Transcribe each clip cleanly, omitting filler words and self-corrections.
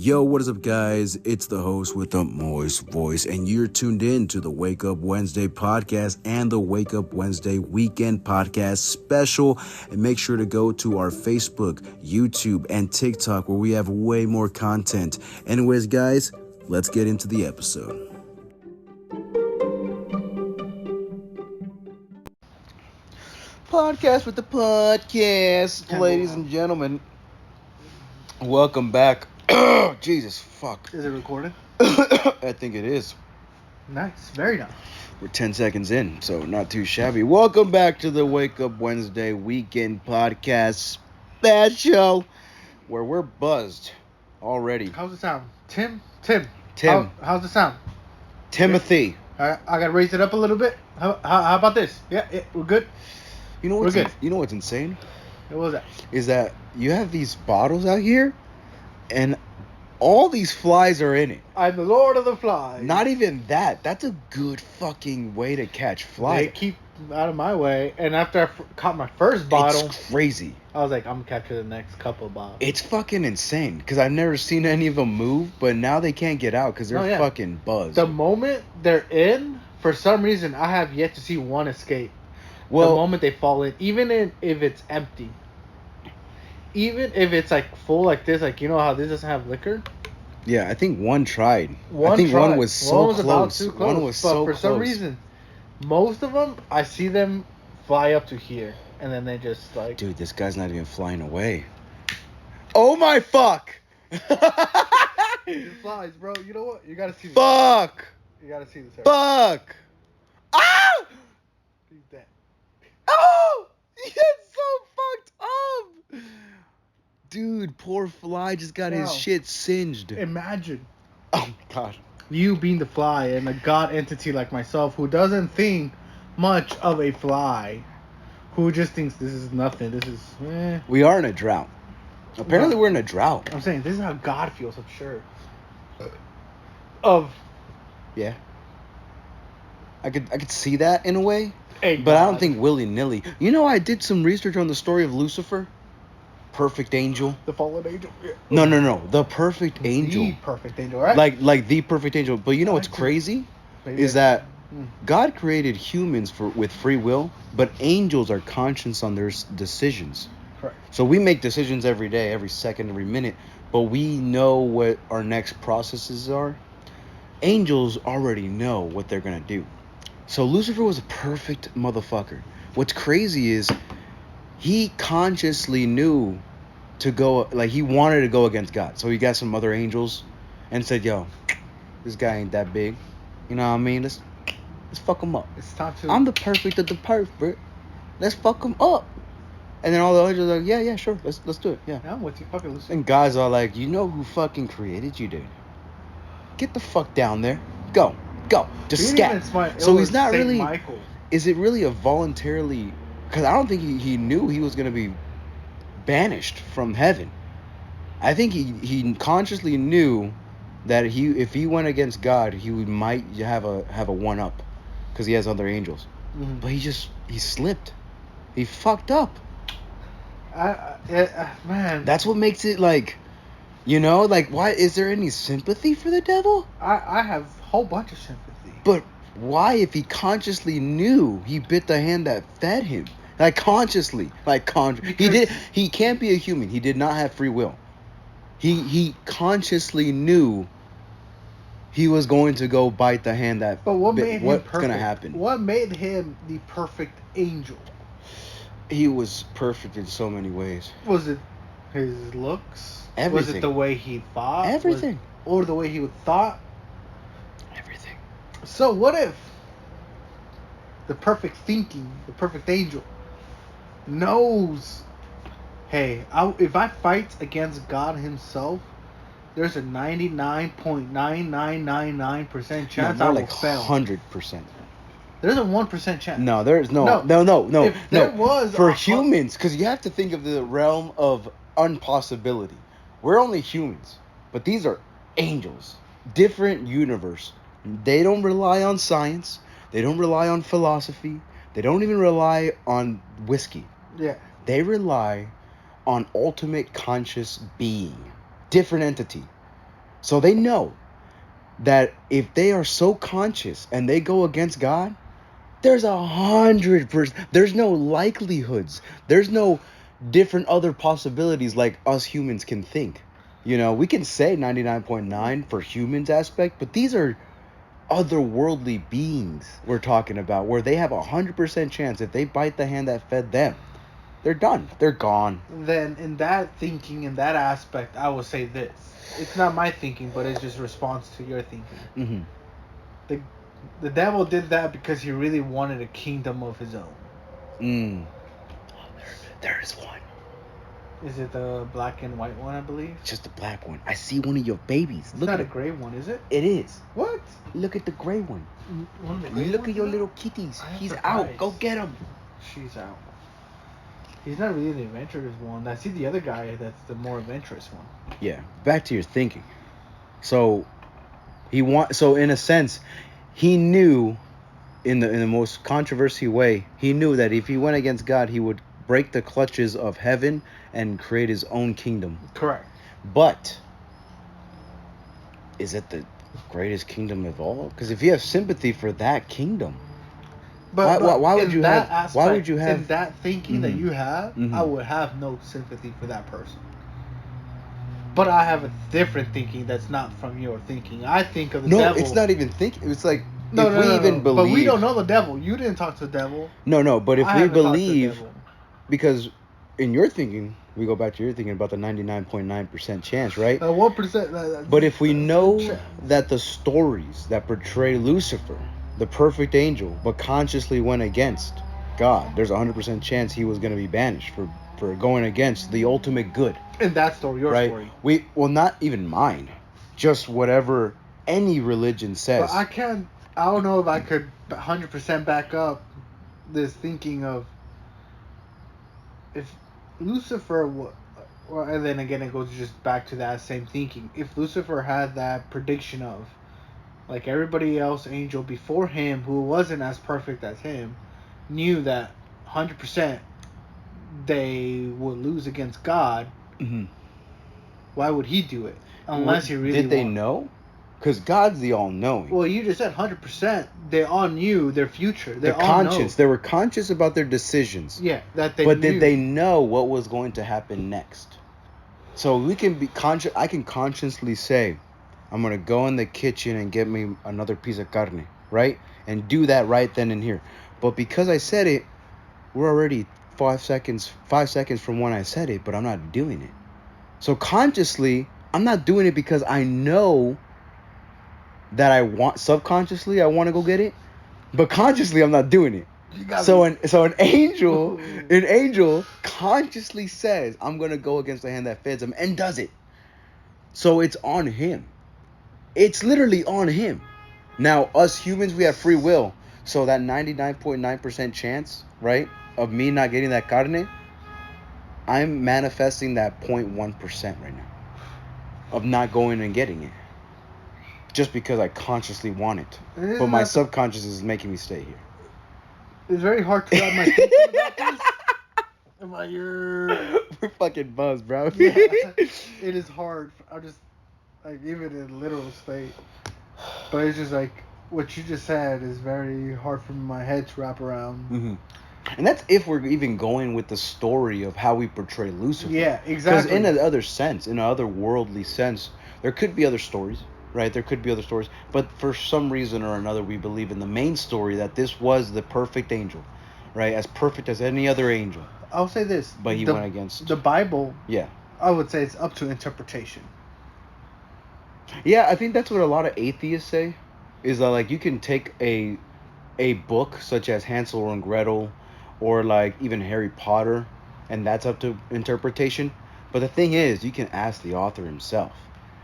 Yo, what is up, guys? It's the host with the moist voice, and you're tuned in to the Wake Up Wednesday podcast and the Wake Up Wednesday weekend podcast special. And make sure to go to our Facebook, YouTube, and TikTok where we have way more content. Anyways, guys, let's get into the episode. Podcast with the podcast, ladies and gentlemen. Welcome back. Jesus, fuck. Is it recorded? I think it is. Nice, very nice. We're 10 seconds in, so not too shabby. Welcome back to the Wake Up Wednesday weekend podcast special, where we're buzzed already. How's it sound? Tim? How's it sound? Timothy. I gotta raise it up a little bit. How about this? Yeah, we're good. You know what's insane? What was that? Is that you have these bottles out here, and all these flies are in it. I'm the Lord of the Flies. Not even that. That's a good fucking way to catch flies. They keep out of my way, and after I caught my first bottle, it's crazy. I was like, I'm gonna capture the next couple of bottles. It's fucking insane, because I've never seen any of them move, but now they can't get out because they're fucking buzzed. The moment they're in, for some reason, I have yet to see one escape. Well, the moment they fall in, if it's empty. Even if it's like full like this, like you know how this doesn't have liquor? Yeah, I think one tried. One was so close. About too close. One was so close. For some reason, most of them, I see them fly up to here. And then they just like... Dude, this guy's not even flying away. Oh my fuck! It flies, bro. You know what? You gotta see this. Fuck! You gotta see this. Fuck! Ah! He's dead. Oh! He's so fucked up! Dude, poor fly just got his shit singed. Imagine. Oh my god. You being the fly and a god entity like myself who doesn't think much of a fly. Who just thinks this is nothing. This is... We are in a drought. Apparently we're in a drought. I'm saying, this is how God feels, I'm sure. Yeah. I could see that in a way. Hey, but I don't think willy-nilly. You know, I did some research on the story of Lucifer. Perfect angel. The fallen angel? Yeah. No. The perfect angel. The perfect angel, right? Like the perfect angel. But you know what's crazy? Is that God created humans with free will, but angels are conscious on their decisions. Correct. So we make decisions every day, every second, every minute, but we know what our next processes are. Angels already know what they're going to do. So Lucifer was a perfect motherfucker. What's crazy is he consciously knew to go, like he wanted to go against God. So he got some other angels and said, yo, this guy ain't that big. You know what I mean? Let's fuck him up. It's time to... I'm the perfect of the perfect. Let's fuck him up. And then all the angels are like, yeah, sure. Let's do it. Yeah. I'm with you. Fucking Lucifer. And guys are like, you know who fucking created you, dude? Get the fuck down there. Go. Just scat. So he's not really... Michael. Is it really a voluntarily... Because I don't think he knew he was going to be banished from heaven. I think he consciously knew that if he went against God, he might have a one-up. Because he has other angels. Mm-hmm. But he slipped. He fucked up. Man. That's what makes it like, you know, like, why is there any sympathy for the devil? I have a whole bunch of sympathy. But why, if he consciously knew he bit the hand that fed him? Like consciously, he can't be a human. He did not have free will. He consciously knew he was going to go bite the hand that... But what made him what's perfect? Going to happen? What made him the perfect angel? He was perfect in so many ways. Was it his looks? Everything. Was it the way he thought? Everything. Or the way he thought? Everything. So what if the perfect thinking, the perfect angel, knows, hey, if I fight against God himself, there's a 99.9999% chance I will fail. 100%. There's a 1% chance. No, there's no. If there was for humans, because you have to think of the realm of impossibility. We're only humans, but these are angels, different universe. They don't rely on science. They don't rely on philosophy. They don't even rely on whiskey. Yeah. They rely on ultimate conscious being, different entity. So they know that if they are so conscious and they go against God, there's 100%. There's no likelihoods. There's no different other possibilities like us humans can think. You know, we can say 99.9 for humans aspect, but these are otherworldly beings we're talking about, where they have 100% chance if they bite the hand that fed them, they're done. They're gone. Then in that thinking, in that aspect, I would say this. It's not my thinking, but it's just response to your thinking. Mm-hmm. The the devil did that because he really wanted a kingdom of his own. Mm. There is one. Is it the black and white one, I believe? It's just a black one. I see one of your babies. It's Look not at a gray one, is it? it. It is. What? Look at the gray one. One of the gray Look ones at your is little it? kitties. I am He's surprised. out. Go get him. She's out. He's not really the adventurous one. I see the other guy that's the more adventurous one. Yeah. Back to your thinking. So so in a sense, he knew in the most controversial way, he knew that if he went against God, he would break the clutches of heaven and create his own kingdom. Correct. But is it the greatest kingdom of all? Because if you have sympathy for that kingdom, But why would in you that have? aspect, Why would you have? in that thinking that Mhm. you have? Mhm. I would have no sympathy for that person. But I have a different thinking that's not from your thinking. I think of the No, devil. it's not even thinking. It's like No, if no, we no, even no. believe. But we don't know the devil. You didn't talk to the devil. No, but if I we haven't talked to the believe, devil. because in your thinking, we go back to your thinking about the 99.9% chance, right? 1%. But if we know that the stories that portray Lucifer, the perfect angel, but consciously went against God, there's a 100% chance he was going to be banished for going against the ultimate good. In that story, your Right? story. Well, not even mine, just whatever any religion says. But I don't know if I could 100% back up this thinking of if Lucifer, well, and then again it goes just back to that same thinking. If Lucifer had that prediction of, like everybody else angel before him who wasn't as perfect as him, knew that 100% they would lose against God, Mhm. why would he do it? Unless he really did they know? Because God's the all-knowing. Well, you just said 100%. They all knew their future. They They're all conscious. know. They were conscious about their decisions. Yeah, that they But knew. did they know what was going to happen next? So we can be conscious. I can consciously say, I'm gonna go in the kitchen and get me another piece of carne, right? And do that right then and here. But because I said it, we're already 5 seconds from when I said it, but I'm not doing it. So consciously, I'm not doing it because I know that subconsciously I want to go get it, but consciously I'm not doing it. So an angel consciously says, I'm gonna go against the hand that feeds him, and does it. So it's on him. It's literally on him. Now us humans, we have free will. So that 99.9% chance, right, of me not getting that carne, I'm manifesting that 0.1% right now of not going and getting it. Just because I consciously want it. But my subconscious is making me stay here. It's very hard to wrap my thinking about this. We're fucking buzzed, bro. Yeah, it is hard. I just like even in literal state, but it's just like what you just said is very hard for my head to wrap around. Mm-hmm. And that's if we're even going with the story of how we portray Lucifer. Yeah, exactly. Because in another sense, in another worldly sense, there could be other stories, right? There could be other stories, but for some reason or another, we believe in the main story that this was the perfect angel, right? As perfect as any other angel. I'll say this. But he went against the Bible. Yeah. I would say it's up to interpretation. Yeah, I think that's what a lot of atheists say. Is that like you can take a book such as Hansel and Gretel, or like even Harry Potter, and that's up to interpretation. But the thing is, you can ask the author himself,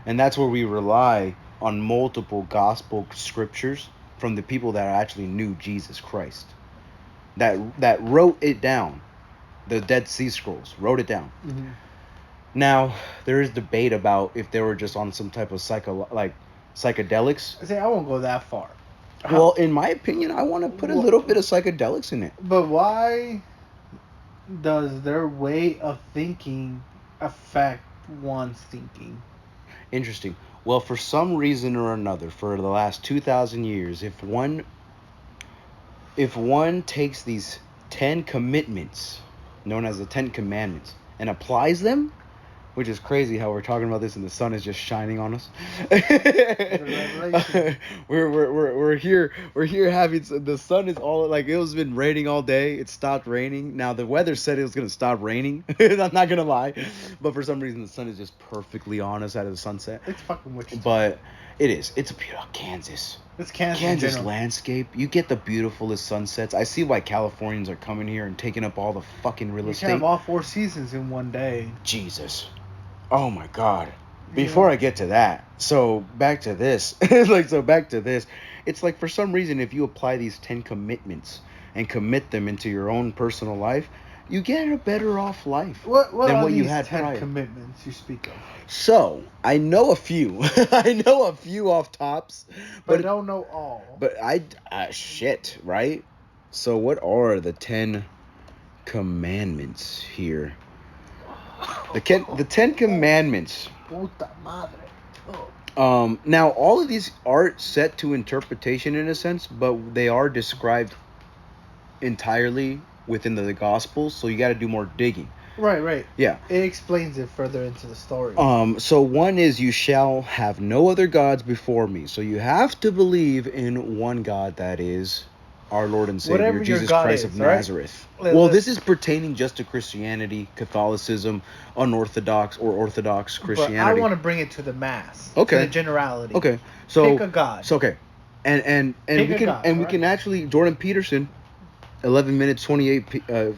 and that's where we rely on multiple gospel scriptures from the people that actually knew Jesus Christ, that wrote it down. The Dead Sea Scrolls wrote it down. Mm-hmm. Now there is debate about if they were just on some type of psychedelics. I say I won't go that far. Well, in my opinion, I want to put a little bit of psychedelics in it. But why does their way of thinking affect one's thinking? Interesting. Well, for some reason or another, for the last 2,000 years, if one takes these 10 commitments, known as the 10 commandments, and applies them, which is crazy how we're talking about this and the sun is just shining on us. revelation. we're here having the sun is all like it was been raining all day. It stopped raining. Now the weather said it was gonna stop raining. I'm not gonna lie, but for some reason the sun is just perfectly on us out of the sunset. It's fucking Wichita. But it is. It's a beautiful Kansas. It's Kansas. in Kansas general. landscape. You get the beautifulest sunsets. I see why Californians are coming here and taking up all the fucking real You estate. can have all 4 seasons in one day. Jesus. Oh my God. Yeah. Before I get to that, so back to this. It's like for some reason, if you apply these 10 commitments and commit them into your own personal life, you get a better off life What than are what you these had 10 prior. commitments you speak of? So I know a few. I know a few off tops, But I don't know all. but shit, right? So what are the 10 commandments here? The 10 commandments. Puta madre. Oh. Now all of these are set to interpretation in a sense, but they are described entirely within the Gospels, so you got to do more digging. Right. Yeah. It explains it further into the story. So one is you shall have no other gods before me. So you have to believe in one God, that is our Lord and Savior, Whatever your Jesus God Christ is, of right? Nazareth. Let- Well, let- this is pertaining just to Christianity, Catholicism, unorthodox or Orthodox But Christianity. I want to bring it to the mass. Okay. To the generality. Okay, so Pick a God. So okay, and Pick we a can God, and we alright? can actually Jordan Peterson, 11 minutes 28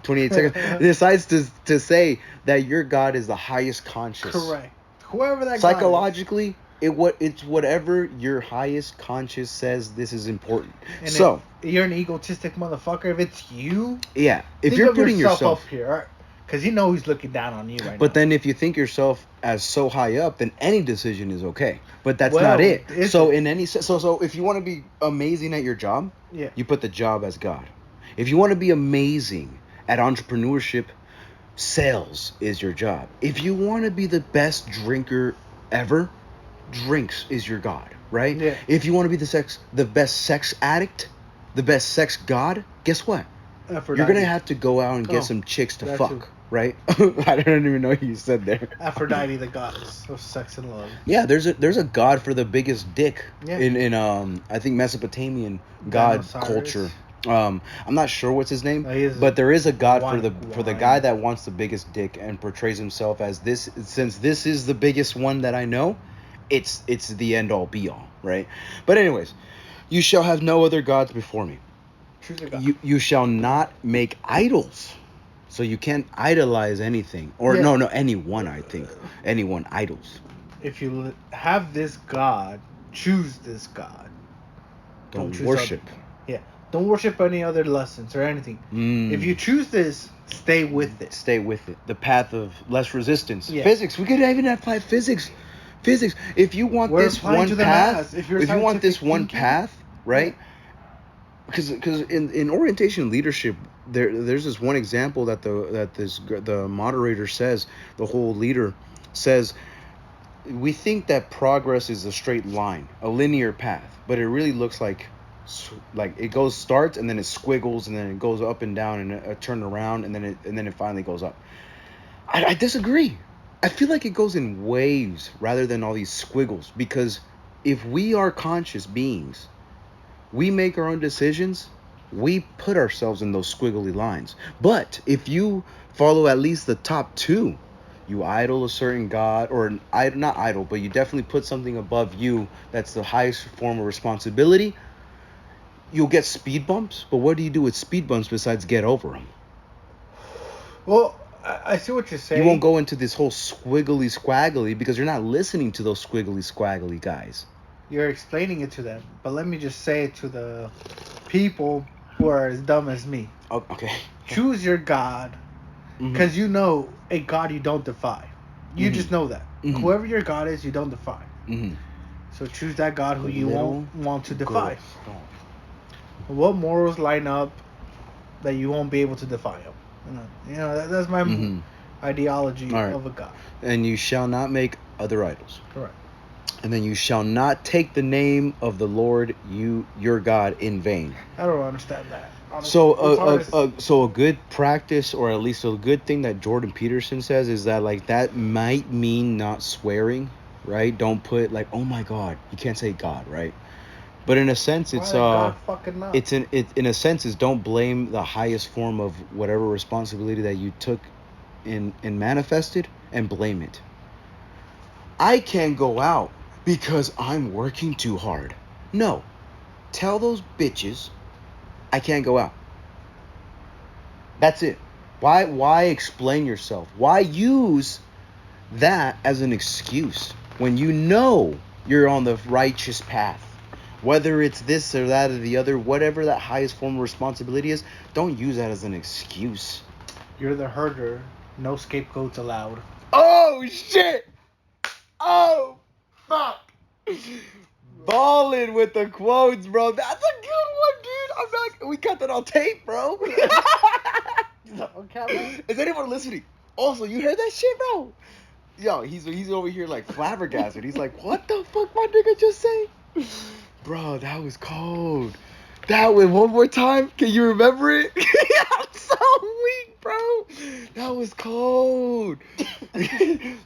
seconds decides to say that your God is the highest conscious. Correct. Whoever that Psychologically, it's whatever your highest conscious says this is important. God is. And So if you're an egotistic motherfucker, if it's you, yeah, if think you're of putting yourself, up here, because you know he's looking down on you right now. but then if you think yourself as so high up, then any decision is okay. But that's Well, not it. is So it? in any so if you want to be amazing at your job, Yeah. you put the job as God. If you want to be amazing at entrepreneurship, sales is your job. If you want to be the best drinker ever, drinks is your God, right? Yeah. If you want to be the best sex addict, the best sex god, guess what? Aphrodite. You're gonna have to go out and get Oh, some chicks to that fuck, too. right? I don't even know what you said there. Aphrodite, the goddess of sex and love. Yeah, there's a god for the biggest dick Yeah. in I think Mesopotamian god Dinosaurus. culture. I'm not sure what's his name, He is but there is a god for one- the guy that wants the biggest dick and portrays himself as this. Since this is the biggest one that I know, it's the end all be all, right? But anyways, you shall have no other gods before me. Choose a god. You shall not make idols. So you can't idolize anything, or Yeah. no anyone. I think anyone idols. If you have this god, choose this god. Don't choose worship. other- Yeah. Don't worship any other lessons or anything. Mm. If you choose this, stay with it. Stay with it. The path of less resistance. Yeah. Physics. We could even apply physics. Physics. If you want We're this applying one to the path, mass. If you're you want this scientific one thinking, path, right? Because in orientation leadership, there's this one example that the moderator says, the whole leader says, we think that progress is a straight line, a linear path, but it really looks like it starts and then it squiggles and then it goes up and down and a turn around and then it finally goes up. I disagree. I feel like it goes in waves rather than all these squiggles, because if we are conscious beings, we make our own decisions, we put ourselves in those squiggly lines. But if you follow at least the top two, you idol a certain god, or not idol, but you definitely put something above you that's the highest form of responsibility, you'll get speed bumps. But what do you do with speed bumps besides get over them? Well, I see what you're saying. You won't go into this whole squiggly squaggly because you're not listening to those squiggly squaggly guys. You're explaining it to them, but let me just say it to the people who are as dumb as me. Oh, okay. Choose your god, because you know a god you don't defy. You just know that. Whoever your god is, you don't defy. So choose that god who you won't want to defy. What morals line up that you won't be able to defy them? You know that's my ideology All right. of a god. And you shall not make other idols. Correct. And then you shall not take the name of the Lord your God in vain. I don't understand that. Honestly. So a good practice, or at least a good thing that Jordan Peterson says, is that like that might mean not swearing, right? Don't put like, oh my God, you can't say God, right? But in a sense, it's God fucking not? in a sense is don't blame the highest form of whatever responsibility that you took and manifested, and blame it. I can't go out because I'm working too hard. No. Tell those bitches I can't go out. That's it. Why explain yourself? Why use that as an excuse when you know you're on the righteous path? Whether it's this or that or the other, whatever that highest form of responsibility is, don't use that as an excuse. You're the herder. No scapegoats allowed. Oh, shit! Oh, fuck! Ballin' with the quotes, bro. That's a good one, dude. We got that on tape, bro. Okay. Is anyone listening? Also, you heard that shit, bro? Yo, he's over here like flabbergasted. He's like, what the fuck my nigga just say? Bro, that was cold. That was one more time. Can you remember it? I'm so weak, bro. That was cold.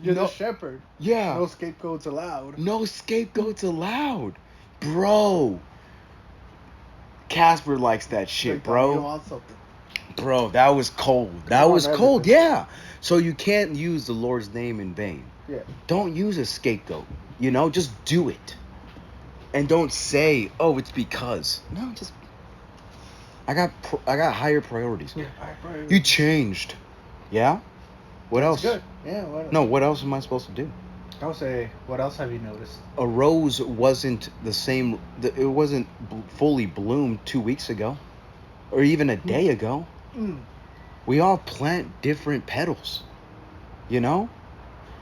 You're the shepherd. Yeah. No scapegoats allowed. No scapegoats allowed. Bro. Casper likes that shit, bro. You want something. Bro, that was cold. That was cold, yeah. So you can't use the Lord's name in vain. Yeah. Don't use a scapegoat. You know, just do it. And don't say, "Oh, it's because." No, just I got higher priorities. Yeah, higher priorities. You changed. Yeah? What else? Good. Yeah, what No, what else am I supposed to do? I would say, what else have you noticed? A rose wasn't the same. It wasn't fully bloomed 2 weeks ago, or even a day ago. We all plant different petals. You know?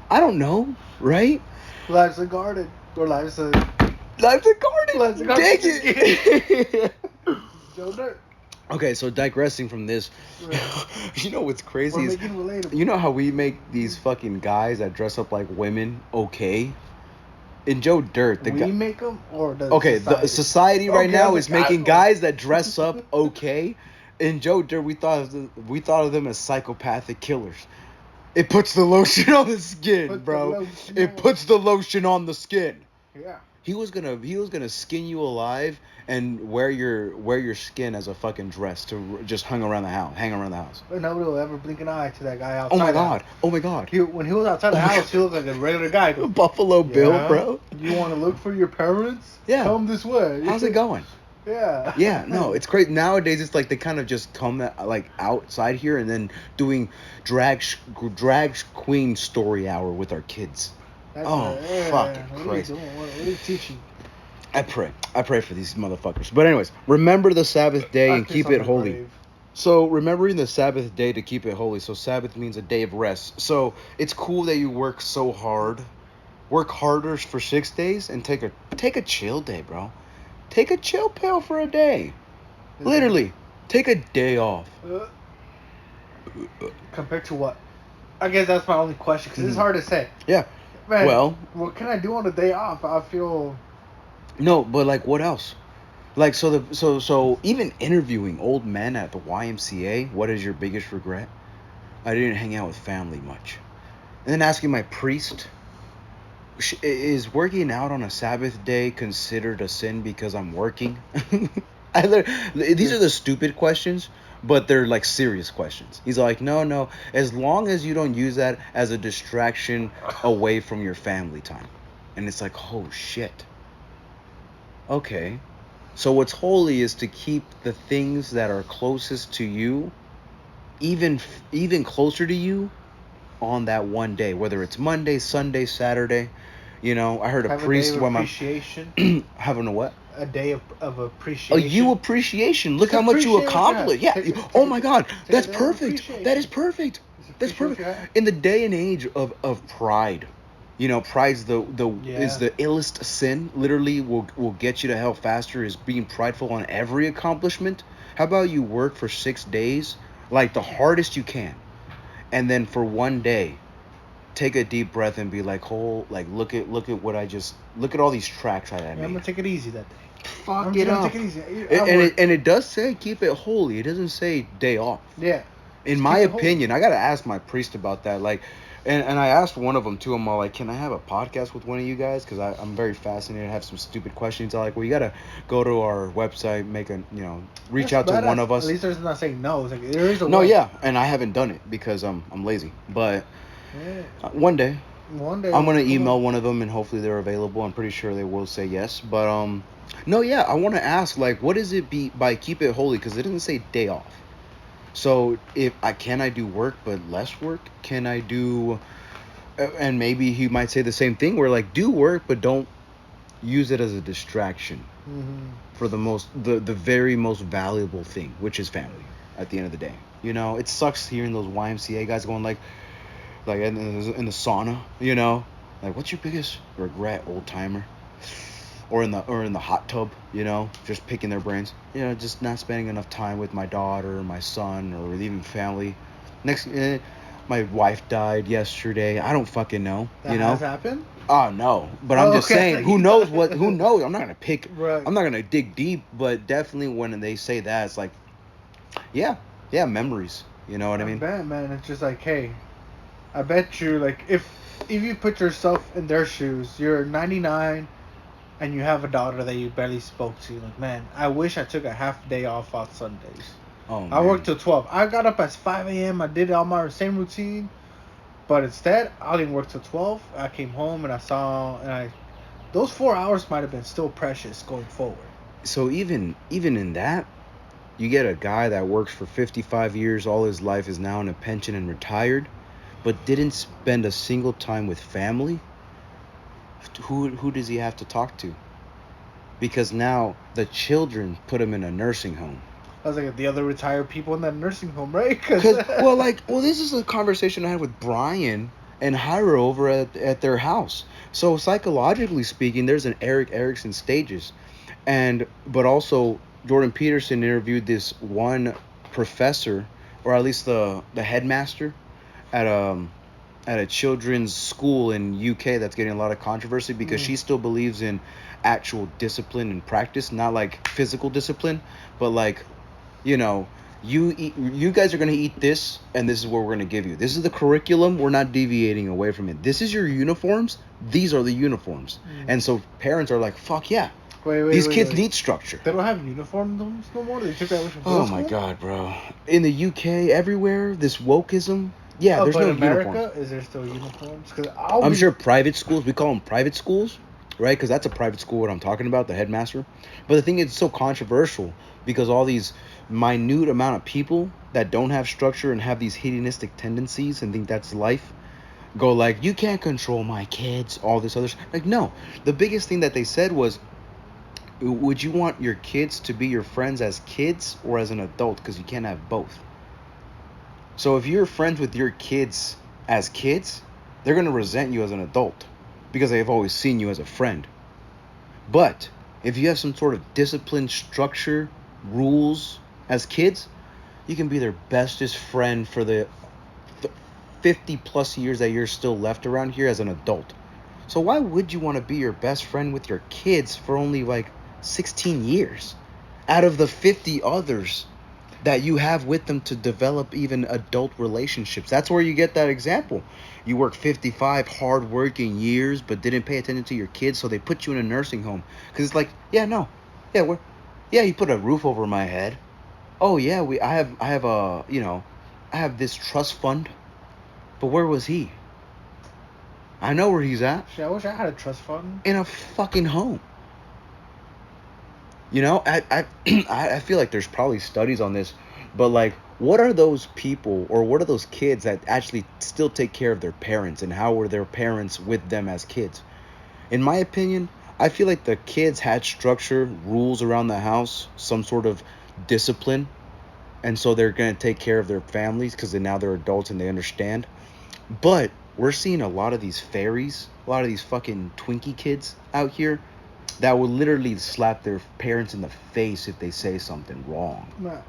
I don't know, right? Life's a garden. Or life's a garden. Life's a garden. Dig it. Joe Dirt. Okay, so digressing from this, you know what's crazy We're is, making relatable. you know how we make these fucking guys that dress up like women okay? In Joe Dirt, the guy. make them, or the The society right now is making guys that dress up okay. In Joe Dirt, we thought of them as psychopathic killers. It puts the lotion on the skin, bro. It puts the lotion on the skin. Yeah. He was gonna skin you alive and wear your skin as a fucking dress to just hang around the house. But nobody will ever blink an eye to that guy outside. Oh my god. When he was outside the house, he looked like a regular guy. Buffalo Bill, bro. You want to look for your parents? Yeah. Come this way. How's it going? Yeah. Yeah, no, it's great. Nowadays, it's like they kind of just come like outside here and then doing drag queen story hour with our kids. Fucking Christ. What are you teaching? I pray for these motherfuckers. But anyways, remember the Sabbath day and keep it holy. Brave. So remembering the Sabbath day to keep it holy. So Sabbath means a day of rest. So it's cool that you work so hard. Work harder for 6 days and take a chill day, bro. Take a chill pill for a day. Literally, take a day off. Compared to what? I guess that's my only question because it's hard to say. Yeah. Man, well, what can I do on a day off? I feel. No, but like, what else? Like, so even interviewing old men at the YMCA, what is your biggest regret? I didn't hang out with family much. And then asking my priest, is working out on a Sabbath day considered a sin because I'm working? These are the stupid questions, but they're like serious questions. He's like, no, as long as you don't use that as a distraction away from your family time. And it's like, oh shit. Okay. So what's holy is to keep the things that are closest to you, even closer to you, on that one day, whether it's Monday, Sunday, Saturday. You know, I heard a priest when appreciation. Having a what? A day of appreciation. You appreciation. Look how much you accomplished. Yeah. Oh my God, that's perfect. That is perfect. That's perfect. In the day and age of pride, you know, pride's is the illest sin. Literally, will get you to hell faster. Is being prideful on every accomplishment. How about you work for 6 days, like the hardest you can, and then for one day, take a deep breath and be like, look at look at all these tracks that I Yeah, I'm made. gonna take it easy that day. Fuck I'm it just gonna up. take it easy. And it does say keep it holy. It doesn't say day off. Yeah. In Just my keep it holy. opinion, I gotta ask my priest about that. Like, and I asked one of them too. I'm all like, can I have a podcast with one of you guys? Because I'm very fascinated. I have some stupid questions. I'm like, well, you gotta go to our website, make a reach That's out to one badass. of At us. least there's not saying no. It's like there is a No, way. yeah, and I haven't done it because I'm lazy. But Yeah. one day One day I'm gonna come email on. one of them and hopefully they're available. I'm pretty sure they will say yes. But no, yeah, I want to ask like, what does it be by keep it holy? Because it doesn't say day off. So if I do work but less work? Can I do? And maybe he might say the same thing where like do work but don't use it as a distraction Mm-hmm. for the very most valuable thing, which is family. At the end of the day, it sucks hearing those YMCA guys going like in the sauna, like what's your biggest regret, old timer, or in the hot tub, just picking their brains, just not spending enough time with my daughter, or my son, or even family. Next, my wife died yesterday. I don't fucking know, That has happened. Oh no, but I'm Oh, just okay. saying, who knows what? Who knows? I'm not gonna pick. Right. I'm not gonna dig deep, but definitely when they say that, it's like, yeah, yeah, memories. You know what I mean? bet, man. It's just like, hey, I bet you, like, if you put yourself in their shoes, you're 99, and you have a daughter that you barely spoke to. Like, man, I wish I took a half day off on Sundays. Oh man. I worked till 12. I got up at 5 a.m. I did all my same routine, but instead, I didn't work till 12. I came home and those 4 hours might have been still precious going forward. So even in that, you get a guy that works for 55 years, all his life is now in a pension and retired, but didn't spend a single time with family. Who does he have to talk to? Because now the children put him in a nursing home. I was like, the other retired people in that nursing home, right? Because this is a conversation I had with Brian and Hyra over at their house. So psychologically speaking, there's an Eric Erickson stages, but also Jordan Peterson interviewed this one professor, or at least the headmaster at a children's school in UK that's getting a lot of controversy because she still believes in actual discipline and practice, not like physical discipline, but like, you guys are going to eat this and this is what we're going to give you. This is the curriculum. We're not deviating away from it. This is your uniforms. These are the uniforms. And so parents are like, fuck yeah. These kids need structure. They don't have uniforms no more? They took that away from Oh my god, bro. In the UK, everywhere, this wokeism. Yeah, there's no America, uniforms. is there still uniforms? I'm sure private schools, we call them private schools, right? Because that's a private school, what I'm talking about, the headmaster. But the thing is, it's so controversial because all these minute amount of people that don't have structure and have these hedonistic tendencies and think that's life go like, you can't control my kids, all this other stuff. Like, no. The biggest thing that they said was, would you want your kids to be your friends as kids or as an adult? Because you can't have both. So if you're friends with your kids as kids, they're going to resent you as an adult because they've always seen you as a friend. But if you have some sort of discipline, structure, rules as kids, you can be their bestest friend for the 50 plus years that you're still left around here as an adult. So why would you want to be your best friend with your kids for only like 16 years out of the 50 others that you have with them to develop even adult relationships? That's where you get that example. You work 55 hard-working years but didn't pay attention to your kids, so they put you in a nursing home. Because it's like, you put a roof over my head. Oh yeah, I have this trust fund. But where was he? I know where he's at. Shit, I wish I had a trust fund. In a fucking home. I feel like there's probably studies on this, but like, what are those people or what are those kids that actually still take care of their parents, and how were their parents with them as kids? In my opinion, I feel like the kids had structure, rules around the house, some sort of discipline, and so they're going to take care of their families because now they're adults and they understand. But we're seeing a lot of these fairies, a lot of these fucking Twinkie kids out here that will literally slap their parents in the face if they say something wrong.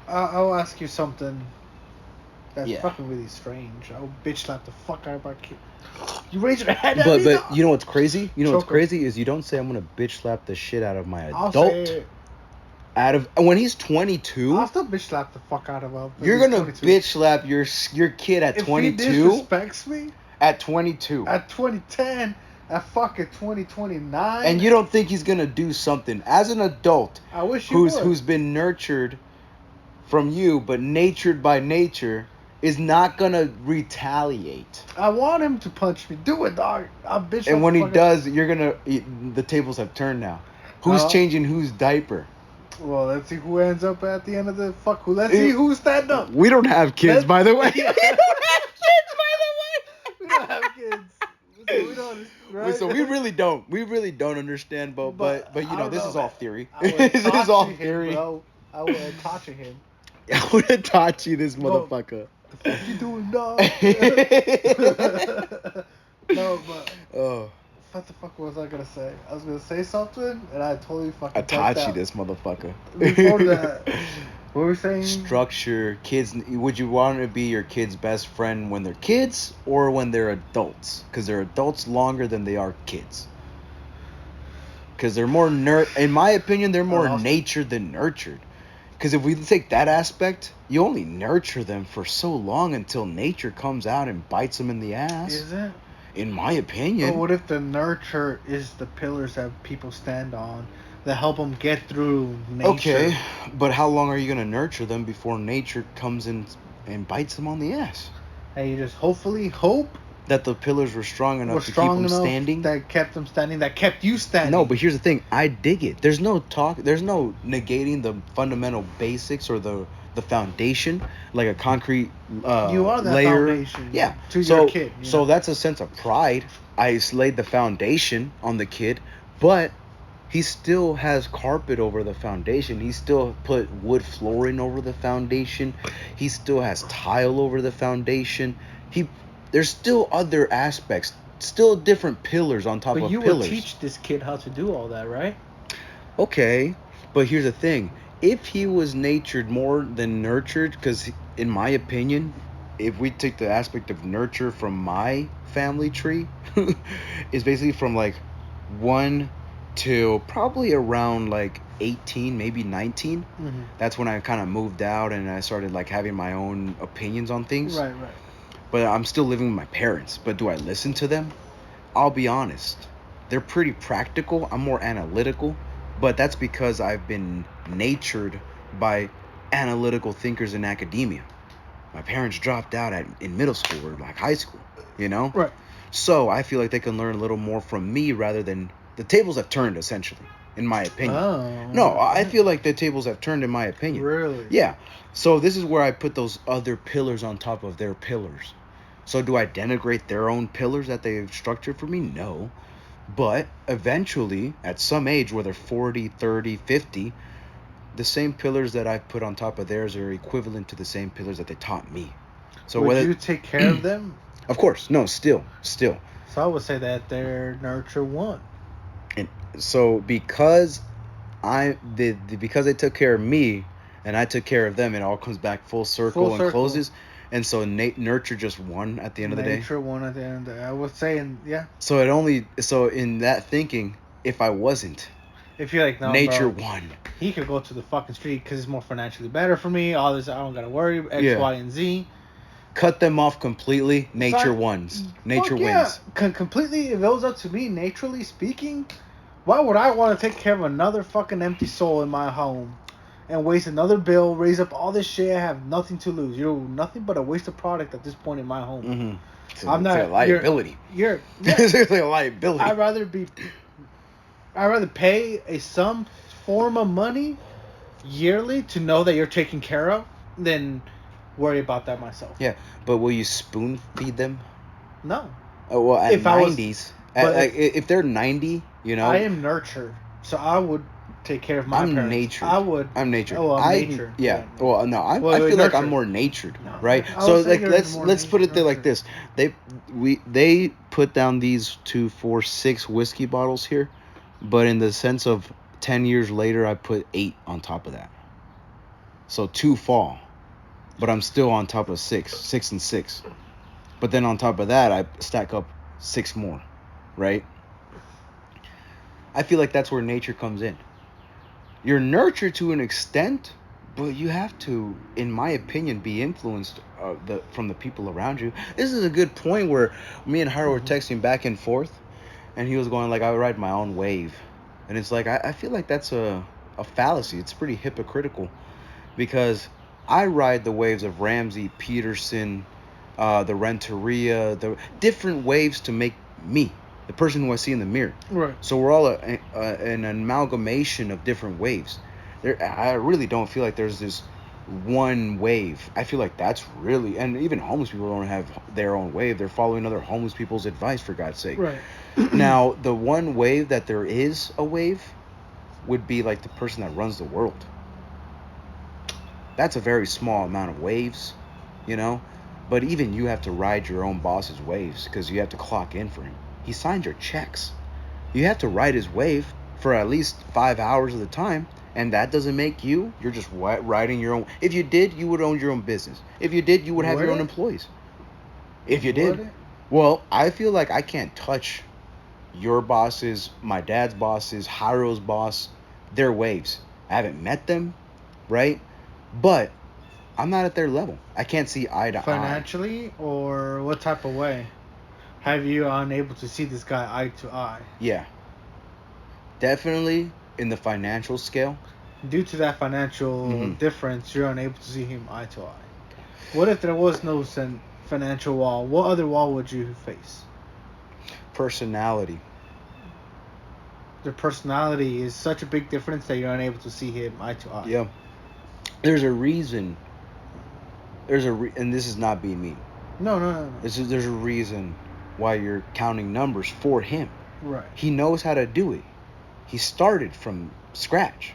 I'll ask you something. That's Yeah. fucking really strange. I would bitch slap the fuck out of my kid. You raise your hand at me, But dog? you know what's crazy? You know what's Choke him. crazy is you don't say I'm gonna bitch slap the shit out of my I'll adult. say it. Out of when he's 22, I'll still bitch slap the fuck out of him. if you're he's gonna 22. bitch slap your kid at If 22. he disrespects me At 22. at 2010, at fucking 2029, And you don't think he's gonna do something as an adult I wish you would. who's been nurtured from you, but natured by nature, is not gonna retaliate. I want him to punch me. Do it, dog. I'll bitch slap And when the he fuck does, you're gonna. The tables have turned now. Who's changing whose diaper? Well, let's see who ends up at the end of the fuck. Let's see who stand up. We don't have kids, by the way. Yeah. We don't have kids, by the way. We don't have kids. So we don't. Right? So we really don't. We really don't understand, but you I know, don't this know, is all man. theory. I would This is all torture him, theory. bro. I would torture him. I would have taught you this Bro, motherfucker. The fuck you doing, dog? No, but Oh, what the fuck was I gonna say? I was gonna say something, and I totally fucking. I taught blanked you out. this motherfucker. Before that, what were we saying? Structure. Kids. Would you want to be your kid's best friend when they're kids or when they're adults? Because they're adults longer than they are kids. Because they're more in my opinion, they're more Awesome. natured than nurtured. Because if we take that aspect, you only nurture them for so long until nature comes out and bites them in the ass. Is it? In my opinion. But what if the nurture is the pillars that people stand on that help them get through nature? Okay, but how long are you going to nurture them before nature comes in and bites them on the ass? And you just hopefully hope That the pillars were strong enough to keep them standing? that kept them standing, that kept you standing. No, but here's the thing. I dig it. There's no negating the fundamental basics or the foundation, like a concrete you are that layer. foundation Yeah. to your kid. You So know? that's a sense of pride. I laid the foundation on the kid, but he still has carpet over the foundation. He still put wood flooring over the foundation. He still has tile over the foundation. There's still other aspects, still different pillars on top But of you pillars. would teach this kid how to do all that, right? Okay, but here's the thing. If he was natured more than nurtured, because in my opinion, if we take the aspect of nurture from my family tree, is basically from like 1 to probably around like 18, maybe 19. Mm-hmm. That's when I kind of moved out and I started like having my own opinions on things. Right. But I'm still living with my parents. But do I listen to them? I'll be honest. They're pretty practical. I'm more analytical. But that's because I've been natured by analytical thinkers in academia. My parents dropped out in middle school or like high school, you know? Right. So I feel like they can learn a little more from me rather than... The tables have turned, essentially, in my opinion. Oh. No, I feel like the tables have turned in my opinion. Really? Yeah. So this is where I put those other pillars on top of their pillars. So do I denigrate their own pillars that they've structured for me? No. But eventually, at some age, whether 40, 30, 50, the same pillars that I've put on top of theirs are equivalent to the same pillars that they taught me. So would whether you take care of them? Of course. No, still. So I would say that they're nurture one. And so because because they took care of me and I took care of them, it all comes back full circle and closes. And so nurture just won at the end of the day. Nature won at the end of the day. I was saying, yeah. So in that thinking, if I wasn't, if you're like, no, nature bro, won. He could go to the fucking street because it's more financially better for me. All this, I don't gotta worry. X, Y, and Z. Cut them off completely. Nature wins. Nature wins. Completely. If it was up to me, naturally speaking, why would I want to take care of another fucking empty soul in my home? And waste another bill, raise up all this shit, I have nothing to lose. You're nothing but a waste of product at this point in my home. Mm-hmm. I'm not a liability. You're It's a liability. I'd rather pay some form of money yearly to know that you're taken care of than worry about that myself. Yeah, but will you spoon feed them? No. Oh well, at If 90s, if they're 90, you know. I am nurtured, so I would take care of my parents. Natured. I'm natured. Oh, I'm natured. Yeah. Well, no, I feel nurtured. like I'm more natured, No, right? So like let's put it there like this. They put down these 2, 4, 6 whiskey bottles here, but in the sense of 10 years later, I put 8 on top of that. So 2 fall. but I'm still on top of 6 and 6. But then on top of that, I stack up 6 more, right? I feel like that's where nature comes in. You're nurtured to an extent, but you have to, in my opinion, be influenced from the people around you. This is a good point where me and Haro were texting back and forth, and he was going like, I ride my own wave. And it's like, I feel like that's a fallacy. It's pretty hypocritical because I ride the waves of Ramsey, Peterson, the Renteria, the different waves to make me, the person who I see in the mirror. Right. So we're all an amalgamation of different waves. I really don't feel like there's this one wave. I feel like that's really, and even homeless people don't have their own wave. They're following other homeless people's advice, for God's sake. Right. Now, the one wave that there is a wave would be like the person that runs the world. That's a very small amount of waves, you know? But even you have to ride your own boss's waves because you have to clock in for him. He signed your checks. You have to ride his wave for at least 5 hours of the time, and that doesn't make you. You're just riding your own. If you did, you would own your own business. If you did, you would have your own employees. If you did. Well, I feel like I can't touch your bosses, my dad's bosses, Hiro's boss, their waves. I haven't met them, right? But I'm not at their level. I can't see eye to eye. Financially, or what type of way? Have you unable to see this guy eye to eye? Yeah. Definitely in the financial scale. Due to that financial difference, you're unable to see him eye to eye. What if there was no financial wall? What other wall would you face? Personality. The personality is such a big difference that you're unable to see him eye to eye. Yeah. There's a reason. And this is not being mean. No. There's a reason why you're counting numbers for him. Right. He knows how to do it. He started from scratch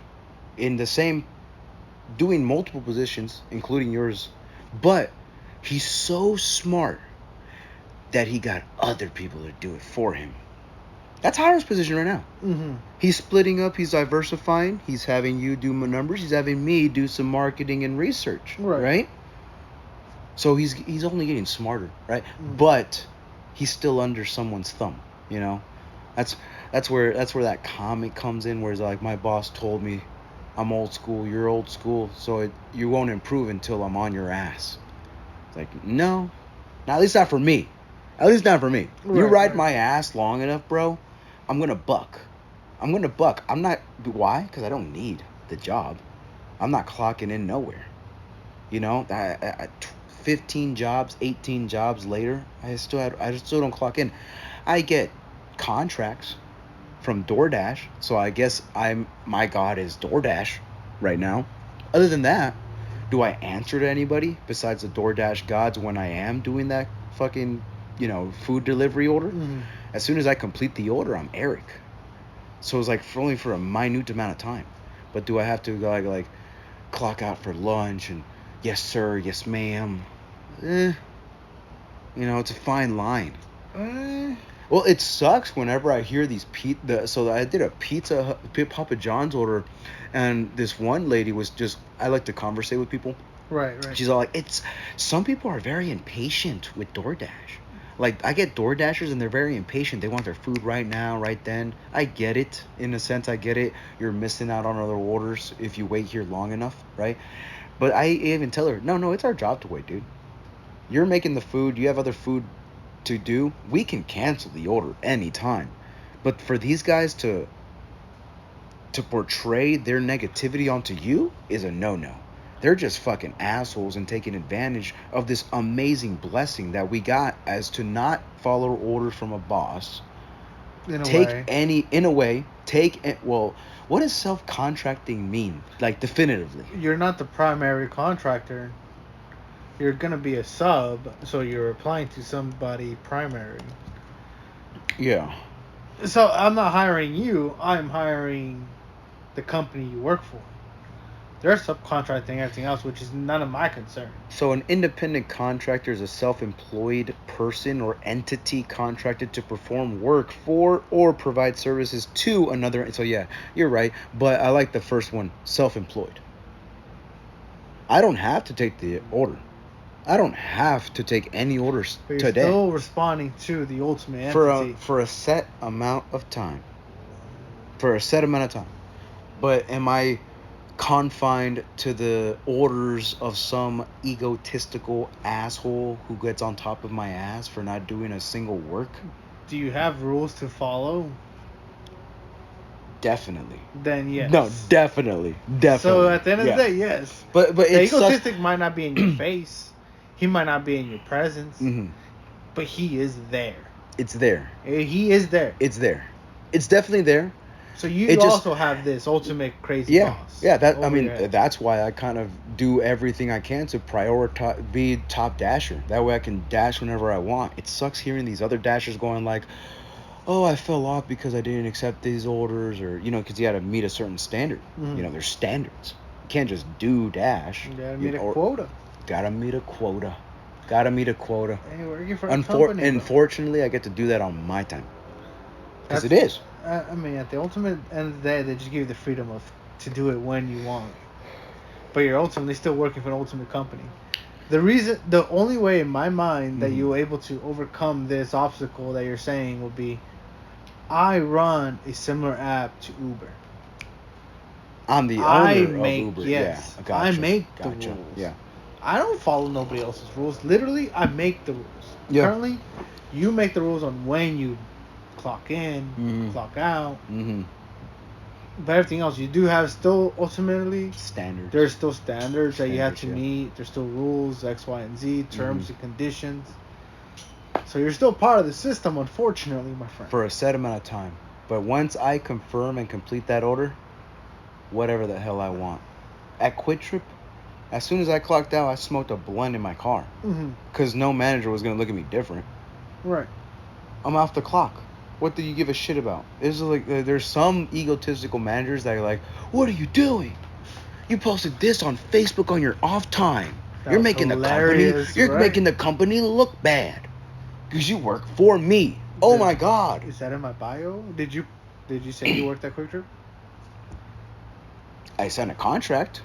in the same, doing multiple positions, including yours. But he's so smart that he got other people to do it for him. That's Hiro's position right now. Mm-hmm. He's splitting up. He's diversifying. He's having you do my numbers. He's having me do some marketing and research. Right? So he's only getting smarter, right? But he's still under someone's thumb, you know? That's where that comment comes in, where it's like, my boss told me I'm old school, you're old school, so you won't improve until I'm on your ass. It's like, no, at least not for me. At least not for me. You ride my ass long enough, bro, I'm gonna buck. I'm not. Why? Because I don't need the job. I'm not clocking in nowhere. You know, 15 jobs, 18 jobs later, I still don't clock in. I get contracts from DoorDash, so I guess my God is DoorDash right now. Other than that, do I answer to anybody besides the DoorDash gods when I am doing that fucking, food delivery order? As soon as I complete the order, I'm Eric. So it's like only for a minute amount of time. But do I have to like clock out for lunch and yes sir, yes ma'am? It's a fine line. Well, it sucks whenever I hear these so I did a Papa John's order, and this one lady was just, I like to conversate with people. Right. She's all like, some people are very impatient with DoorDash. Like, I get DoorDashers and they're very impatient. They want their food right now, right then. I get it. In a sense, I get it. You're missing out on other orders if you wait here long enough, right? But I even tell her, no, it's our job to wait, dude. You're making the food. You have other food to do. We can cancel the order anytime. But for these guys to portray their negativity onto you is a no-no. They're just fucking assholes and taking advantage of this amazing blessing that we got as to not follow orders from a boss. What does self-contracting mean? Like, definitively. You're not the primary contractor. You're going to be a sub, so you're applying to somebody primary. Yeah. So I'm not hiring you. I'm hiring the company you work for. They're subcontracting everything else, which is none of my concern. So an independent contractor is a self-employed person or entity contracted to perform work for or provide services to another. So yeah, you're right. But I like the first one, self-employed. I don't have to take the order. I don't have to take any orders But you're today still responding to the ultimate entity. for a set amount of time. For a set amount of time. But am I confined to the orders of some egotistical asshole who gets on top of my ass for not doing a single work? Do you have rules to follow? Definitely. Then yes. No, definitely. So at the end of the day, yes. But The it sucks. egotistic might not be in your face. He might not be in your presence. Mhm. But he is there. It's there. He is there. It's there. It's definitely there. So you It just- also have this ultimate crazy Yeah, boss. yeah. That over I mean, your head. that's why I kind of do everything I can to prioritize, be top dasher. That way I can dash whenever I want. It sucks hearing these other dashers going like, "Oh, I fell off because I didn't accept these orders," or because you got to meet a certain standard. Mhm. There's standards. You can't just do dash. You gotta meet a or- quota. Gotta meet a quota. Gotta meet a quota. Hey, working for a company. bro. Unfortunately, I get to do that on my time. Because it That's- is. I mean, at the ultimate end of the day, they just give you the freedom to do it when you want. But you're ultimately still working for an ultimate company. The only way in my mind that Mhm. you're able to overcome this obstacle that you're saying would be, I run a similar app to Uber. I'm the I owner make of Uber. yes, Yeah, gotcha. I make the Gotcha. rules. Yeah. I don't follow nobody else's rules. Literally, I make the rules. Yeah. Currently, you make the rules on when you clock in, Mhm. clock out. Mm-hmm. But everything else, you do have still ultimately. Standards. There's still standards that you have to Standards, yeah. meet. There's still rules, X, Y, and Z, terms Mhm. and conditions. So you're still part of the system, unfortunately, my friend. For a set amount of time. But once I confirm and complete that order, whatever the hell I want. At Quick Trip, as soon as I clocked out, I smoked a blunt in my car. Mm-hmm. Because no manager was going to look at me different. Right. I'm off the clock. What do you give a shit about? There's some egotistical managers that are like, what are you doing? You posted this on Facebook on your off time. That You're was making hilarious, you're right? making the company look bad. Because you work for me. Oh my God. Is that in my bio? Did you say you worked at Quick Trip? I signed a contract.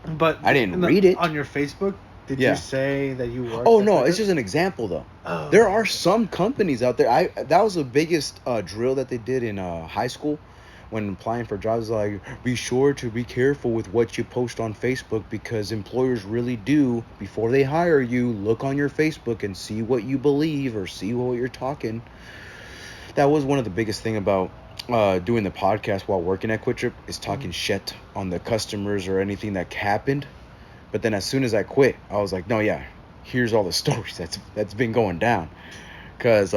But I didn't read it. On your Facebook. Did Yeah. you say that you worked? Oh at no, Quick it's Trip? just an example though. Oh. There are some companies out there. That was the biggest drill that they did in high school when applying for jobs. Like, be sure to be careful with what you post on Facebook because employers really do, before they hire you, look on your Facebook and see what you believe or see what you're talking. That was one of the biggest thing about doing the podcast while working at Quick Trip is talking shit on the customers or anything that happened. But then as soon as I quit, I was like, no, yeah, here's all the stories that's been going down. Cause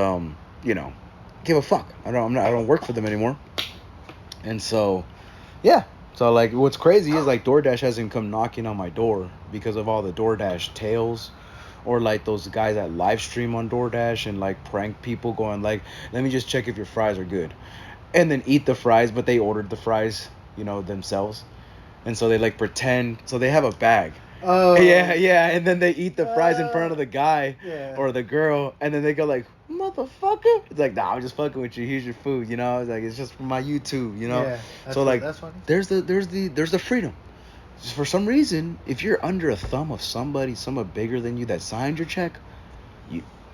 give a fuck. I don't work for them anymore. And so, yeah. So like, what's crazy is like DoorDash hasn't come knocking on my door because of all the DoorDash tales, or like those guys that live stream on DoorDash and like prank people going like, let me just check if your fries are good, and then eat the fries, but they ordered the fries, themselves, and so they like pretend. So they have a bag. Oh. Yeah, and then they eat the fries in front of the guy Yeah. or the girl, and then they go like, motherfucker. It's like, nah, I'm just fucking with you. Here's your food, It's like, it's just for my YouTube, Yeah, So like, that's funny. there's the freedom. Just for some reason, if you're under a thumb of somebody bigger than you that signed your check,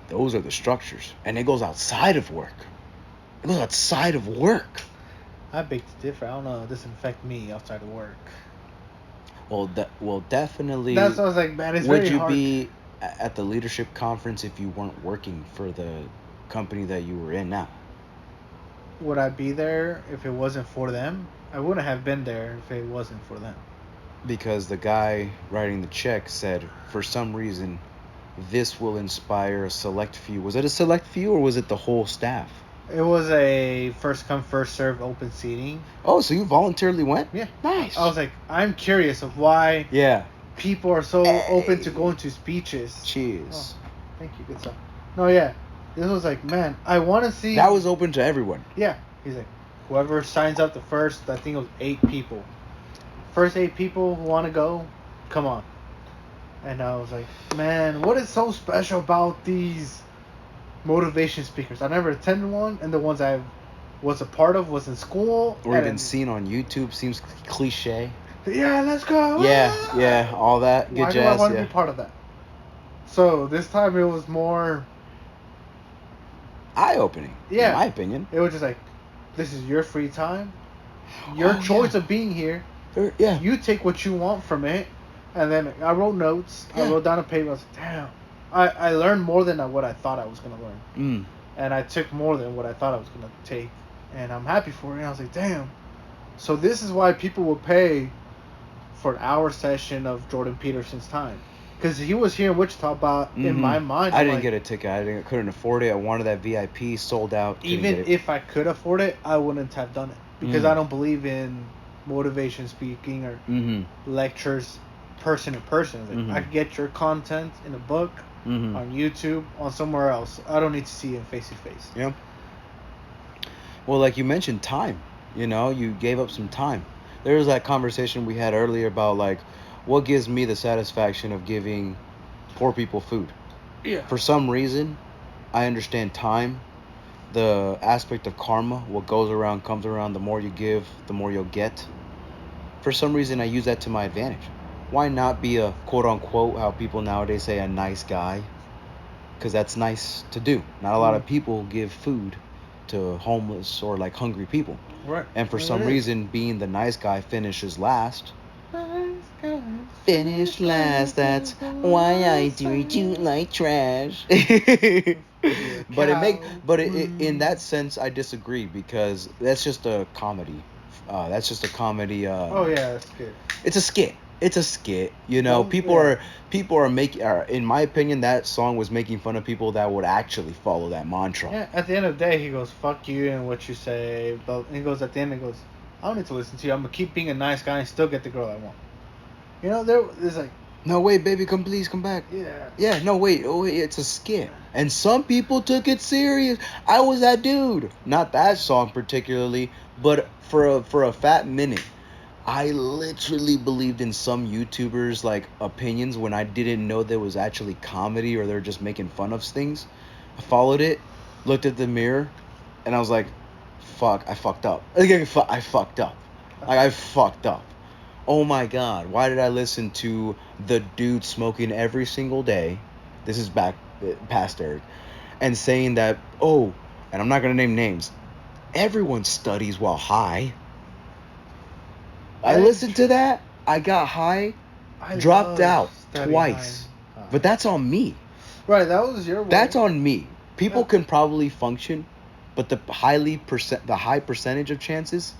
those are the structures, and it goes outside of work. It goes outside of work. I beg to differ. I don't know. It doesn't affect me outside of work. Well, definitely. That's what I was like, man. It's Would very you hard. be at the leadership conference if you weren't working for the company that you were in now? Would I be there if it wasn't for them? I wouldn't have been there if it wasn't for them. Because the guy writing the check said, for some reason, this will inspire a select few. Was it a select few or was it the whole staff? It was a first come first serve open seating. Oh, so you voluntarily went? Yeah. Nice. I was like, I'm curious of why Yeah. people are so open to going to speeches. Cheers. Oh, thank you, good stuff. No, yeah. This was like, man, I want to see. That was open to everyone. Yeah. He's like, whoever signs up the first, I think it was 8 people. First 8 people who want to go, come on. And I was like, man, what is so special about these motivation speakers? I never attended one, and the ones I was a part of was in school. Or and even seen on YouTube. Seems cliche. Yeah, let's go. Yeah, all that good Why do I jazz. want to Yeah, be part of that? So this time it was more, eye opening, in yeah, my opinion. it was just like, this is your free time, your Oh choice yeah, of being here. yeah, You take what you want from it. And then I wrote notes. I yeah. wrote down a paper. I was like, damn. I learned more than what I thought I was going to learn. Mm. And I took more than what I thought I was going to take. And I'm happy for it. And I was like, damn. So this is why people will pay for an hour session of Jordan Peterson's time. Because he was here in Wichita, but in Mm-hmm. my mind, I I'm didn't like, get a ticket. Couldn't afford it. I wanted that VIP, sold out. Couldn't even get it. if I could afford it, I wouldn't have done it. Because Mm. I don't believe in motivation speaking or Mm-hmm. lectures person to person. Like, Mm-hmm. I can get your content in a book, Mm-hmm. on YouTube, on somewhere else. I don't need to see it face to face. Yeah. Well, like you mentioned, time. You gave up some time. There was that conversation we had earlier about like, what gives me the satisfaction of giving poor people food. Yeah. For some reason, I understand time, the aspect of karma. What goes around comes around. The more you give, the more you'll get. For some reason, I use that to my advantage. Why not be a quote unquote, how people nowadays say, a nice guy? Because that's nice to do. Not a lot of people give food to homeless or like hungry people. Right. And for Well, some it is. reason, being the nice guy finishes last. Nice guys. Finish last, that's why I treat you like trash. but in that sense, I disagree because that's just a comedy. That's just a comedy. Oh yeah, that's good. It's a skit. It's a skit. Don't- People yeah. are making. In my opinion, that song was making fun of people that would actually follow that mantra. Yeah. At the end of the day, he goes, "Fuck you and what you say." But he goes at the end, he goes, "I don't need to listen to you. I'm gonna keep being a nice guy and still get the girl I want." There's like, No, wait, baby, please come back. yeah. Yeah, no, wait, oh, wait, it's a skit. And some people took it serious. I was that dude. Not that song particularly, but for a fat minute, I literally believed in some YouTubers' like opinions when I didn't know there was actually comedy or they're just making fun of things. I followed it, looked at the mirror, and I was like, "Fuck, I fucked up. I fucked up. Like I fucked up. Oh my god, why did I listen to the dude smoking every single day? This is back past Eric, and saying that, oh, and I'm not gonna name names. Everyone studies while high. I listened to that. I got high, I dropped love out study twice. high. But that's on me. Right, that was your way. That's on me. People Yeah. can probably function, but the high percentage of chances.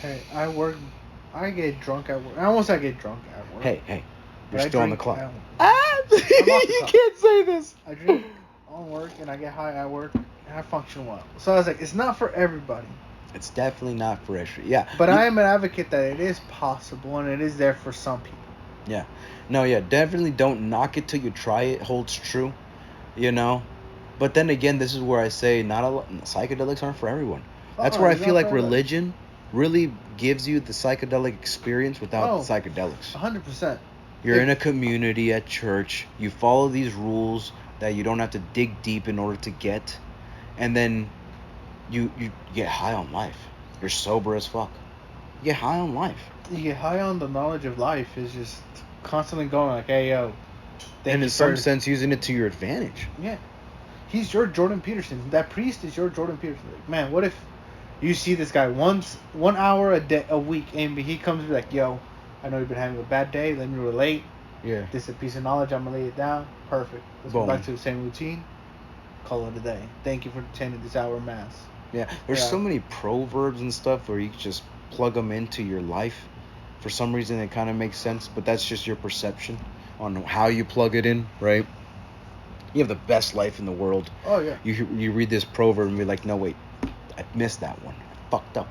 Hey, I get drunk at work. I almost I get drunk at work. Hey, but you're I still on the drink clock. at- Ah, I'm off the you clock. can't say this. I drink on work and I get high at work and I function well. So I was like, it's not for everybody. It's definitely not for every. Yeah. But I am an advocate that it is possible and it is there for some people. Yeah. No, yeah, definitely don't knock it till you try it. Holds true, But then again, this is where I say not a lot, psychedelics aren't for everyone. That's where I it's feel not like for everybody. religion really gives you the psychedelic experience without the psychedelics. 100%. You're in a community at church. You follow these rules that you don't have to dig deep in order to get, and then you get high on life. You're sober as fuck. You get high on life. You get high on the knowledge of life is just constantly going like, hey, yo. And in some sense, using it to your advantage. Yeah. He's your Jordan Peterson. That priest is your Jordan Peterson. Like, man, what if you see this guy 1 hour a week, and he comes and be like, yo, I know you've been having a bad day. Let me relate. Yeah. This is a piece of knowledge. I'm going to lay it down. Perfect. Let's go Boom. back to the same routine. Call it a day. Thank you for attending this hour of mass. Yeah. There's so many proverbs and stuff where you can just plug them into your life. For some reason, it kind of makes sense, but that's just your perception on how you plug it in, right? You have the best life in the world. Oh, yeah. You read this proverb and be like, no, wait, I missed that one. I fucked up.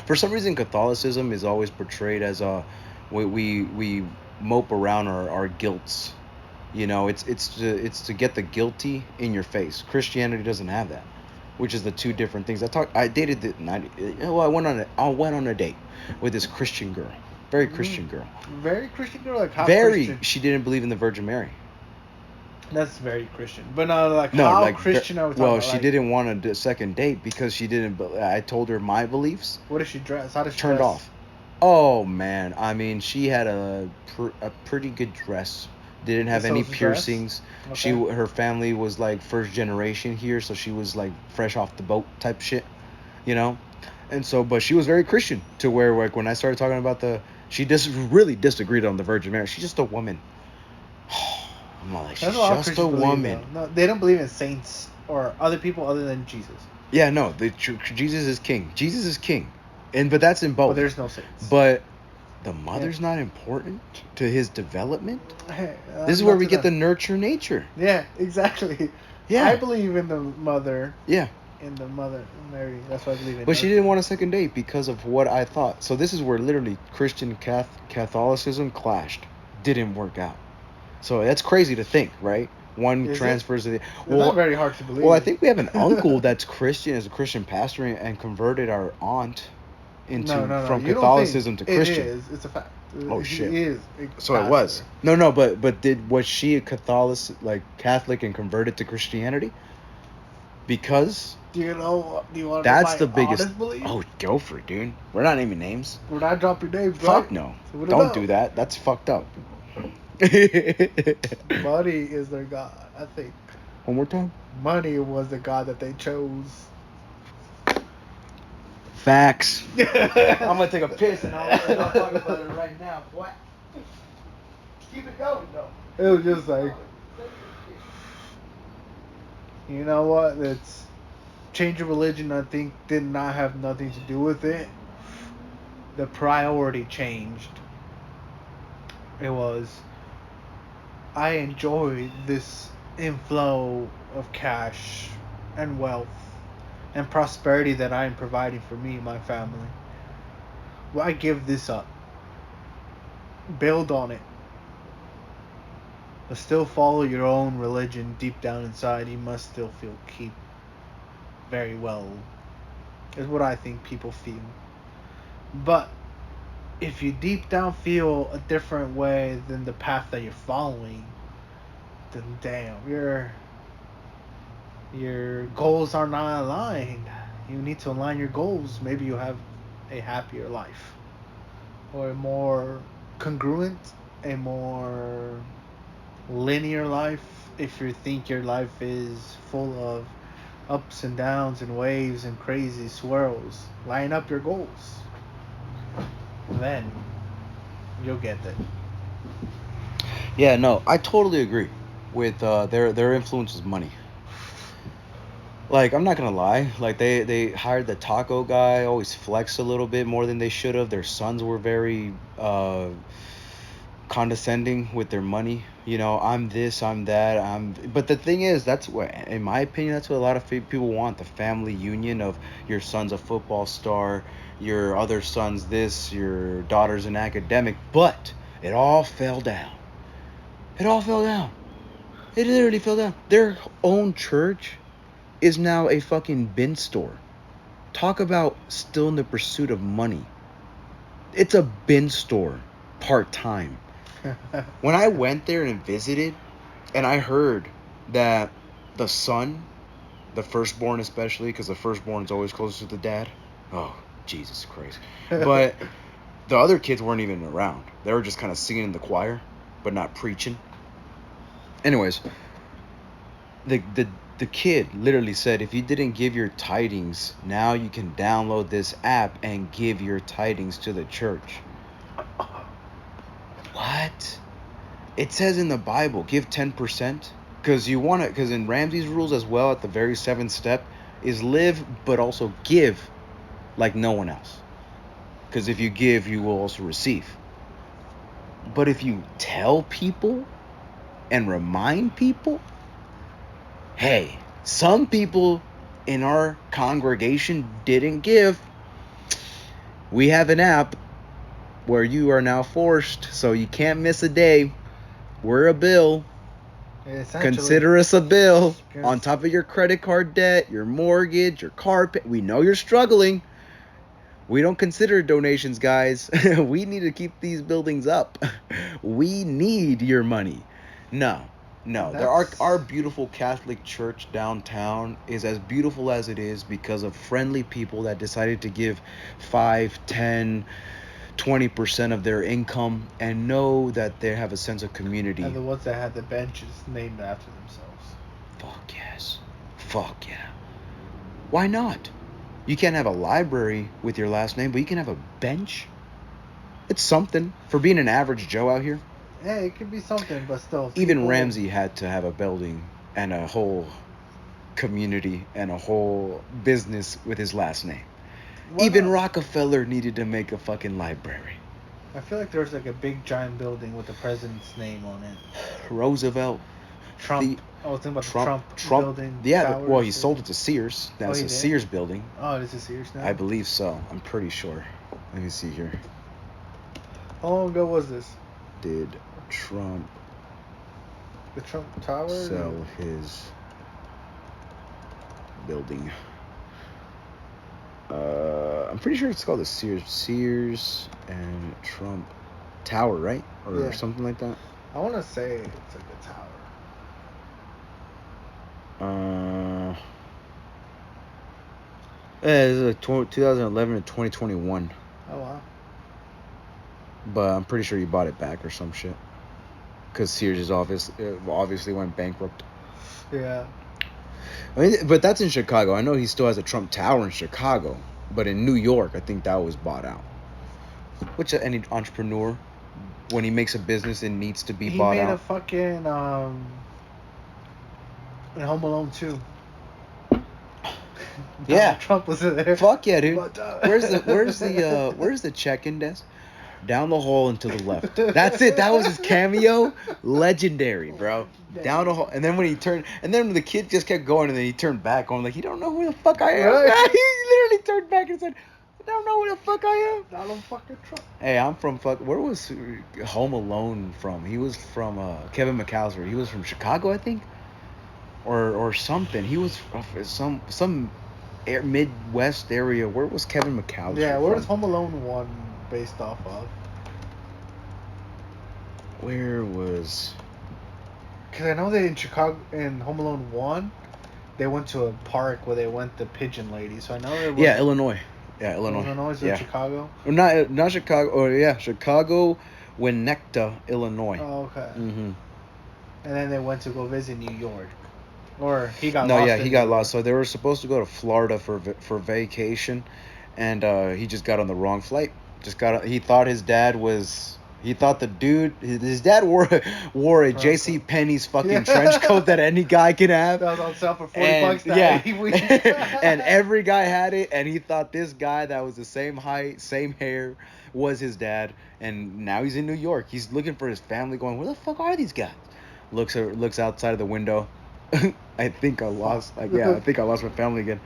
For some reason, Catholicism is always portrayed as we mope around our guilts. It's to get the guilty in your face. Christianity doesn't have that, which is the two different things. I went on a date with this Christian girl, very Christian girl. Very Christian girl, like how Very. Christian? She didn't believe in the Virgin Mary. That's very Christian. But how like Christian are we talking well, about? she Like, didn't want a second date because she didn't. I told her my beliefs. What does she dress? How does she Turned dress? off. Oh man, I mean, she had a pretty good dress. Didn't have So any it's a dress? piercings. Okay. Her family was like first generation here, so she was like fresh off the boat type shit, you know. And so, but she was very Christian to where like when I started talking about she just really disagreed on the Virgin Mary. She's just a woman. I'm like, That's she's what all just a Christians believe, though. woman. No, they don't believe in saints or other people other than Jesus. Yeah, no, Jesus is king. Jesus is king, but that's in But both. there's no saints. But the Yeah. mother's not important to his development. Hey, This is where not we to get the them. nurture nature. Yeah, exactly. Yeah. I believe in the mother. Yeah. In the mother Mary. That's why I believe in. But she nurture. didn't want a second date because of what I thought. So this is where literally Christian Catholicism clashed. Didn't work out. So that's crazy to think, right? One Is it? transfers to the It's not very hard to believe. well, I think we have an uncle that's Christian, is a Christian pastor, and converted our aunt No. from You don't think Catholicism to it Christian. is? It's a fact. Oh He shit. is. A So it was. pastor. No, but was she a Catholic and converted to Christianity? Because Do you know? Do you want to know that's my the biggest. honest belief? Oh, go for it, dude. We're not naming names. Would I drop your names? Fuck Right? no. So we Don't know. do that. That's fucked up. Money is their god. I think One more time. money was the god that they chose. Facts. I'm gonna take a piss and I'll talk about it right now. What? Keep it going though. It was just like, you know what? It's change of religion. I think did not have nothing to do with it. The priority changed. It was, I enjoy this inflow of cash and wealth and prosperity that I am providing for me and my family. Why give this up? Build on it. But still follow your own religion deep down inside. You must still feel keep very well. Is what I think people feel. But if you deep down feel a different way than the path that you're following, then damn, your goals are not aligned. You need to align your goals. Maybe you have a happier life, or a more congruent, a more linear life. If you think your life is full of ups and downs and waves and crazy swirls, line up your goals. Then you'll get it. Yeah, no, I totally agree with their influence is money. Like, I'm not gonna lie, like they hired the taco guy, always flex a little bit more than they should have. Their sons were very condescending with their money. You know, I'm this, I'm that, but the thing is, that's what, in my opinion, that's what a lot of people want, the family union of your son's a football star, your other son's this, your daughter's an academic. But it all fell down. It all fell down. It literally fell down. Their own church is now a fucking bin store. Talk about still in the pursuit of money. It's a bin store, part-time. When I went there and visited, and I heard that the son, the firstborn especially, because the firstborn is always closer to the dad. Oh, Jesus Christ. But the other kids weren't even around. They were just kind of singing in the choir, but not preaching. Anyways, the kid literally said, if you didn't give your tidings, now you can download this app and give your tidings to the church. What? It says in the Bible, give 10%. Because you want it, because in Ramsey's rules as well, at the very seventh step, is live, but also give like no one else. Because if you give, you will also receive. But if you tell people and remind people, hey, some people in our congregation didn't give. We have an app where you are now forced, so you can't miss a day. We're a bill. Consider us a bill on top of your credit card debt, your mortgage, your car pay. We know you're struggling. We don't consider donations, guys. We need to keep these buildings up. We need your money. No. Our beautiful Catholic church downtown is as beautiful as it is because of friendly people that decided to give 5, 10, 20% of their income and know that they have a sense of community. And the ones that had the benches named after themselves. Fuck yes. Fuck yeah. Why not? You can't have a library with your last name, but you can have a bench. It's something for being an average Joe out here. Yeah, it could be something, but still. Even Ramsey had to have a building and a whole community and a whole business with his last name. Even Rockefeller needed to make a fucking library. I feel like there's like a big giant building with the president's name on it. Roosevelt. Trump. I was thinking about the Trump building. Yeah, well, he sold it to Sears. That's a did? Sears building. Oh, it is a Sears now? I believe so. I'm pretty sure. Let me see here. How long ago was this? Did Trump The Trump Tower? sell his building? I'm pretty sure it's called the Sears and Trump Tower, right? Or something like that. I want to say it's like a tower. It's like 2011 to 2021. Oh wow. But I'm pretty sure he bought it back or some shit. Because Sears is obviously went bankrupt. Yeah. I mean, but that's in Chicago. I know he still has a Trump Tower in Chicago. But in New York, I think that was bought out. Which any entrepreneur, when he makes a business, it needs to be bought out. He made a fucking in Home Alone 2. Yeah. Trump was in there. Fuck yeah, dude. Where's the check-in desk? Down the hall and to the left. That's it. That was his cameo. Legendary, bro. Down the hall. And then when he turned, and then the kid just kept going, and then he turned back on like, you don't know who the fuck I am. Right. He literally turned back and said, I don't know who the fuck I am. Donald fucking Trump. Hey, I'm from where was Home Alone from? He was from Kevin McAllister. He was from Chicago, I think, or something. He was from some Midwest area. Where was Kevin McAllister? Yeah, where was Home Alone 1 based off of? Where was? Because I know that in Chicago, in Home Alone 1, they went to a park where they went the pigeon lady. So I know it was... Yeah, Illinois. Yeah, Illinois. Illinois, so Chicago? Not Chicago. Oh, yeah, Chicago, Winnetka, Illinois. Oh, okay. Mm-hmm. And then they went to go visit New York. Or he got lost. No, yeah, he got lost. So they were supposed to go to Florida for vacation, and he just got on the wrong flight. He thought his dad was... He thought the dude, his dad wore a J.C. Penney's fucking trench coat that any guy can have. That was on sale for $40 that week. And every guy had it, and he thought this guy that was the same height, same hair, was his dad. And now he's in New York. He's looking for his family, going, where the fuck are these guys? Looks outside of the window. I think I lost my family again.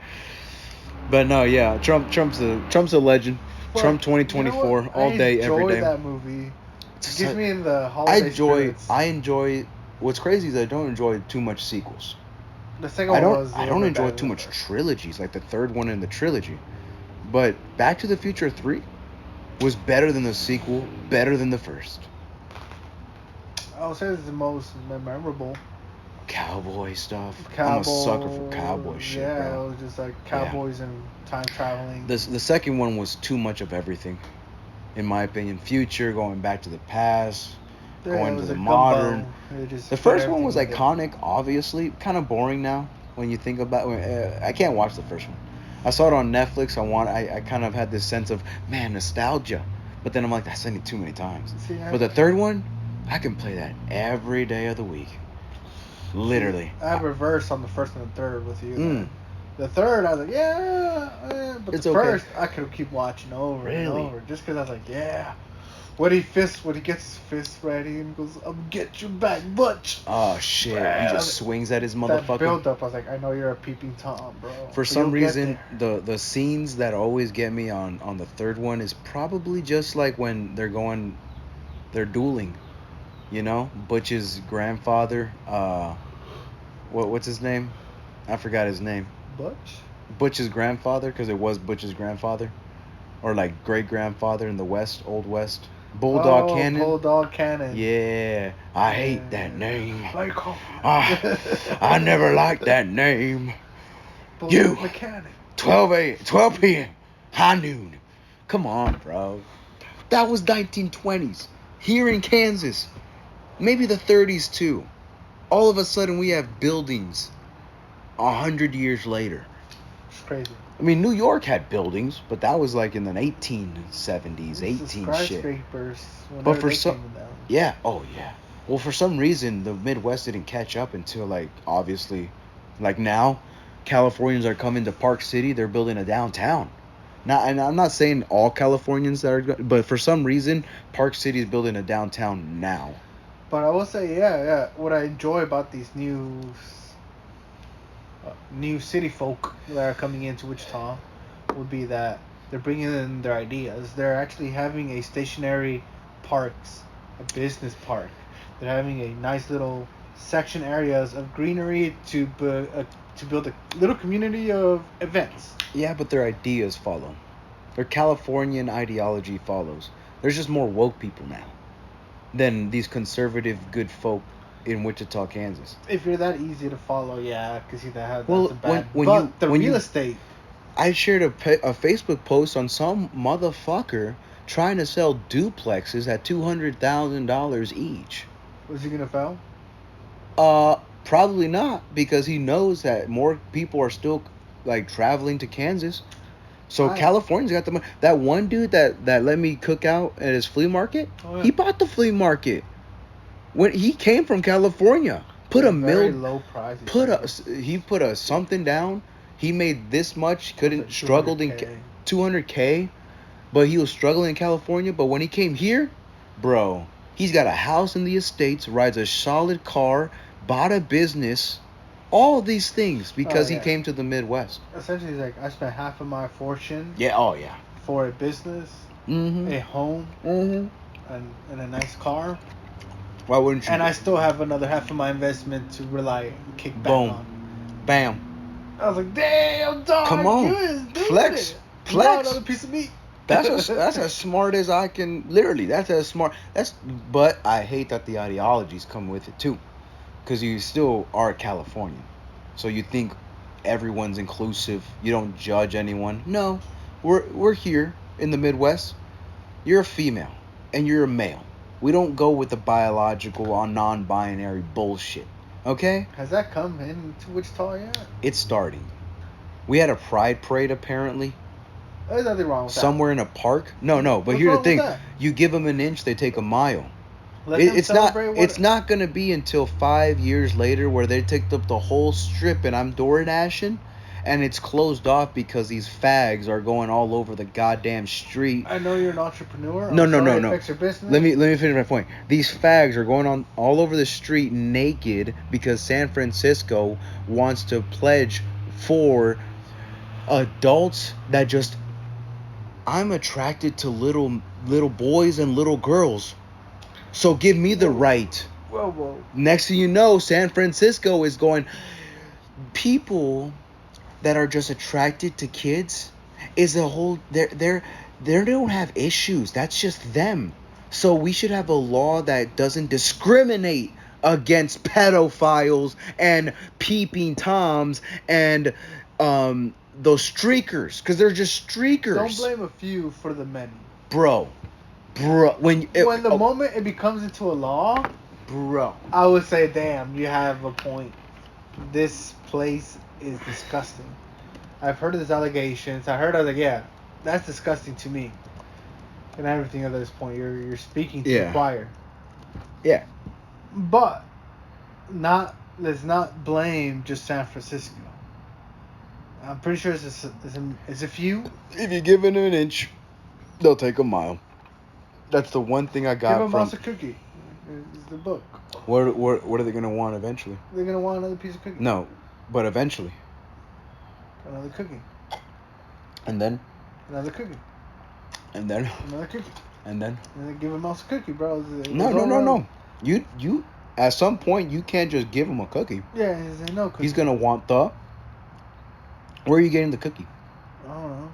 But no, yeah, Trump's a legend. But Trump 2024, all day, every day. I enjoy that movie. It gives me in the holiday spirits. I enjoy. What's crazy is I don't enjoy too much sequels. The second one was. I don't enjoy too much trilogies, like the third one in the trilogy. But Back to the Future 3 was better than the sequel, better than the first. I'll say it's the most memorable. Cowboy stuff. I'm a sucker for cowboy shit, bro. Yeah, it was just like cowboys and time traveling. The second one was too much of everything, in my opinion. Future, going back to the past, going to the modern. The first one was iconic, obviously. Kind of boring now when you think about it. I can't watch the first one. I saw it on Netflix. I kind of had this sense of, man, nostalgia. But then I'm like, I've seen it too many times. But the third one, I can play that every day of the week. Literally. I have reverse on the first and the third with you. The third, I was like, but it's the first, I could keep watching over and over, just because I was like, yeah. When he gets his fist ready and goes, "I'm get you back, Butch." Oh shit! He just swings at his motherfucker. That build up, I was like, I know you're a peeping Tom, bro. For some reason, the scenes that always get me on the third one is probably just like when they're dueling. You know, Butch's grandfather. What's his name? I forgot his name. Butch's grandfather, because it was Butch's grandfather, or like great grandfather in the West, Old West. Bulldog Cannon. Bulldog Cannon. Yeah, I hate that name. I never liked that name. Bulldog Cannon. 12 p.m. High noon. Come on, bro. That was 1920s. Here in Kansas. Maybe the 30s too. All of a sudden we have buildings 100 years later. It's crazy. I mean, New York had buildings, but that was like in the 1870s, It's the 18 shit. skyscrapers. But for they some, came down. yeah, oh yeah. Well, for some reason, the Midwest didn't catch up until like obviously, like now, Californians are coming to Park City. They're building a downtown. Now, and I'm not saying all Californians that are, but for some reason, Park City is building a downtown now. But I will say, yeah. What I enjoy about these new city folk that are coming into Wichita would be that they're bringing in their ideas. They're actually having a stationary parks, a business park. They're having a nice little section areas of greenery to build a little community of events. Yeah, but their ideas follow. Their Californian ideology follows. There's just more woke people now than these conservative good folk in Wichita, Kansas. If you're that easy to follow, yeah, I can see that. Well, That's a bad. when but you- the when real you- estate. I shared a Facebook post on some motherfucker trying to sell duplexes at $200,000 each. Was he gonna fail? Probably not, because he knows that more people are still like traveling to Kansas. So Right. California's got the money. That one dude that let me cook out at his flea market, Oh, yeah. he bought the flea market. When he came from California, put a very mill, low price. he put a something down. He made this much, couldn't like struggled in 200K. 200K, but he was struggling in California. But when he came here, bro, he's got a house in the estates, rides a solid car, bought a business, all these things because Oh, yeah. he came to the Midwest. Essentially, it's like I spent half of my fortune Yeah, oh yeah. for a business, Mm-hmm. a home, Mm-hmm. and a nice car, Why wouldn't you? and I still have another half of my investment to rely kick back Boom. on. Bam. I was like, damn, dog, Come on. you is doing Flex. it. You Flex. bought another piece of meat. That's as smart as I can. Literally, that's as smart. But I hate that the ideologies come with it too, because you still are Californian, so you think everyone's inclusive. You don't judge anyone. No, we're here in the Midwest. You're a female and you're a male. We don't go with the biological or non-binary bullshit. Okay? Has that come into Wichita yet? It's starting. We had a pride parade apparently. There's nothing wrong with Somewhere in a park. No, but What's here's wrong the thing. with that? You give them an inch, they take a mile. that. Let them It's not. celebrate what- It's not gonna be until 5 years later where they take up the whole strip and I'm door dashing, and it's closed off because these fags are going all over the goddamn street. I know you're an entrepreneur. No, I'm no, sorry no, it no. affects your business. Let me finish my point. These fags are going on all over the street naked because San Francisco wants to pledge for adults that just I'm attracted to little boys and little girls. So give me the right. Whoa. Next thing you know, San Francisco is going people that are just attracted to kids is a whole they don't have issues. That's just them. So we should have a law that doesn't discriminate against pedophiles and peeping toms and those streakers, because they're just streakers. Don't blame a few for the many. bro. When the moment it becomes into a law, bro. I would say, damn, you have a point. This place is disgusting. I've heard of these allegations. I was like, yeah, that's disgusting to me. And everything at this point, you're speaking to the choir. Yeah. But let's not blame just San Francisco. I'm pretty sure it's a few. If you give it an inch, they'll take a mile. That's the one thing I got Give them from. also a cookie. It's the book. What are they gonna want eventually? They're gonna want another piece of cookie. No, but eventually. Another cookie. And then. Another cookie. And then. Another cookie. And then. And then give him also a cookie, bro. No. You. At some point, you can't just give him a cookie. Yeah, he's no cookie. He's gonna want the. Where are you getting the cookie? I don't know.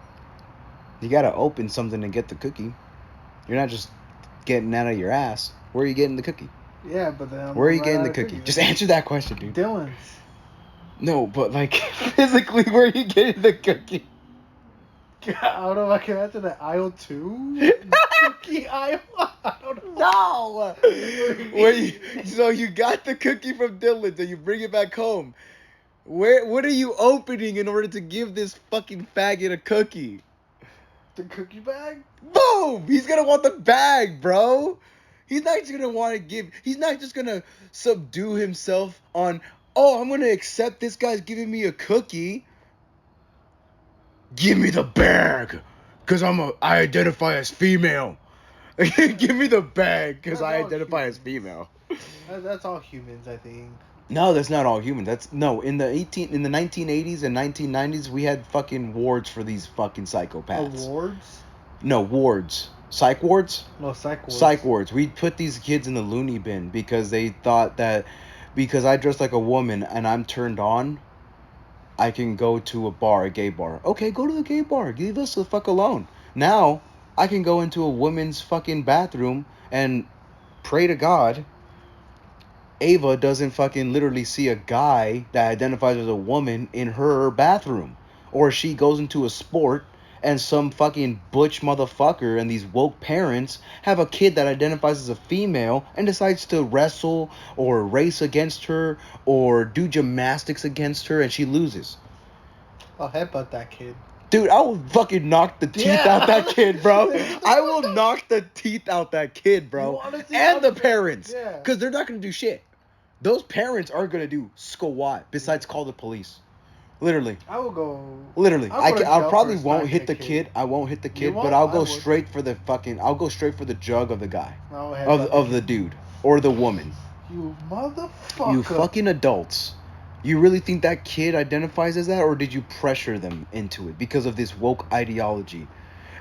You gotta open something to get the cookie. You're not just getting out of your ass. Where are you getting the cookie? Yeah, but then Where are you getting the cookie? Just answer that question, dude. Dylan's. No, but like physically, where are you getting the cookie? I don't know if I can answer that. Aisle 2? Cookie aisle? I don't know. No. So you got the cookie from Dylan's and you bring it back home. What are you opening in order to give this fucking faggot a cookie? The cookie bag? Boom! He's gonna want the bag, bro. He's not just gonna want to give. He's not just gonna subdue himself on. Oh, I'm gonna accept this guy's giving me a cookie. Give me the bag, cause I identify as female. Give me the bag, cause I identify as female. That's all humans, I think. No, that's not all human. That's no in the 1980s and 1990s we had fucking wards for these fucking psychopaths. Awards? No, wards. Psych wards? No, psych wards. Psych wards. We'd put these kids in the loony bin because they thought that because I dress like a woman and I'm turned on, I can go to a gay bar. Okay, go to the gay bar. Leave us the fuck alone. Now, I can go into a woman's fucking bathroom and pray to God Ava doesn't fucking literally see a guy that identifies as a woman in her bathroom. Or she goes into a sport and some fucking butch motherfucker and these woke parents have a kid that identifies as a female and decides to wrestle or race against her or do gymnastics against her and she loses. I'll headbutt that kid. Dude, I will fucking knock the teeth out that kid, bro. I will knock the teeth out that kid, bro. And the parents. Yeah. Because they're not going to do shit. Those parents are going to do squat besides call the police. Literally. I will go. Literally. I probably won't hit the kid. kid. I won't hit the kid, but I'll go straight for the fucking... I'll go straight for the jug of the guy. Of the dude. Or the woman. You motherfucker. You fucking adults. You really think that kid identifies as that, or did you pressure them into it because of this woke ideology?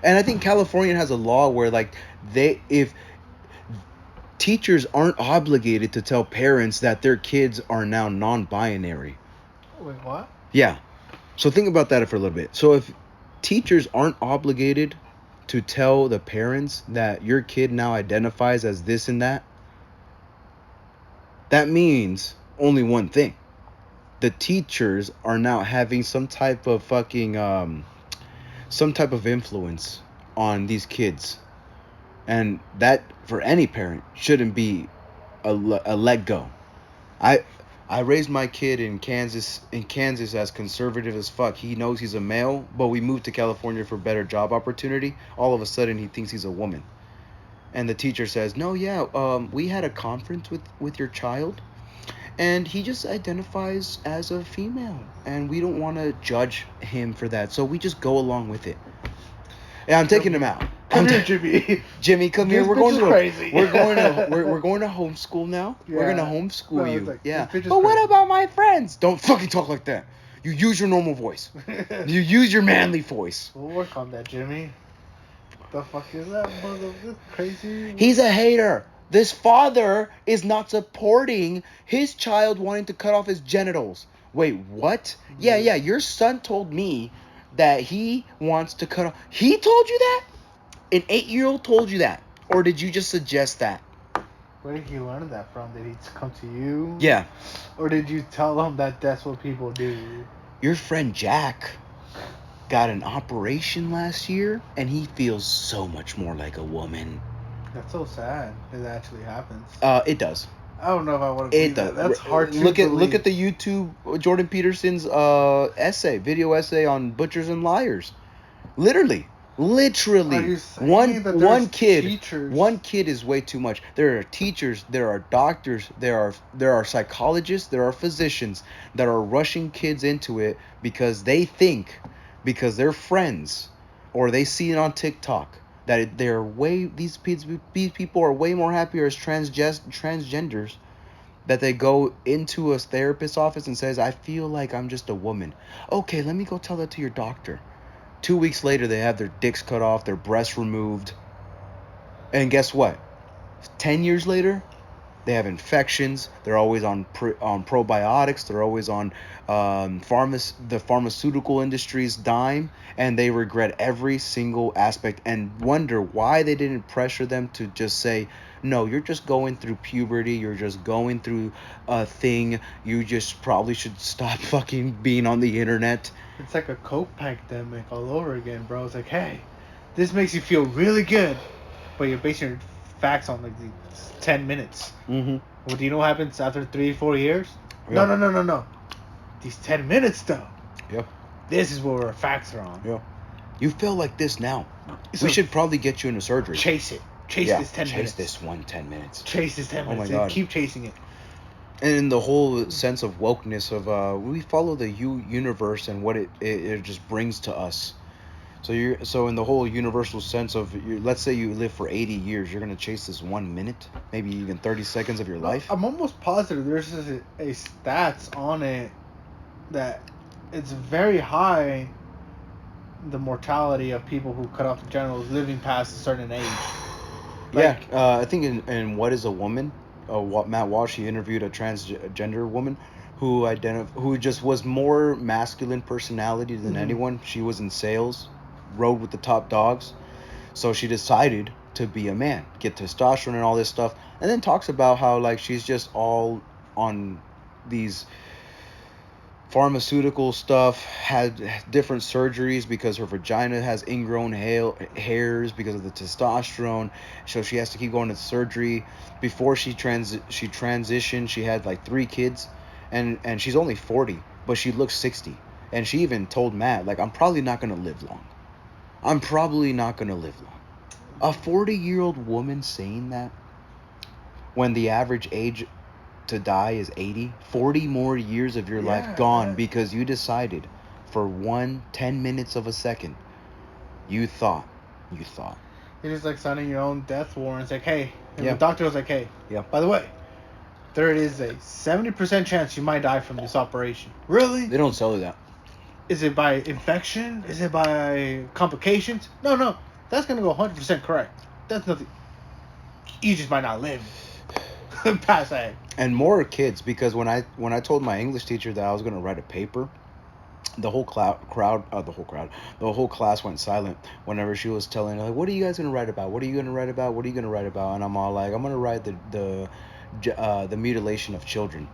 And I think California has a law where, like, if teachers aren't obligated to tell parents that their kids are now non-binary. Wait, what? Yeah. So think about that for a little bit. So if teachers aren't obligated to tell the parents that your kid now identifies as this and that, that means only one thing. The teachers are now having some type of fucking some type of influence on these kids, and that for any parent shouldn't be a let go. I raised my kid in Kansas as conservative as fuck. He knows he's a male, but we moved to California for better job opportunity. All of a sudden he thinks he's a woman, and the teacher says, no, we had a conference with your child and he just identifies as a female, and we don't want to judge him for that, so we just go along with it. And I'm taking him out. Come here, Jimmy. Jimmy, come here. We're going to homeschool now. Yeah. We're gonna homeschool you. Like, yeah. But what about my friends? Don't fucking talk like that. You use your normal voice. You use your manly voice. We'll work on that, Jimmy. The fuck is that, motherfucker? Crazy. He's a hater. This father is not supporting his child wanting to cut off his genitals. Wait, what? Yeah, your son told me that he wants to cut off... He told you that? An 8-year-old told you that? Or did you just suggest that? Where did he learn that from? Did he come to you? Yeah. Or did you tell him that that's what people do? Your friend Jack got an operation last year, and he feels so much more like a woman. That's so sad. It actually happens. It does. I don't know if I want to believe that. That's hard to look believe. at the YouTube Jordan Peterson's video essay on butchers and liars. Literally, one kid is way too much. There are teachers, there are doctors, there are psychologists, there are physicians that are rushing kids into it because they think, because they're friends, or they see it on TikTok, that these people are way more happier as transgenders, that they go into a therapist's office and says, I feel like I'm just a woman. Okay, let me go tell that to your doctor. 2 weeks later, they have their dicks cut off, their breasts removed. And guess what? 10 years later, They have infections. They're always on probiotics. They're always on the pharmaceutical industry's dime, and they regret every single aspect and wonder why they didn't pressure them to just say, no, you're just going through puberty. You're just going through a thing. You just probably should stop fucking being on the internet. It's like a coke pandemic all over again, bro. It's like, hey, this makes you feel really good, but you're basing your facts on like these 10 minutes. Mm-hmm. Well, do you know what happens after 3-4 years? Yeah. No. These 10 minutes though. Yeah. This is where our facts are on. Yeah. You feel like this now. So We should probably get you into surgery. chase it. Chase Yeah, this 10 chase minutes. this 10 minutes. Chase this 10 Oh my minutes. God. And keep chasing it. And the whole sense of wokeness of we follow the universe and what it just brings to us. So in the whole universal sense of let's say you live for 80 years, you're gonna chase this 1 minute, maybe even 30 seconds of your life. I'm almost positive there's just a stats on it that it's very high, the mortality of people who cut off the genitals living past a certain age. Yeah, I think in What Is a Woman, Matt Walsh, he interviewed a transgender woman who just was more masculine personality than anyone. She was in sales, rode with the top dogs, so she decided to be a man, get testosterone and all this stuff, and then talks about how like she's just all on these pharmaceutical stuff, had different surgeries because her vagina has ingrown hairs because of the testosterone, so she has to keep going to surgery. Before she transitioned, she had like 3 kids, and she's only 40, but she looks 60. And she even told Matt, like, I'm probably not gonna live long. A 40-year-old woman saying that when the average age to die is 80, 40 more years of your life gone because you decided for 10 minutes of a second, you thought. It is like signing your own death warrant. It's like, hey, and Yeah. the doctor was like, hey, Yeah. by the way, there is a 70% chance you might die from this operation. Really? They don't sell you that. Is it by infection? Is it by complications? No. That's going to go 100% correct. That's nothing. You just might not live past that. And more kids, because when I told my English teacher that I was going to write a paper, the whole class went silent whenever she was telling, like, what are you guys going to write about? What are you going to write about? What are you going to write about? And I'm all like, I'm going to write the mutilation of children.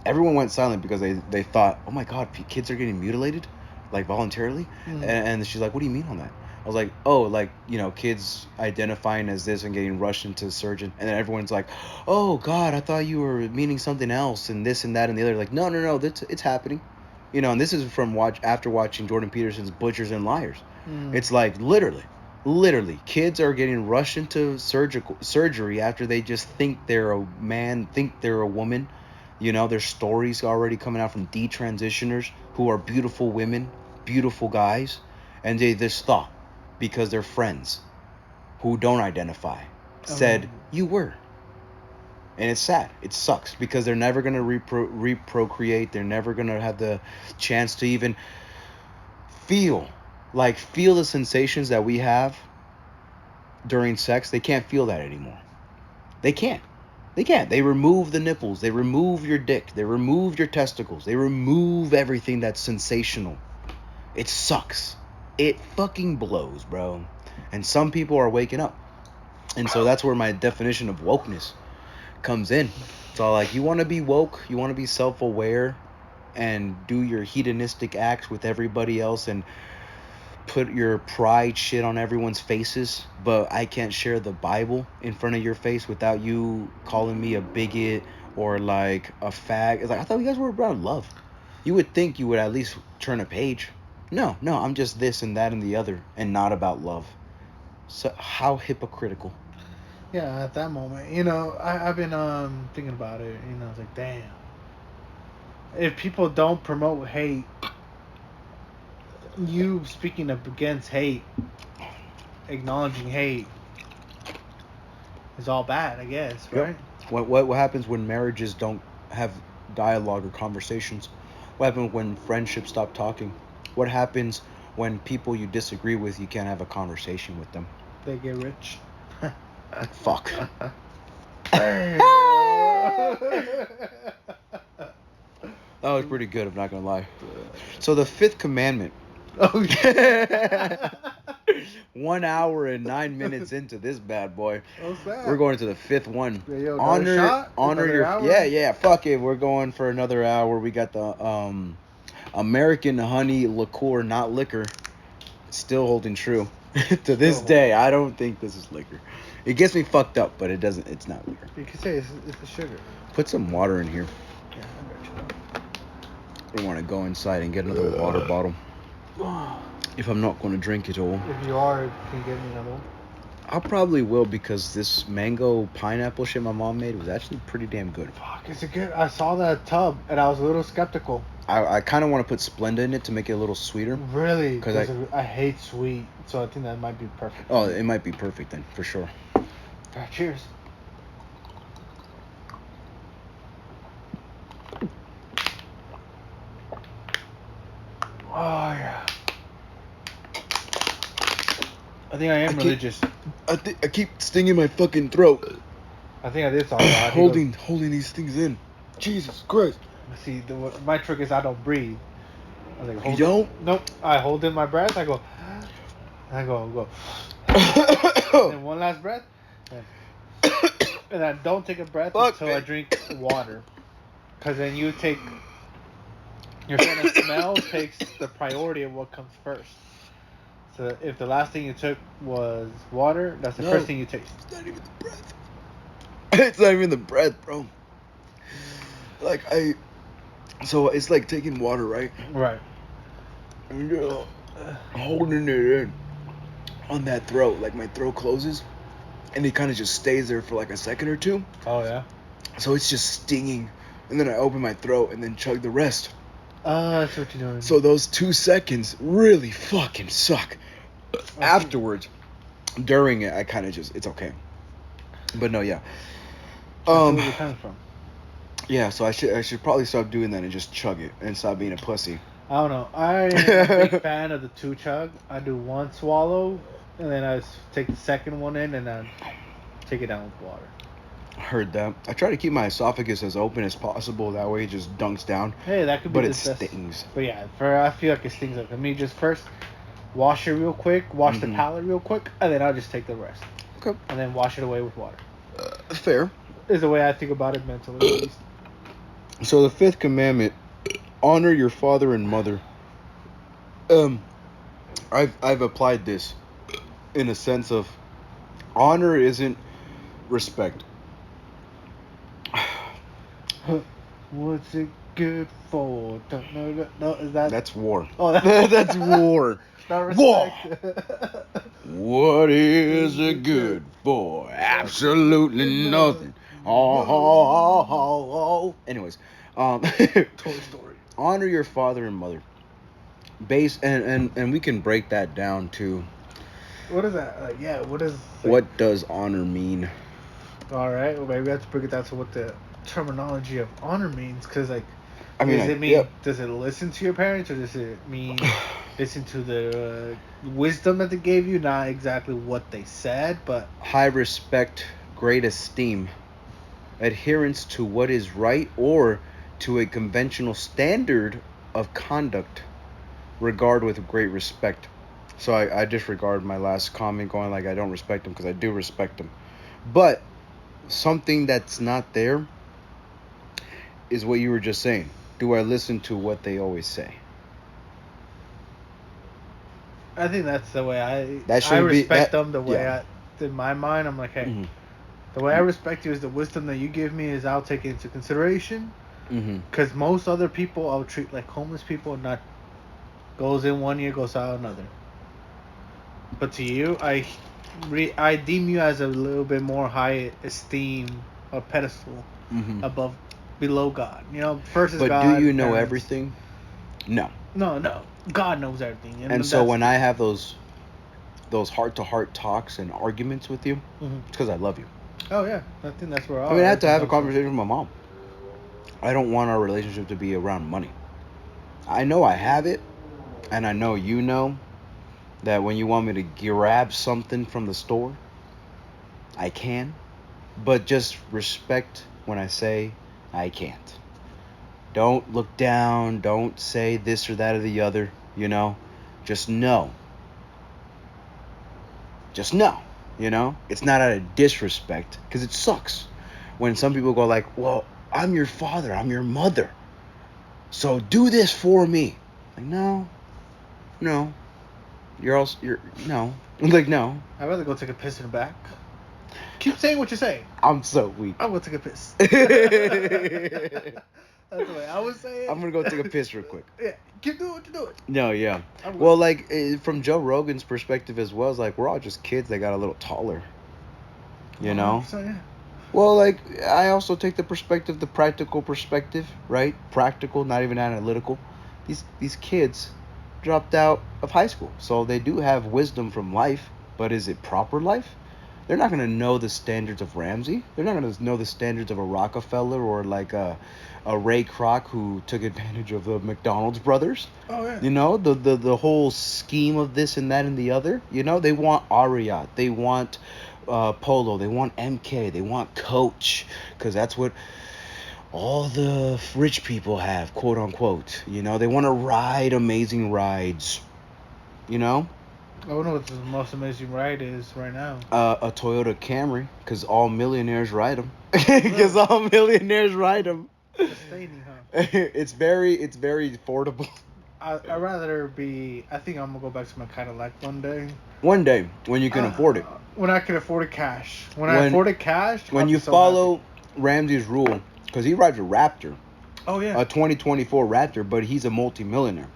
Everyone went silent because they thought, oh my God, kids are getting mutilated, like voluntarily. And she's like, what do you mean on that? I was like, oh, like, kids identifying as this and getting rushed into the surgeon. And then everyone's like, oh God, I thought you were meaning something else and this and that and the other. Like, no, it's happening. And this is after watching Jordan Peterson's Butchers and Liars. It's like literally kids are getting rushed into surgery after they just think they're a man, think they're a woman. There's stories already coming out from detransitioners who are beautiful women, beautiful guys, and they just thought, because their friends who don't identify said you were. And it's sad. It sucks because they're never going to reprocreate. They're never going to have the chance to even feel the sensations that we have during sex. They can't feel that anymore. They can't. They remove the nipples. They remove your dick. They remove your testicles. They remove everything that's sensational. It sucks. It fucking blows, bro. And some people are waking up. And so that's where my definition of wokeness comes in. So like, you want to be woke, you want to be self-aware and do your hedonistic acts with everybody else and put your pride shit on everyone's faces, but I can't share the Bible in front of your face without you calling me a bigot or like a fag. It's like, I thought you guys were about love. You would think you would at least turn a page. No, I'm just this and that and the other and not about love. So how hypocritical. Yeah, at that moment, I've been thinking about it. It's like, damn. If people don't promote hate, you speaking up against hate, acknowledging hate, is all bad, I guess, right? Yep. What happens when marriages don't have dialogue or conversations? What happens when friendships stop talking? What happens when people you disagree with, you can't have a conversation with them? They get rich. Fuck. That was pretty good, I'm not gonna lie. So the fifth commandment. Oh shit. 1 hour and 9 minutes into this bad boy. What's that? We're going to the fifth one. Yeah, yo, another shot? Honor Another your hour? yeah, fuck it. We're going for another hour. We got the American honey liqueur, not liquor. Still holding true. To this Still day, I don't think this is liquor. It gets me fucked up, but it's not liquor. You can say it's the sugar. Put some water in here. Yeah, I got I want to go inside and get another water bottle. If I'm not going to drink it all. If you are, can you get me another one? I probably will, because this mango pineapple shit my mom made was actually pretty damn good. Fuck, is it good? I saw that tub and I was a little skeptical. I kind of want to put Splenda in it to make it a little sweeter. Really? 'Cause I hate sweet, so I think that might be perfect. Oh, it might be perfect then, for sure. Alright, cheers. Oh yeah. I think I am religious. I keep stinging my fucking throat. I think I did something. holding these things in. Jesus Christ. See, my trick is I don't breathe. I was like, hold You don't? Nope. I hold in my breath. I go. And then one last breath. And I don't take a breath until I drink water. Because then your sense of smell takes the priority of what comes first. So if the last thing you took was water, that's the first thing you taste. It's not even the breath. It's not even the breath, bro. Like so it's like taking water, right? Right. And you're holding it in on that throat. Like my throat closes, and it kind of just stays there for like a second or two. Oh yeah. So it's just stinging, and then I open my throat and then chug the rest. That's what you're doing. So those 2 seconds really fucking suck. Afterwards, during it, I kind of just, it's okay. But no, yeah. That's where you're coming from. Yeah, so I should probably stop doing that and just chug it and stop being a pussy. I don't know. I am a big fan of the 2 chug. I do 1 swallow, and then I take the second one in, and then take it down with water. I heard that. I try to keep my esophagus as open as possible. That way it just dunks down. Hey, that could be but the it best. stings. But yeah, I feel like it stings. Like, let me just first wash it real quick, wash the palate real quick, and then I'll just take the rest. Okay. And then wash it away with water. Fair. Is the way I think about it mentally, at least. So the 5th commandment, honor your father and mother. I've applied this in a sense of honor isn't respect. What's it good for? No, is that? That's war. Oh, that's war. Not War. respect. What is it good for? Absolutely nothing. Oh. Anyways, Toy Story. honor your father and mother. And we can break that down to What is that? What is? what does honor mean? All right. Well, maybe we have to break it down to what the terminology of honor means, because does it mean? Yeah. Does it listen to your parents, or does it mean listen to the wisdom that they gave you? Not exactly what they said, but High respect, great esteem, adherence to what is right or to a conventional standard of conduct, regard with great respect. So I disregard my last comment going like I don't respect them, because I do respect them. But something that's not there is what you were just saying. Do I listen to what they always say? I think that's the way I shouldn't be- respect that- them. The way yeah. in my mind, I'm like, hey, Mhm. the way I respect you is the wisdom that you give me is I'll take it into consideration. Mhm. Because most other people I'll treat like homeless people, and not goes in one year, goes out another. But to you, I deem you as a little bit more high esteem or pedestal Mhm. below God. First is But God. do you know parents. everything? No. No. God knows everything. And so when I have those heart-to-heart talks and arguments with you, Mhm. it's because I love you. Oh yeah, I think that's where I mean, I have to have a conversation with my mom. I don't want our relationship to be around money. I know I have it, and I know you know that when you want me to grab something from the store, I can. But just respect when I say I can't. Don't look down. Don't say this or that or the other. You know, just know. Just know. You know, it's not out of disrespect, because it sucks when some people go like, "Well, I'm your father. I'm your mother. So do this for me." Like, no, no. You're no. Like, no. I'd rather go take a piss in the back. Keep saying what you're saying. I'm so weak. I'm gonna take a piss. That's the way I would say it. I'm gonna go take a piss real quick. Yeah, keep doing what you're doing. No, yeah. Well, like, from Joe Rogan's perspective as well, it's like we're all just kids that got a little taller. You know? 100%, yeah. Well, like, I also take the perspective, the practical perspective, right? Practical, not even analytical. These kids dropped out of high school, so they do have wisdom from life, but is it proper life? They're not going to know the standards of Ramsey. They're not going to know the standards of a Rockefeller or like a Ray Kroc who took advantage of the McDonald's brothers. Oh, yeah. You know, the whole scheme of this and that and the other. You know, they want Ariat. They want Polo. They want MK. They want Coach, because that's what all the rich people have, quote unquote. You know, they want to ride amazing rides. You know? I don't know what the most amazing ride is right now. A Toyota Camry, because all millionaires ride them. Because all millionaires ride them. Sustaining, huh? It's very affordable. I'd rather be. I think I'm gonna go back to my Cadillac one day. One day, when you can afford it. When I can afford it cash. When I afford it cash. When you follow Ramsey's rule, because he rides a Raptor. Oh yeah. A 2024 Raptor, but he's a multimillionaire.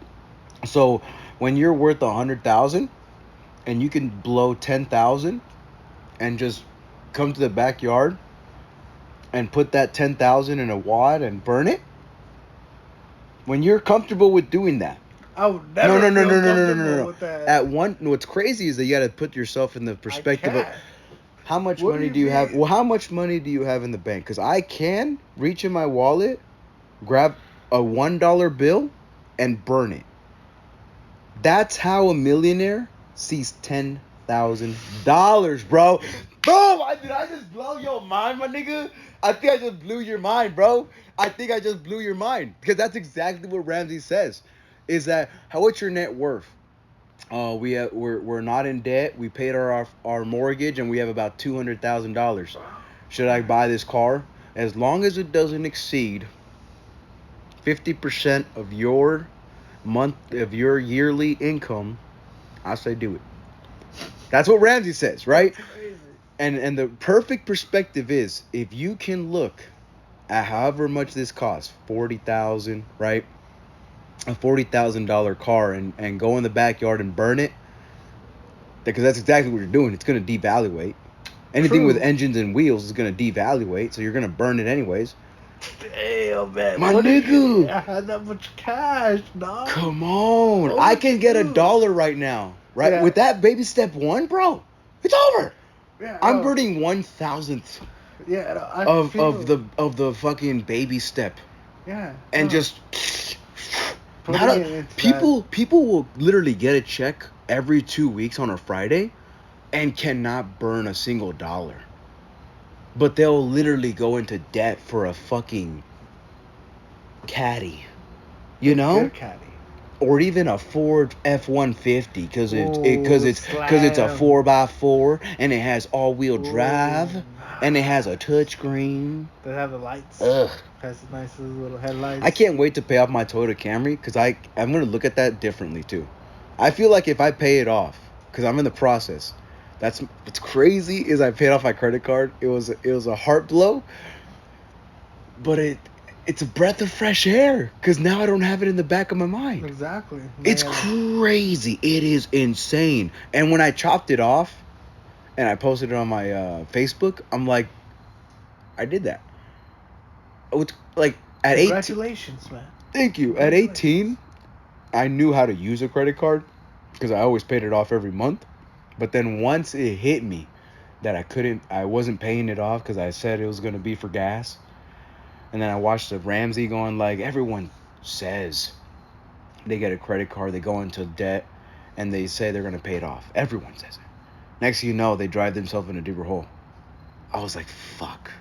So when you're worth 100,000. And you can blow 10,000 and just come to the backyard and put that 10,000 in a wad and burn it. When you're comfortable with doing that. I would never No. with that. At one, what's crazy is that you got to put yourself in the perspective of how much What money do do you you have? mean? Well, how much money do you have in the bank? Because I can reach in my wallet, grab a $1 bill, and burn it. That's how a millionaire sees $10,000, bro. Bro, did I just blow your mind, my nigga? I think I just blew your mind, bro. I think I just blew your mind, because that's exactly what Ramsey says. Is that what's your net worth? We're not in debt. We paid our mortgage, and we have about $200,000. Should I buy this car? As long as it doesn't exceed 50% of your yearly income, I say do it. That's what Ramsey says, right? That's crazy. And the perfect perspective is, if you can look at however much this costs, $40,000, right? A $40,000 car, and go in the backyard and burn it, because that's exactly what you're doing. It's going to devaluate. Anything True. with engines and wheels is going to devaluate, so you're going to burn it anyways. Damn, man. My nigga. I had that much cash, dog. Come on. What I would can you get do? $1 right now, right? Yeah. With that baby step 1, bro, it's over. Yeah, I'm no. burning 1,000th Yeah, no, I of feel, the fucking baby step, yeah, and no. just Putting not it into people will literally get a check every 2 weeks on a Friday and cannot burn a single dollar, but they'll literally go into debt for a fucking caddy, you know, good caddy. or even a Ford F-150, because it's Slam. a 4x4, and it has all-wheel drive, Ooh. and it has a touchscreen. They have the lights. Ugh. Has nice little headlights. I can't wait to pay off my Toyota Camry, because I'm going to look at that differently too. I feel like if I pay it off, because I'm in the process, what's crazy is I paid off my credit card. It was a heart blow, but it's a breath of fresh air, because now I don't have it in the back of my mind. Exactly. It's Man. crazy. It is insane. And when I chopped it off and I posted it on my Facebook, I'm like, I did that. It's like at 18. Congratulations, man. Thank you. At 18, I knew how to use a credit card, because I always paid it off every month. But then once it hit me that I wasn't paying it off, because I said it was going to be for gas. And then I watched the Ramsey going like, everyone says they get a credit card, they go into debt, and they say they're going to pay it off. Everyone says it. Next thing you know, they drive themselves in a deeper hole. I was like, fuck.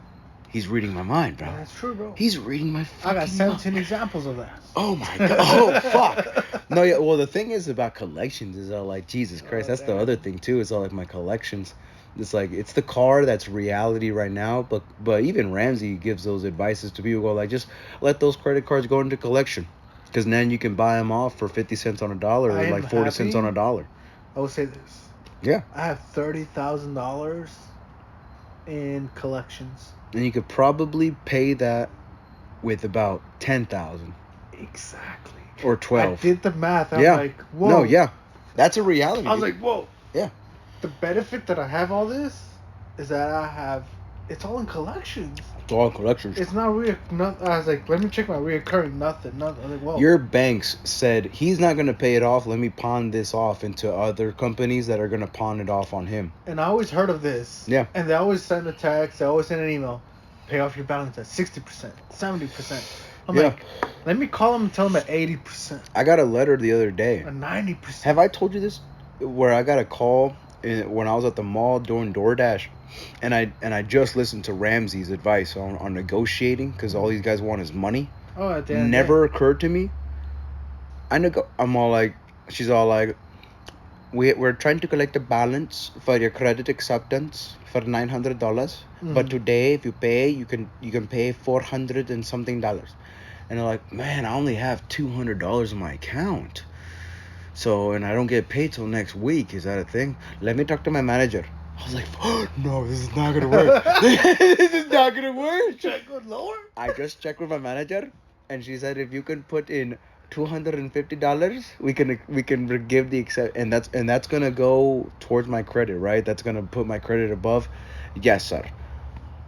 He's reading my mind, bro. That's true, bro. He's reading my I fucking got 17 mind. examples of that. Oh my god. Oh fuck. No, yeah. Well, the thing is about collections is all like Jesus Christ. That's the damn. other thing too. Is all like my collections. It's like it's the car that's reality right now. But even Ramsey gives those advices to people. Go like just let those credit cards go into collection, because then you can buy them off for 50 cents on a dollar or I am like 40 cents on happy. a dollar. I will say this. Yeah. I have $30,000 in collections. And you could probably pay that with about 10,000 Exactly. or 12. I did the math. I'm Yeah. like, whoa. No, yeah. That's a reality. I was dude. like, whoa. Yeah. The benefit that I have all this is that I have. It's all in collections. It's all collections. It's not I was like, let me check my reoccurring nothing. I was like, whoa. Your banks said he's not going to pay it off. Let me pawn this off into other companies that are going to pawn it off on him. And I always heard of this. Yeah. And they always send a text. They always send an email. Pay off your balance at 60%, 70%. I'm Yeah. like, let me call them and tell them at 80%, I got a letter the other day. at 90%. Have I told you this? Where I got a call when I was at the mall doing DoorDash, and I just listened to Ramsey's advice on negotiating, because all these guys want is money. Oh, at the end. Never occurred to me. I'm all like, she's all like, we're trying to collect a balance for your credit acceptance for $900, but Mhm. today if you pay, you can pay $400 and something dollars. And they're like, man, I only have $200 in my account. So, and I don't get paid till next week. Is that a thing? Let me talk to my manager. I was like, oh, no, this is not going to work. This is not going to work. Should I go lower? I just checked with my manager, and she said if you can put in $250, we can give the accept, and that's gonna go towards my credit, right? That's gonna put my credit above. Yes, sir.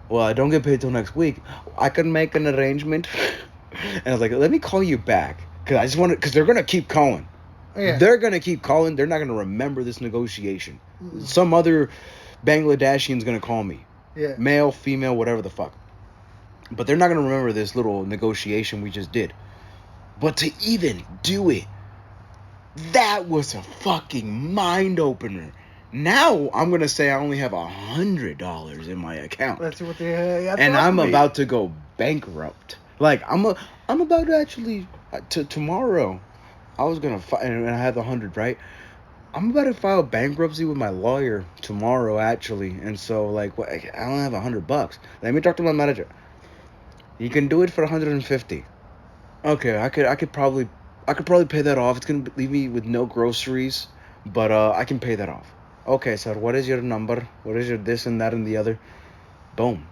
Well, I don't get paid till next week. I can make an arrangement. And I was like, let me call you back, because they're gonna keep calling. Yeah. They're gonna keep calling. They're not gonna remember this negotiation. Some other Bangladeshian's gonna call me. Yeah. Male, female, whatever the fuck. But they're not gonna remember this little negotiation we just did. But to even do it, that was a fucking mind opener. Now I'm gonna say I only have $100 in my account, That's what they. and I'm about to go bankrupt. Like I'm about to actually tomorrow. I was gonna and I have the 100, right? I'm about to file bankruptcy with my lawyer tomorrow, actually, and so like I don't have $100. Let me talk to my manager. You can do it for 150. Okay, I could probably pay that off. It's gonna leave me with no groceries, but I can pay that off. Okay, sir. What is your number? What is your this and that and the other? Boom,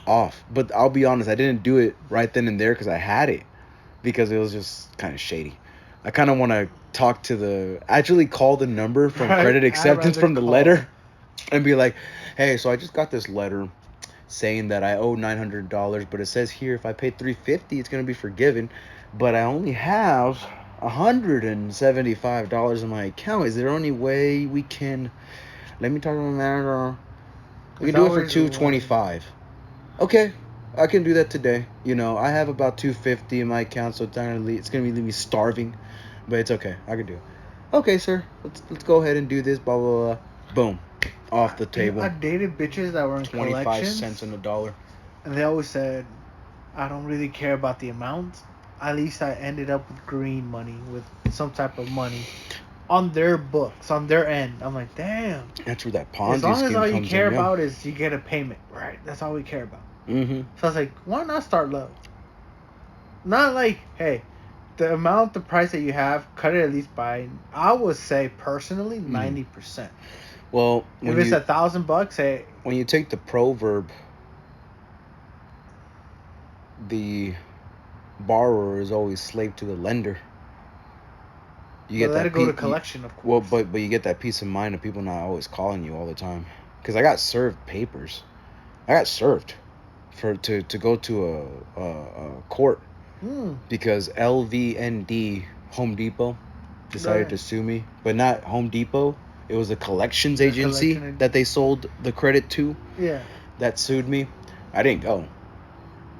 off. But I'll be honest, I didn't do it right then and there because I had it, because it was just kind of shady. I kind of want to talk to actually call the number from Right, credit I'd acceptance rather from the call. letter, and be like, hey, so I just got this letter saying that I owe $900, but it says here if I pay $350, it's gonna be forgiven, but I only have $175 in my account. Is there any way we can? Let me talk to my manager. We can do it for $225. Okay, I can do that today. I have about $250 in my account, so it's gonna leave me starving, but it's okay. I can do it. Okay, sir. Let's go ahead and do this. Blah blah blah. Boom. Off the table. I dated bitches that were in 25 collections, cents on the dollar. and they always said, I don't really care about the amount. At least I ended up with green money, with some type of money on their books, on their end. I'm like, damn. That's where that Ponzi As long scheme as all you comes care in, yeah. about is you get a payment, right? That's all we care about. Mm-hmm. So I was like, why not start low? Not like, hey, the price that you have, cut it at least by, I would say personally, 90%. Well, If it's $1,000, hey, when you take the proverb, the borrower is always slave to the lender. You let it go to collection, of course. Well, but you get that peace of mind of people not always calling you all the time. Because I got served papers. I got served to go to a court because LVND Home Depot decided to sue me, but not Home Depot. It was a collections agency that they sold the credit to. Yeah. That sued me. I didn't go,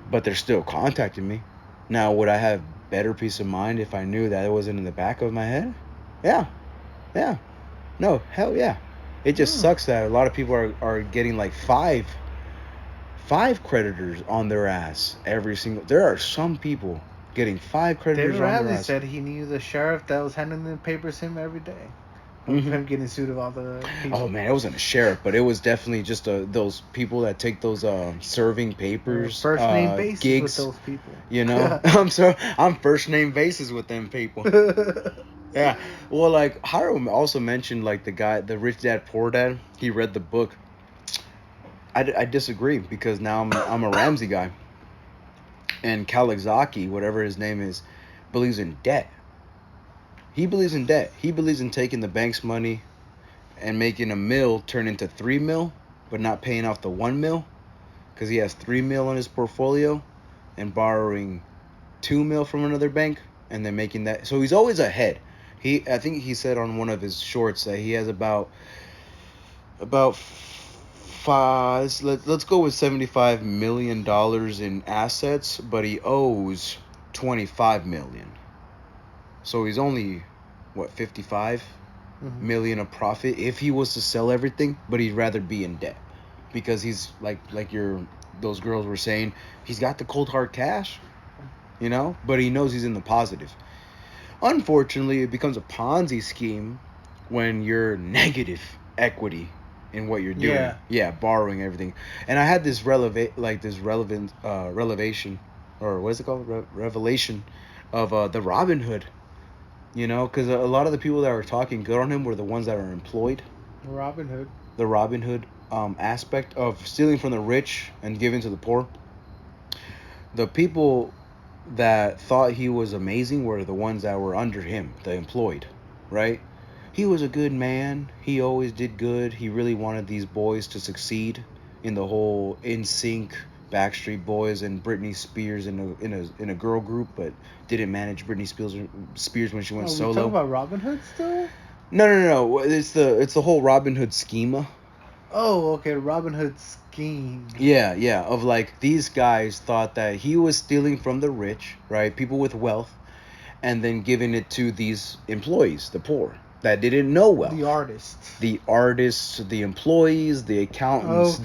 but they're still contacting me. Now, would I have better peace of mind if I knew that it wasn't in the back of my head? Yeah. No, hell yeah. It just sucks that a lot of people are getting like five 5 creditors on their ass every single. There are some people getting 5 David creditors on their Ramsey ass. said he knew the sheriff that was handing the papers him every day. Of Mhm. him getting sued of all the people. Oh man, it wasn't a sheriff, but it was definitely just those people that take those serving papers First name basis gigs. with those people. You know, I'm first name basis with them people. Yeah. Well, like Hiram also mentioned, like the Rich Dad Poor Dad. He read the book. I disagree because now I'm a Ramsey guy, and Kawasaki, whatever his name is, believes in debt. He believes in debt. He believes in taking the bank's money and making a mill turn into 3 mil, but not paying off the 1 mil because he has 3 mil in his portfolio, and borrowing 2 mil from another bank and then making that. So he's always ahead. I think he said on one of his shorts that he has about five. Let's go with $75 million in assets, but he owes 25 million. So he's only what 55 million of profit if he was to sell everything, but he'd rather be in debt because he's like those girls were saying, he's got the cold hard cash, but he knows he's in the positive. Unfortunately, it becomes a Ponzi scheme when you're negative equity in what you're doing. Yeah, borrowing everything. And I had this revelation, or what is it called? Revelation of the Robin Hood. Because a lot of the people that were talking good on him were the ones that are employed. Robin Hood. The Robin Hood aspect of stealing from the rich and giving to the poor. The people that thought he was amazing were the ones that were under him, the employed, right? He was a good man. He always did good. He really wanted these boys to succeed in the whole NSYNC, Backstreet Boys, and Britney Spears in a girl group, but didn't manage Britney Spears when she went solo. We talking about Robin Hood still? No. It's the whole Robin Hood schema. Oh, okay, Robin Hood scheme. Yeah. Of like these guys thought that he was stealing from the rich, right? People with wealth, and then giving it to these employees, the poor, that didn't know wealth. The artists, the employees, the accountants,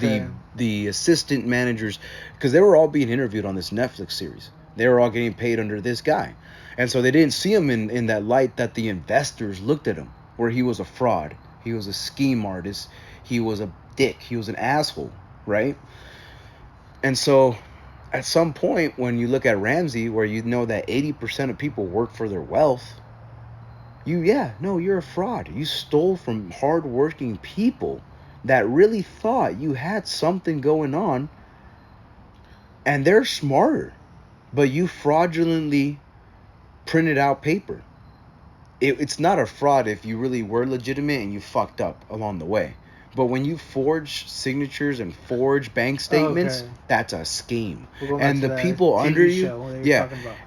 the assistant managers, because they were all being interviewed on this Netflix series. They were all getting paid under this guy. And so they didn't see him in that light that the investors looked at him, where he was a fraud. He was a scheme artist. He was a dick. He was an asshole, right? And so at some point when you look at Ramsey, where you know that 80% of people work for their wealth, you're a fraud. You stole from hardworking people that really thought you had something going on, and they're smarter, but you fraudulently printed out paper. It's not a fraud if you really were legitimate and you fucked up along the way. But when you forge signatures and forge bank statements, that's a scheme. And the people under you,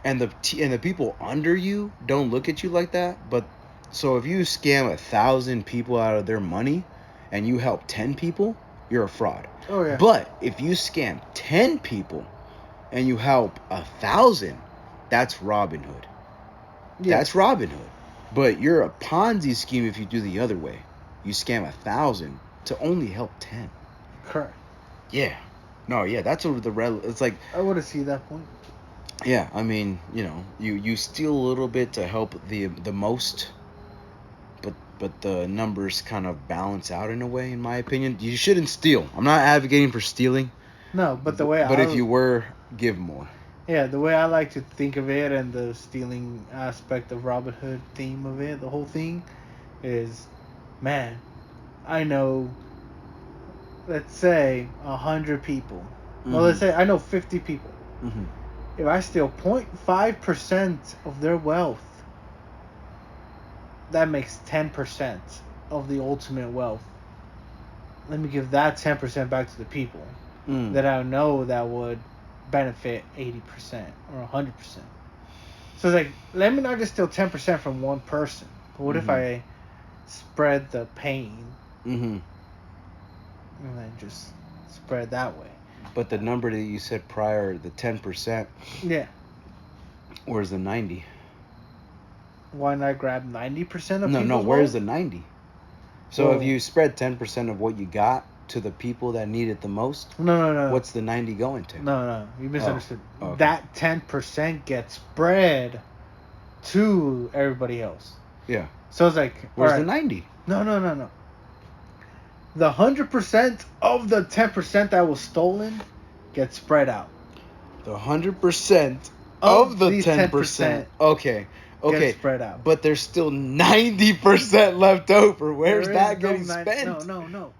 and the people under you don't look at you like that. But so if you scam 1,000 people out of their money, and you help 10 people, you're a fraud. Oh yeah. But if you scam 10 people, and you help 1,000, that's Robin Hood. Yeah. That's Robin Hood. But you're a Ponzi scheme if you do the other way. You scam 1,000 to only help 10. Correct. Yeah. No, yeah, that's over it's like I want to see that point. Yeah, I mean, you steal a little bit to help the most, but the numbers kind of balance out in a way, in my opinion. You shouldn't steal. I'm not advocating for stealing. No, but if you were, give more. Yeah, the way I like to think of it, and the stealing aspect of Robin Hood theme of it, the whole thing is, man, I know, let's say 100 people. Mm-hmm. Well, let's say I know 50 people. Mm-hmm. If I steal 0.5% of their wealth, that makes 10% of the ultimate wealth. Let me give that 10% back to the people that I know that would benefit 80% or 100%. So it's like, let me not just steal 10% from one person. But what if I spread the pain and then just spread that way? But the number that you said prior, the 10%. Yeah. Where's the 90? Why not grab 90% of No, where's the 90? So if you spread 10% of what you got to the people that need it the most, No. what's the 90 going to? No. You misunderstood. Okay. That 10% gets spread to everybody else. Yeah. So it's like, Where's all the right, 90? No. The 100% of the 10% that was stolen gets spread out. The 100% of the these 10%. Okay. Gets spread out. But there's still 90% left over. Where's There that is getting no spent? No.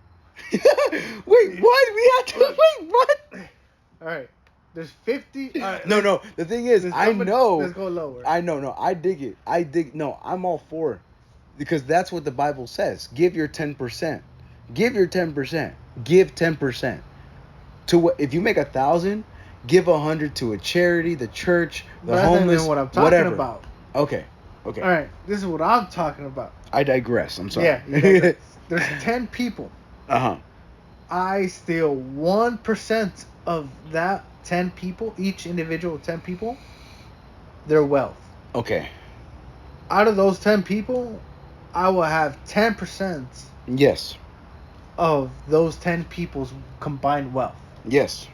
Wait, what? We have to wait. What? All right. There's 50. All right, No. The thing is, I know. Let's go lower. I know. No, I dig it. No, I'm all for it because that's what the Bible says. Give your 10%. Give your 10%. Give 10%. To what? If you make 1,000, give 100 to a charity, the church, the That's homeless, not even what I'm talking whatever. about. Okay. All right. This is what I'm talking about. I digress. I'm sorry. Yeah. You digress. There's 10 people. Uh-huh. I steal 1% of that 10 people, each individual 10 people, their wealth. Okay. Out of those 10 people, I will have 10% Yes. of those 10 people's combined wealth. Yes.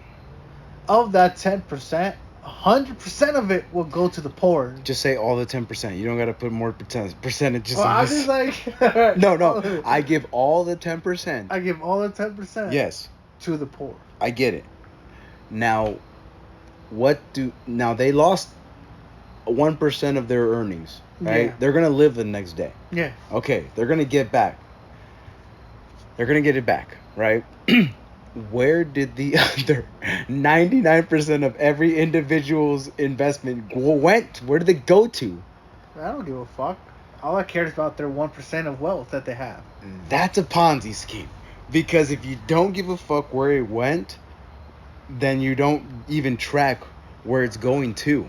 Of that 10%, 100% of it will go to the poor. Just say all the 10%. You don't got to put more percentages Well, on I'm this. just like... No. I give all the 10%. I give all the 10%. Yes. To the poor. I get it. Now, now they lost 1% of their earnings, right? Yeah. They're going to live the next day. Yeah. Okay, they're going to get back. They're going to get it back, right? Where did the other 99% of every individual's investment went? Where did it go to? I don't give a fuck. All I care is about their 1% of wealth that they have. That's a Ponzi scheme. Because if you don't give a fuck where it went, then you don't even track where it's going to.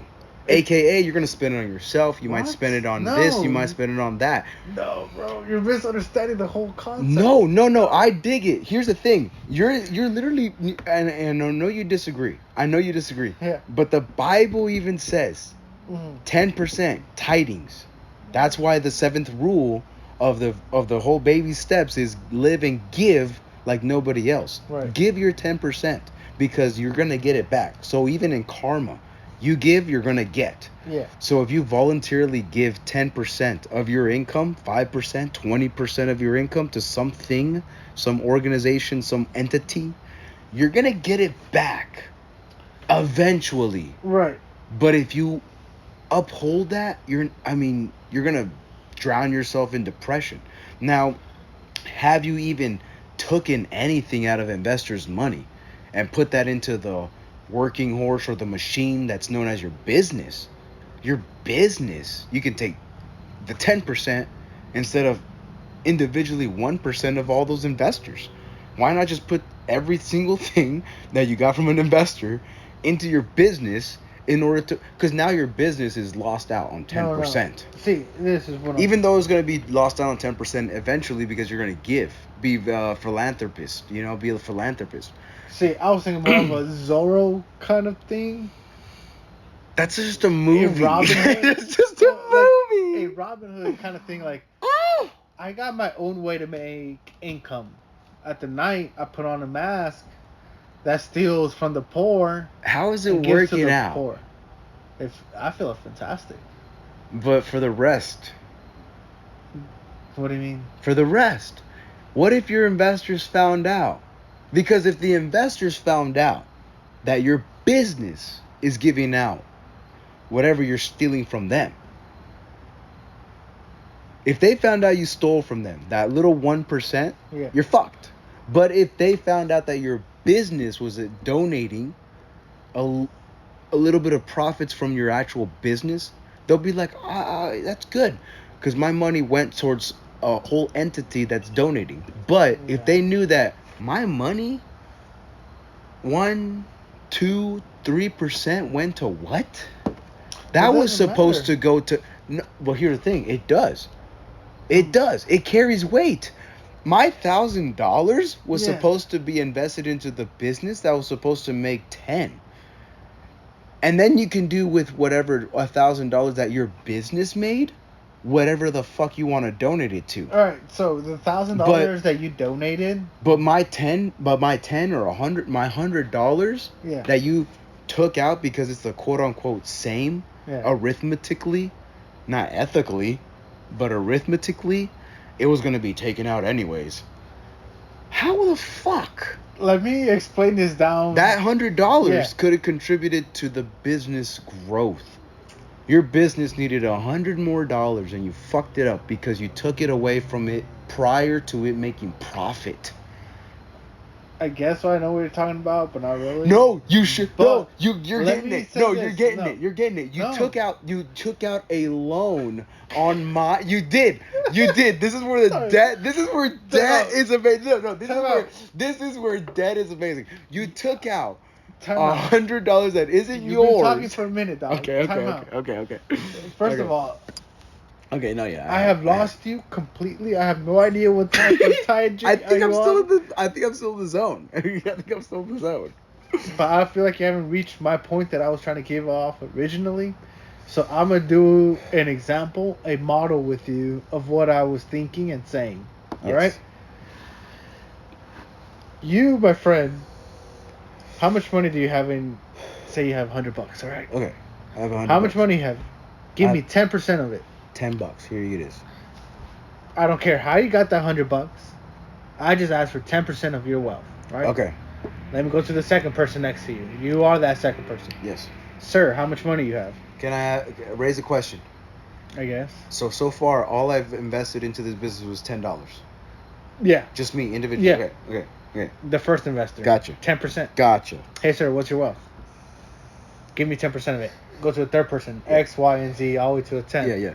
AKA, you're going to spend it on yourself. You might spend it on this. You might spend it on that. No, bro. You're misunderstanding the whole concept. No. I dig it. Here's the thing. You're literally... And I know you disagree. Yeah. But the Bible even says 10% tidings. That's why the 7th rule of the whole baby steps is live and give like nobody else. Right. Give your 10% because you're going to get it back. So even in karma, you give, you're going to get. Yeah. So if you voluntarily give 10% of your income, 5%, 20% of your income to something, some organization, some entity, you're going to get it back eventually. Right. But if you uphold that, you're going to drown yourself in depression. Now, have you even taken anything out of investors' money and put that into the working horse or the machine that's known as your business? Your business, you can take the 10% instead of individually 1% of all those investors. Why not just put every single thing that you got from an investor into your business in order to, because now your business is lost out on 10%. No. See, this is what Even though it's going to be lost out on 10% eventually because you're going to give, be a philanthropist, be a philanthropist. See, I was thinking more of a Zorro kind of thing. That's just a movie. It's just a movie. Like a Robin Hood kind of thing. Like, I got my own way to make income. At the night, I put on a mask that steals from the poor. How is it working out? Poor. I feel fantastic. But for the rest. What do you mean? For the rest. What if your investors found out? Because if the investors found out that your business is giving out whatever you're stealing from them, if they found out you stole from them, that little 1%, you're fucked. But if they found out that your business was donating a little bit of profits from your actual business, they'll be like, that's good. Because my money went towards a whole entity that's donating. But if they knew that my money, 1, 2, 3% went to what? That was supposed to go to... No, well, here's the thing. It does. It does. It carries weight. My $1,000 was supposed to be invested into the business that was supposed to make 10. And then you can do with whatever $1,000 that your business made whatever the fuck you want to donate it to. All right, so the $1,000 that you donated. But my 10 or $100 Yeah. that you took out because it's the quote unquote same arithmetically, not ethically, but arithmetically, it was gonna be taken out anyways. How the fuck? Let me explain this down. That $100 could have contributed to the business growth. Your business needed $100 more and you fucked it up because you took it away from it prior to it making profit. I guess I know what you're talking about, but not really. No, you should. But no, you're getting it. No, you're getting No. it. You're getting it. You No. took out a loan on my. You did. This is where the debt. This is where debt is amazing. No. This is where debt is amazing. You took out $100 that isn't You've yours. You've been talking for a minute, dog. Okay. First of all. Okay, no, yeah. I have lost you completely. I have no idea what type of tangent I think I'm still on. I think I'm still in the zone. But I feel like you haven't reached my point that I was trying to give off originally. So I'm gonna do an example, a model with you of what I was thinking and saying. All right. You, my friend, how much money do you have in? Say you have $100. All right. Okay, I have $100. How much money you have? Give me 10% of it. $10. Here it is. I don't care how you got that $100. I just asked for 10% of your wealth, right? Okay. Let me go to the second person next to you. You are that second person. Yes. Sir, how much money you have? Can I raise a question? I guess. So far, all I've invested into this business was $10. Yeah. Just me, individually. Yeah. Okay. The first investor. Gotcha. 10%. Gotcha. Hey, sir, what's your wealth? Give me 10% of it. Go to the third person. X, Y, and Z, all the way to a 10. Yeah.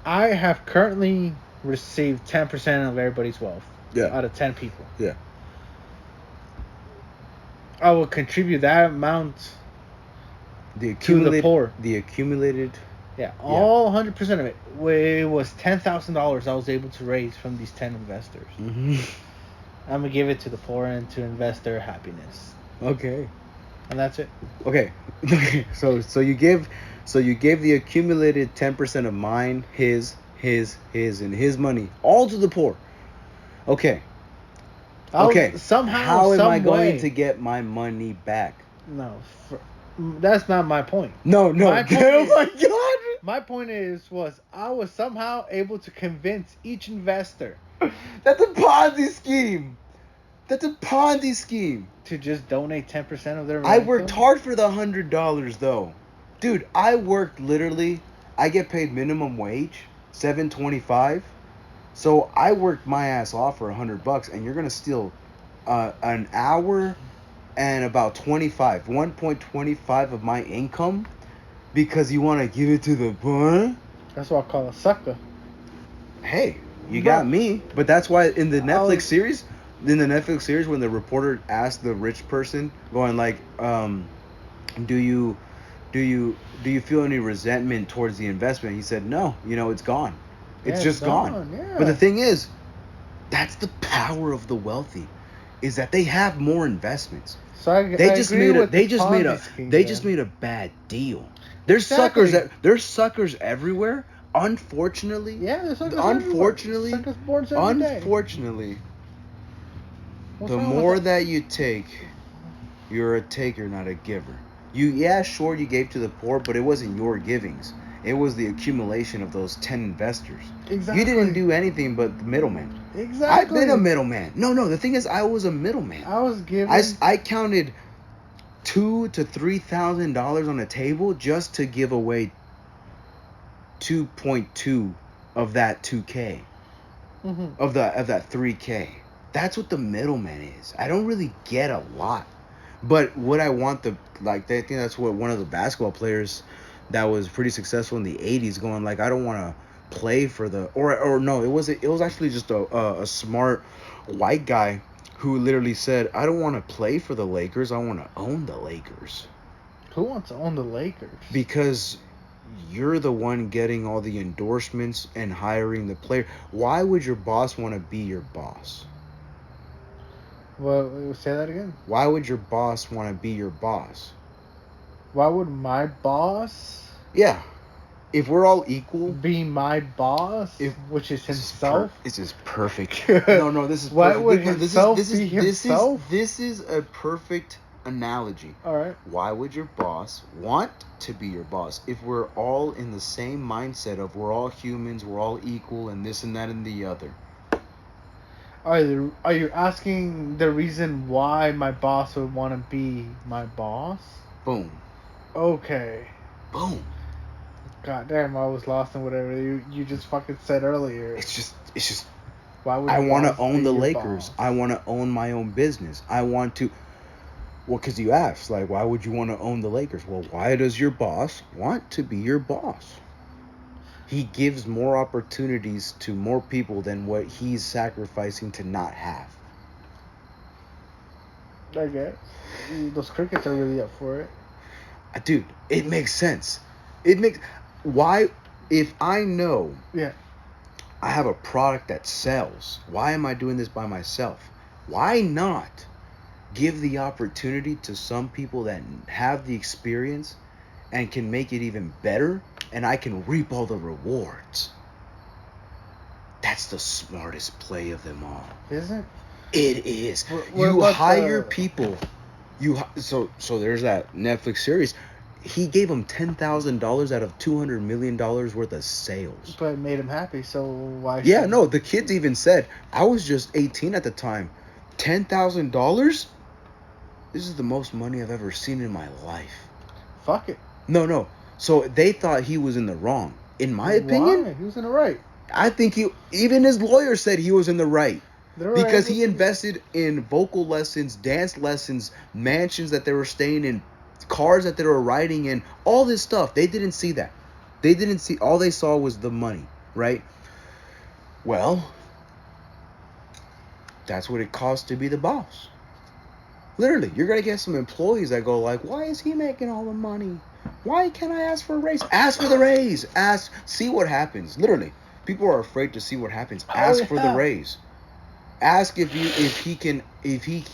I have currently received 10% of everybody's wealth. Yeah. Out of 10 people. Yeah. I will contribute that amount to the poor. The accumulated. Yeah, all 100% of it. It was $10,000 I was able to raise from these 10 investors. Mm-hmm. I'm gonna give it to the poor and to invest their happiness. Okay. And that's it. Okay. So you give the accumulated 10% of mine, his, and his money all to the poor. Okay. Somehow, how am I going way, to get my money back? No, that's not my point. No. Oh my God. My point was I was somehow able to convince each investor. That's a Ponzi scheme. To just donate 10% of their. I worked hard for the $100 though, dude. I worked literally. I get paid minimum wage, $7.25. So I worked my ass off for $100, and you're gonna steal an hour and about 1.25 of my income because you want to give it to the poor. That's what I call a sucker. Hey, you got me. But that's why in the Netflix series, when the reporter asked the rich person, going like, do you feel any resentment towards the investment? He said, no, it's gone. It's just gone. Yeah. But the thing is, that's the power of the wealthy, is that they have more investments. So they just made a bad deal. There's suckers everywhere. Unfortunately. Yeah, there's suckers Unfortunately. Suckers born every day. Unfortunately. What's the more that you take, you're a taker, not a giver. Sure, you gave to the poor, but it wasn't your givings. It was the accumulation of those 10 investors. Exactly. You didn't do anything but the middleman. Exactly. I've been a middleman. No. The thing is, I was a middleman. I was given. I counted $2,000 to $3,000 on a table just to give away 2.2 of that 2K, of that 3K. That's what the middleman is. I don't really get a lot, but what I want I think that's what one of the basketball players that was pretty successful in the 80s going like, I don't want to play for the or no, it was actually just a smart white guy who literally said, I don't want to play for the Lakers, I want to own the Lakers. Who wants to own the Lakers? Because you're the one getting all the endorsements and hiring the player. Why would your boss want to be your boss? Well, say that again. Why would your boss want to be your boss? Why would my boss? Yeah. if we're all equal, be my boss, if which is himself. This is perfect. No, this is perfect. Why would No, himself be himself? This is a perfect analogy. All right. Why would your boss want to be your boss if we're all in the same mindset of we're all humans, we're all equal, and this and that and the other? Are you asking the reason why my boss would want to be my boss? Boom. Okay. Boom. God damn, I was lost in whatever you just fucking said earlier. It's just Why would I your want to boss own be the your Lakers. boss? I want to own my own business. I want to. Well, because you asked, like, why would you want to own the Lakers? Well, why does your boss want to be your boss? He gives more opportunities to more people than what he's sacrificing to not have. I guess those crickets are really up for it. Dude, it makes sense. It makes. Why? If I know Yeah. I have a product that sells, why am I doing this by myself? Why not give the opportunity to some people that have the experience and can make it even better, and I can reap all the rewards? That's the smartest play of them all. Is it? It is. What You about hire the- people. So there's that Netflix series. He gave them $10,000 out of $200 million worth of sales. But it made him happy, so why? Yeah, should- no, the kids even said, I was just 18 at the time. $10,000? This is the most money I've ever seen in my life. Fuck it. No. So they thought he was in the wrong. In my opinion, Why? He was in the right. I think even his lawyer said he was in the right. They were Because able he to- invested in vocal lessons, dance lessons, mansions that they were staying in, cars that they were riding in, all this stuff. They didn't see that. All they saw was the money, right? Well, that's what it costs to be the boss. Literally, you're going to get some employees that go like, why is he making all the money? Why can't I ask for a raise? Ask for the raise. See what happens. Literally, people are afraid to see what happens. Ask for the raise. Ask if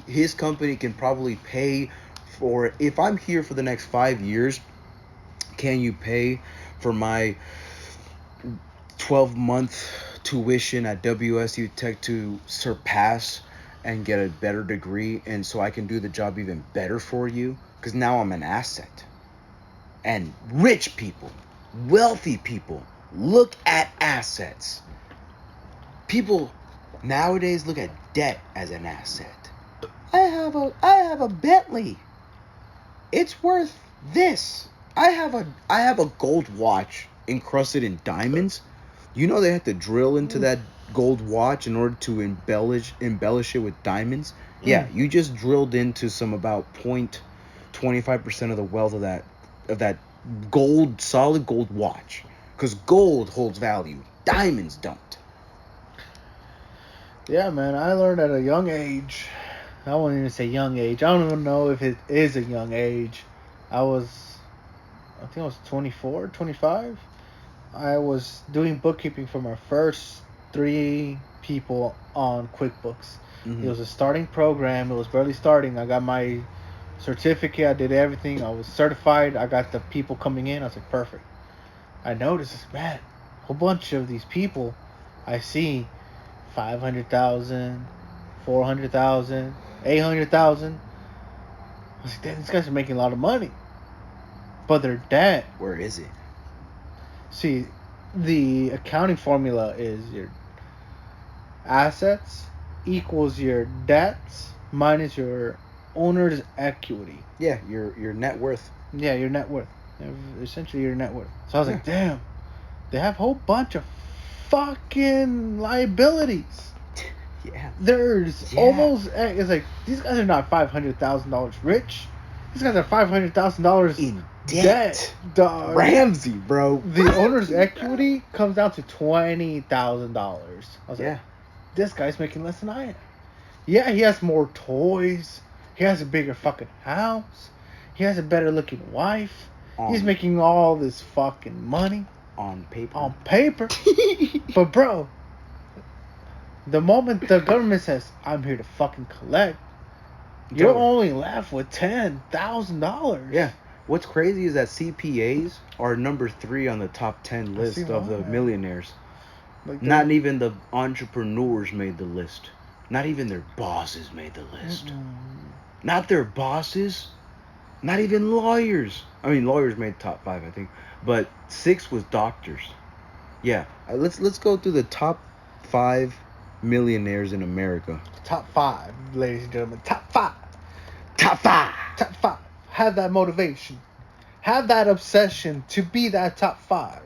his company can probably pay for, if I'm here for the next 5 years, can you pay for my 12-month tuition at WSU Tech to surpass and get a better degree, and so I can do the job even better for you? Because now I'm an asset. And rich people, wealthy people look at assets. People nowadays look at debt as an asset. I have a Bentley. It's worth this. I have a gold watch encrusted in diamonds. You know they have to drill into that gold watch in order to embellish it with diamonds. Yeah, you just drilled into some about 0.25% of the wealth of that gold, solid gold watch. Because gold holds value. Diamonds don't. Yeah, man, I learned at a young age. I won't even say young age. I don't even know if it is a young age. I think I was 24, 25. I was doing bookkeeping for my first 3 people on QuickBooks. Mm-hmm. It was a starting program. It was barely starting. I got my certificate. I did everything. I was certified. I got the people coming in. I was like, perfect. I noticed this, man, a whole bunch of these people I see 500,000, 400,000, 800,000. I was like, damn, these guys are making a lot of money. But their debt. Where is it? See, the accounting formula is your assets equals your debts minus your owner's equity. Yeah, your net worth. Yeah, your net worth. Essentially your net worth. So I was like, damn, they have a whole bunch of fucking liabilities. Yeah. There's almost, it's like, these guys are not $500,000 rich. These guys are $500,000 In debt. Dog. Ramsey, bro. The owner's equity comes down to $20,000. I was like, this guy's making less than I am. Yeah, he has more toys. He has a bigger fucking house. He has a better looking wife. He's making all this fucking money. On paper. On paper. But bro, the moment the government says, I'm here to fucking collect, you're only left with $10,000. Yeah. What's crazy is that CPAs are number 3 on the top 10 I see list of the why. millionaires. Like Not even the entrepreneurs made the list. Not even their bosses made the list. Not their bosses. Not even lawyers. I mean, lawyers made top 5, I think. But 6 was doctors. Yeah. Let's go through the top 5 millionaires in America. Top 5, ladies and gentlemen. Top 5. Top 5. Top 5. Have that motivation. Have that obsession to be that top 5.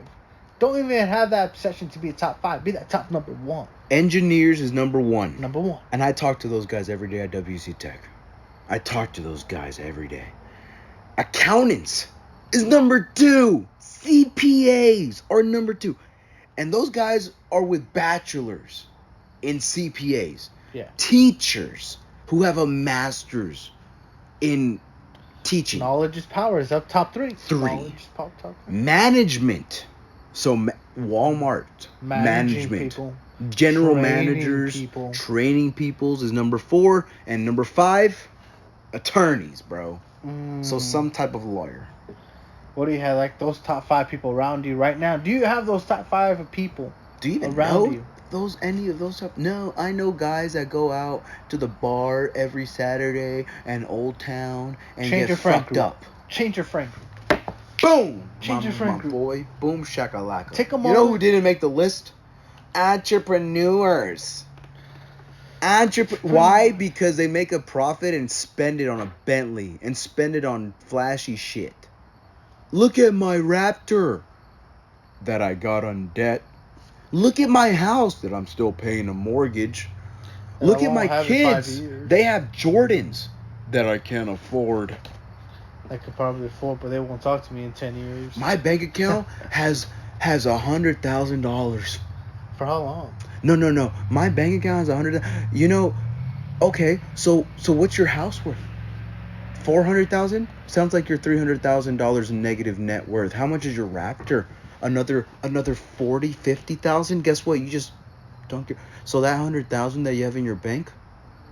Don't even have that obsession to be a top 5. Be that top number 1. Engineers is number 1. Number 1. And I talk to those guys every day at WC Tech. I talk to those guys every day. Accountants is number 2. CPAs are number 2. And those guys are with bachelors in CPAs. Yeah. Teachers who have a master's in teaching. Knowledge is power is up top 3. 3. Knowledge is top 3. Management. So Walmart. Management. People. General Training managers. people. Training peoples is number 4. And number 5, attorneys, bro. So some type of lawyer. What do you have, like those top 5 people around you right now? Do you have those top 5 people? Do you even around know you? any of those stuff? No, I know guys that go out to the bar every Saturday and Old Town and Change your get friend fucked group. up. Change your friend group. Boom! Change your friend my group. boy. Boom shakalaka. Take 'em You know all- who didn't make the list? Entrepreneurs. Why? Because they make a profit and spend it on a Bentley and spend it on flashy shit. Look at my Raptor that I got on debt. Look at my house that I'm still paying a mortgage. That Look I at my won't have in 5 kids. years. They have Jordans that I can't afford. I could probably afford, but they won't talk to me in 10 years. My bank account has $100,000. For how long? No. My bank account has 100. You know, okay. So what's your house worth? 400,000? Sounds like you're $300,000 in negative net worth. How much is your Raptor? Another 40, 50,000? Guess what? You just don't get. So that 100,000 that you have in your bank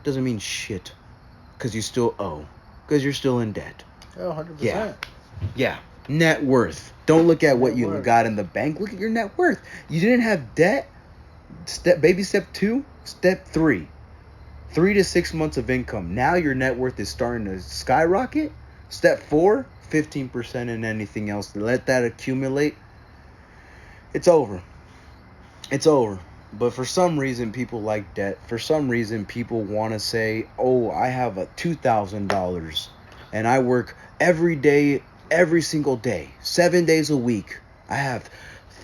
doesn't mean shit, because you still owe, because you're still in debt. Oh, 100%. Yeah. Net worth. Don't look at what Net you worth. got in the bank. Look at your net worth. You didn't have debt. Baby step 2, step 3. 3 to 6 months of income. Now your net worth is starting to skyrocket. Step 4, 15% in anything else. Let that accumulate. It's over. It's over. But for some reason, people like debt. For some reason, people want to say, oh, I have a $2,000 and I work every day, every single day, 7 days a week. I have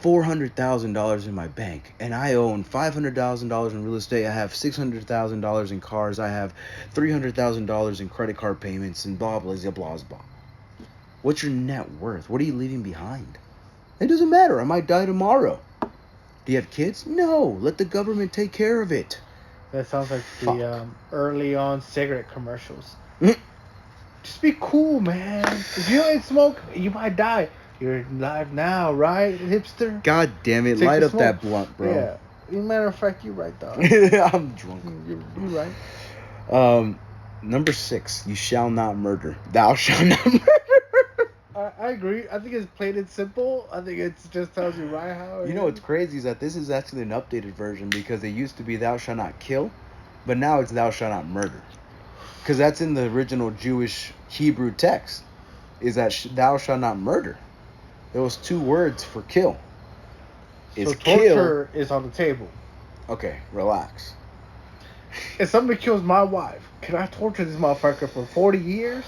$400,000 in my bank and I own $500,000 in real estate. I have $600,000 in cars. I have $300,000 in credit card payments and blah, blah, blah, blah, blah. What's your net worth? What are you leaving behind? It doesn't matter. I might die tomorrow. Do you have kids? No. Let the government take care of it. That sounds like Fuck. the early on cigarette commercials. Mm. Just be cool, man. If you ain't smoke, you might die. You're alive now, right, hipster? God damn it. Take Light the up that smoke. blunt, bro. Yeah. Matter of fact, you're right, dog. I'm drunk. You're right. Number 6. You shall not murder. Thou shalt not murder. I agree. I think it's plain and simple. I think it just tells you right how. You know what's crazy is that this is actually an updated version, because it used to be thou shalt not kill, but now it's thou shalt not murder. Because that's in the original Jewish Hebrew text, is that thou shalt not murder. There was 2 words for kill. So torture is on the table. Okay, relax. If somebody kills my wife, can I torture this motherfucker for 40 years?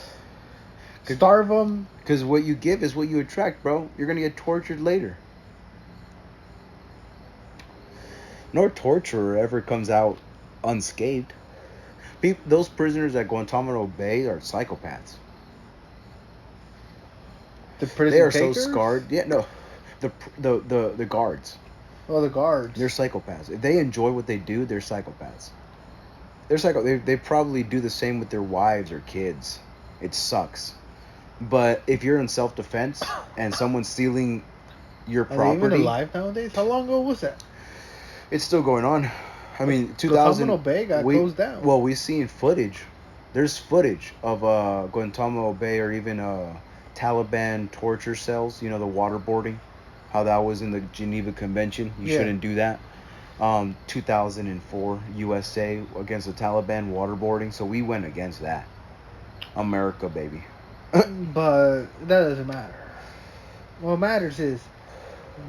Starve him? Because what you give is what you attract, bro. You're going to get tortured later. No torturer ever comes out unscathed. Those prisoners at Guantanamo Bay are psychopaths. The prison They are takers? so scarred. Yeah, no. The guards. Oh, the guards. They're psychopaths. If they enjoy what they do, they're psychopaths. They probably do the same with their wives or kids. It sucks. But if you're in self-defense and someone's stealing your Are property, they even alive nowadays? How long ago was that? it's still going on. I mean, 2000. Guantanamo Bay got closed down. Well, we've seen footage. There's footage of Guantanamo Bay or even Taliban torture cells. You know, the waterboarding, how that was in the Geneva Convention. You Yeah. shouldn't do that. 2004 USA against the Taliban waterboarding. So we went against that. America, baby. But that doesn't matter. What matters is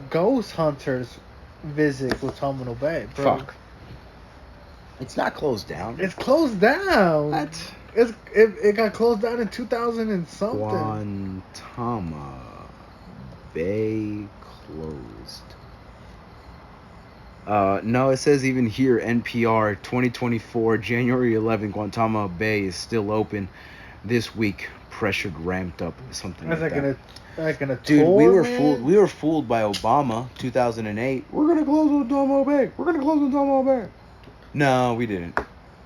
ghost hunters visit Guantanamo Bay, bro. Fuck. It's not closed down. It's closed down. What? It got closed down in 2000 and something. Guantanamo Bay closed. No, it says even here, NPR 2024, January 11th, Guantanamo Bay is still open this week. Pressured ramped up, something That's like that. like in a Dude, tour, we were man? fooled. We were fooled by Obama, 2008. We're gonna close Guantanamo Bay. We're gonna close Guantanamo Bay. No, we didn't.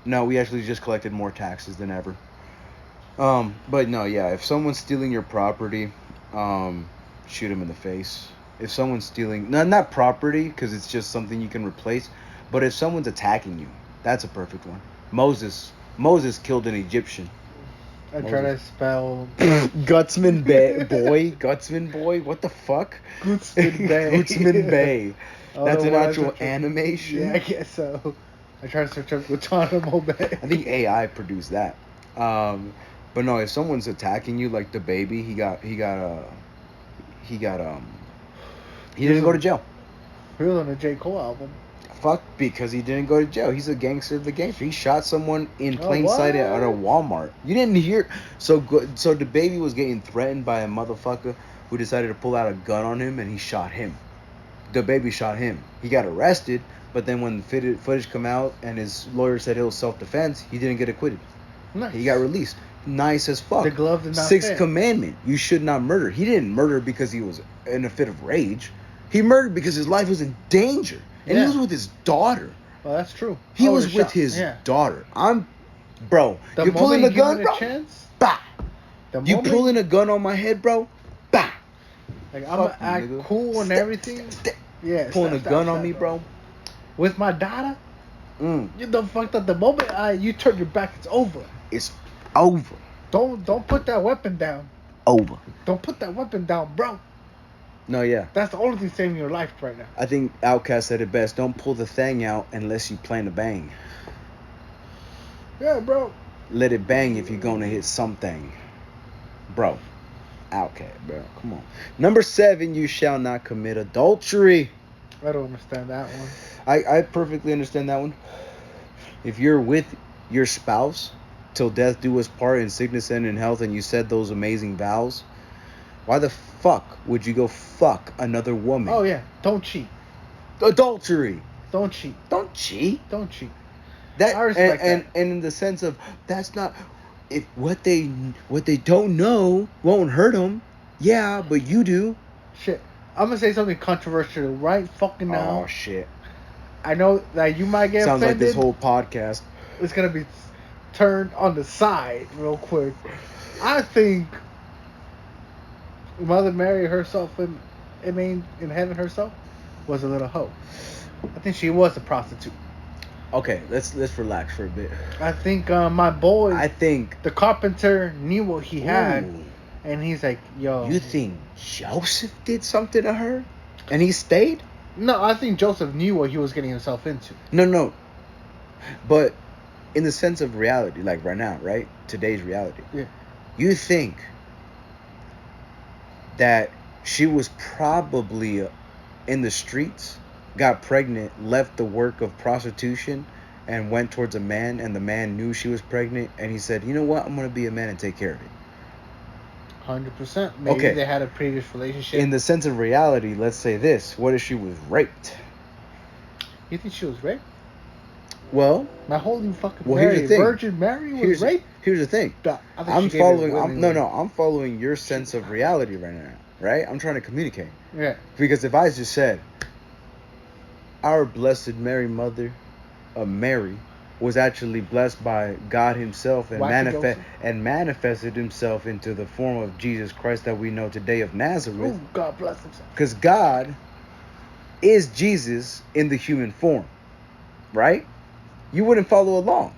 No, we actually just collected more taxes than ever. But no, yeah. If someone's stealing your property, shoot them in the face. If someone's stealing, not property, because it's just something you can replace. But if someone's attacking you, that's a perfect one. Moses killed an Egyptian. I try to spell Gutsman boy. What the fuck? Gutsman Bay. Gutsman Bay. That's an Otherwise, actual I try- animation. Yeah, I guess so. I try to search up Guantanamo Bay. I think AI produced that. But no, if someone's attacking you, like the baby, he didn't go to jail. He was on a J. Cole album. Fuck, because he didn't go to jail. He's a gangster of the gangster. He shot someone in plain what? sight at a Walmart. You didn't hear? So the baby was getting threatened by a motherfucker who decided to pull out a gun on him, and he shot him. The baby shot him. He got arrested, but then when the footage come out and his lawyer said it was self-defense, he didn't get acquitted. Nice. He got released. Nice as fuck. The glove did not Sixth fit. commandment: you should not murder. He didn't murder because he was in a fit of rage. He murdered because his life was in danger, and Yeah. he was with his daughter. Well, that's true. He I was would've with shot- his yeah. daughter. Bro. The You're pulling a moment you gun, give it bro. a chance, Bah. the You moment- pulling a gun on my head, bro. Bah. Like I'm gonna Fuck you, act nigga. cool and Step, everything. step. Yeah. Pulling step, a step, gun step, on me, bro. With my daughter, Mm. you done fucked up. The moment you turn your back, it's over. It's over. Don't put that weapon down. Over. Don't put that weapon down, bro. No, yeah. That's the only thing saving your life right now. I think Outkast said it best. Don't pull the thing out unless you plan to bang. Yeah, bro. Let it bang if you're gonna hit something. Bro. Outkast, bro. Come on. Number 7, you shall not commit adultery. I don't understand that one. I perfectly understand that one. If you're with your spouse till death do us part in sickness and in health, and you said those amazing vows, why the fuck would you go fuck another woman? Oh yeah, don't cheat. Adultery. Don't cheat. Don't cheat. Don't cheat. That I respect and that. in the sense of that's not if what they don't know won't hurt them. Yeah, but you do. Shit. I'm gonna say something controversial right fucking now. Oh shit. I know that you might get Sounds like offended. this whole podcast. It's gonna be turned on the side real quick. I think Mother Mary herself in heaven herself was a little hoe. I think she was a prostitute. Okay, let's relax for a bit. I think my boy, I think the carpenter, knew what he had, Ooh. and he's like, "Yo." You think Joseph did something to her, and he stayed? No, I think Joseph knew what he was getting himself into. No. But in the sense of reality, like right now, right? Today's reality. Yeah. You think that she was probably in the streets, got pregnant, left the work of prostitution, and went towards a man, and the man knew she was pregnant, and he said, "You know what? I'm gonna be a man and take care of it." 100%. Maybe Okay. they had a previous relationship. In the sense of reality, let's say this: what if she was raped? You think she was raped? Well, My holy fucking Well, here's Mary, the thing. Virgin Mary was raped? Here's the thing. I think I'm she gave it following. willingly. I'm following your sense of reality right now. Right? I'm trying to communicate. Yeah. Because if I just said, our blessed Mary, Mother of Mary, was actually blessed by God Himself and Wacky Joseph. manifested Himself into the form of Jesus Christ that we know today of Nazareth. Ooh, God bless himself. Because God is Jesus in the human form, right? You wouldn't follow along.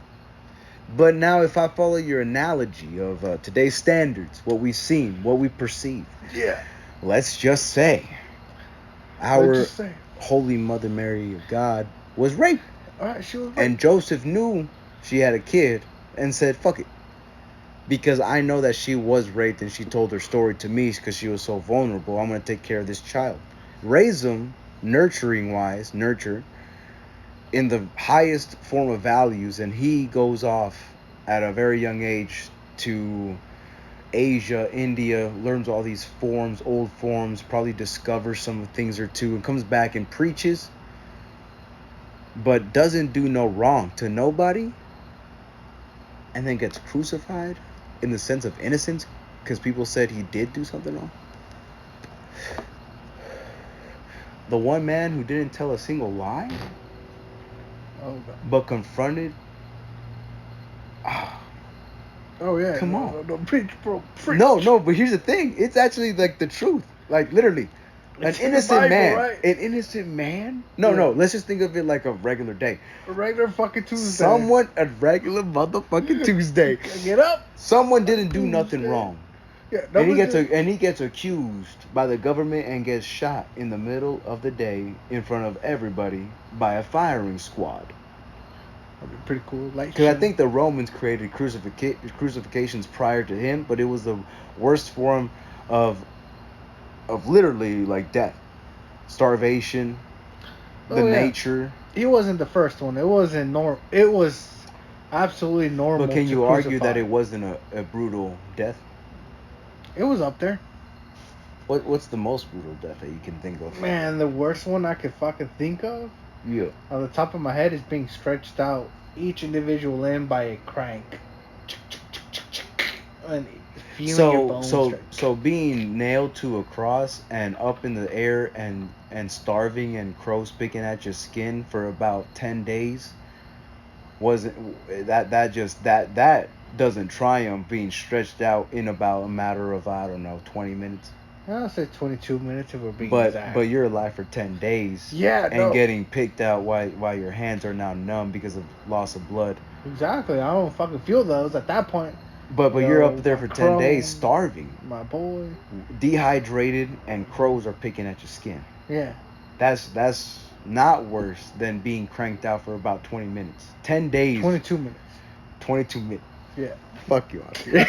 But now, if I follow your analogy of today's standards, what we've seen, what we perceive, Yeah. let's just say Let's our just say. Holy Mother Mary of God was raped. All right, she was right. And Joseph knew she had a kid and said, fuck it. Because I know that she was raped and she told her story to me because she was so vulnerable. I'm going to take care of this child. Raise him, nurture, in the highest form of values. And he goes off at a very young age to Asia, India, learns all these forms, old forms, probably discovers some things or two, and comes back and preaches, but doesn't do no wrong to nobody, and then gets crucified in the sense of innocence because people said he did do something wrong. The one man who didn't tell a single lie, but confronted. Oh yeah. Come on. No, preach, bro. Preach. No, but here's the thing. It's actually like the truth. Like literally. It's An in the innocent Bible, man. right? An innocent man? No, Yeah. let's just think of it like a regular day. A regular fucking Tuesday. Someone, a regular motherfucking Tuesday. Get up. Someone didn't do nothing wrong. Yeah, And he gets accused by the government and gets shot in the middle of the day in front of everybody by a firing squad. That'd be pretty cool. Because I think the Romans created crucifixions prior to him, but it was the worst form of literally like death, starvation, nature. He wasn't the first one. It wasn't normal. It was absolutely normal. But can you argue crucify. that it wasn't a brutal death? It was up there. What's the most brutal death that you can think of? Man, the worst one I could fucking think of, Yeah. on the top of my head, is being stretched out, each individual limb by a crank. And feeling your bones. So being nailed to a cross and up in the air and starving and crows picking at your skin for about 10 days wasn't that doesn't triumph being stretched out in about a matter of, I don't know, 20 minutes. I'll say 22 minutes if we're being But exact. but you're alive for 10 days. Yeah, and getting picked out while your hands are now numb because of loss of blood. Exactly. I don't fucking feel those at that point. But you're up there for 10 days starving. My boy. Dehydrated, and crows are picking at your skin. Yeah. That's not worse than being cranked out for about 20 minutes. 10 days. 22 minutes. 22 minutes. Yeah. Fuck you out here.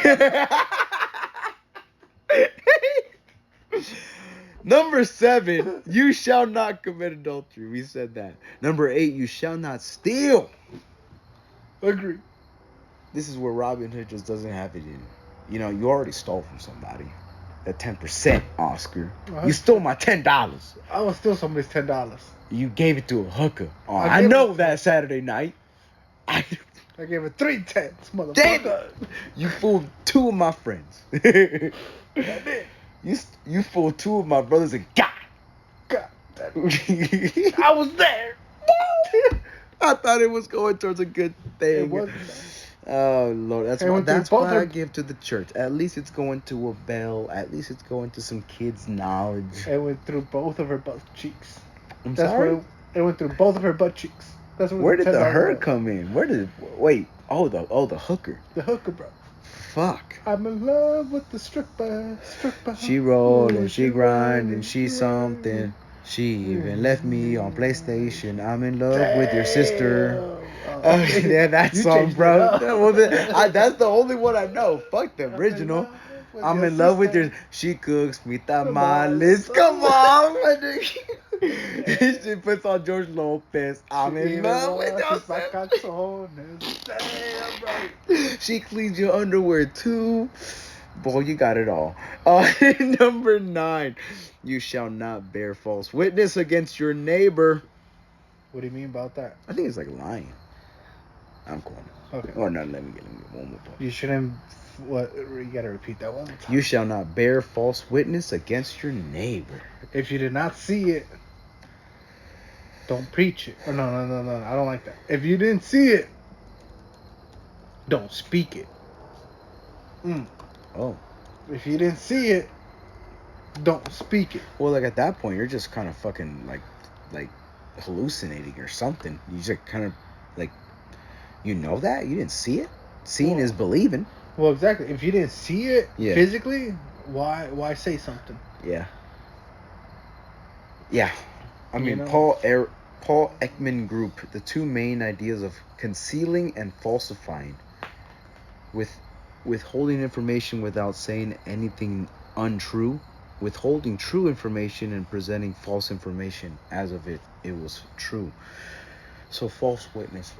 Number 7, you shall not commit adultery. We said that. Number 8, you shall not steal. Agree. This is where Robin Hood just doesn't have it in. You know, you already stole from somebody. That 10%, Oscar. You stole my $10. I will steal somebody's $10. You gave it to a hooker. Oh, I know that Saturday night. I gave it 3 10s, motherfucker. Damn. You fooled 2 of my friends. I did. You fooled 2 of my brothers and God. I was there. I thought it was going towards a good thing. It wasn't. Oh Lord, that's why I give to the church. At least it's going to a bell. At least it's going to some kids' knowledge. It went through both of her butt cheeks. I'm sorry. It went through both of her butt cheeks. That's where did the her come in? The hooker. The hooker, bro. Fuck. I'm in love with the stripper. She rolled and she grind and she something. She even left me on PlayStation. I'm in love with your sister. Yeah, that song, bro. That's the only one I know. Fuck the original. I'm in love with your. She cooks me tamales. Come on, she puts on George Lopez. I'm in love with your sister. Damn, bro. She cleans your underwear too. Boy, you got it all. Number 9, you shall not bear false witness against your neighbor. What do you mean about that? I think it's like lying. I'm cool. Okay. Or no, let me get one more point. You shouldn't. What? You gotta repeat that one more time. You shall not bear false witness against your neighbor. If you did not see it, don't preach it. Oh, no. I don't like that. If you didn't see it, don't speak it. Oh. If you didn't see it, don't speak it. Well, like at that point, you're just kind of fucking like hallucinating or something. You just kind of like, you know that? You didn't see it? Seeing Well- is believing. Well, exactly. If you didn't see it Yeah. physically, why say something? Yeah. Yeah. I You mean, know? Paul Ekman Group, the two main ideas of concealing and falsifying, with withholding information without saying anything untrue, withholding true information and presenting false information as if it was true. So false witness.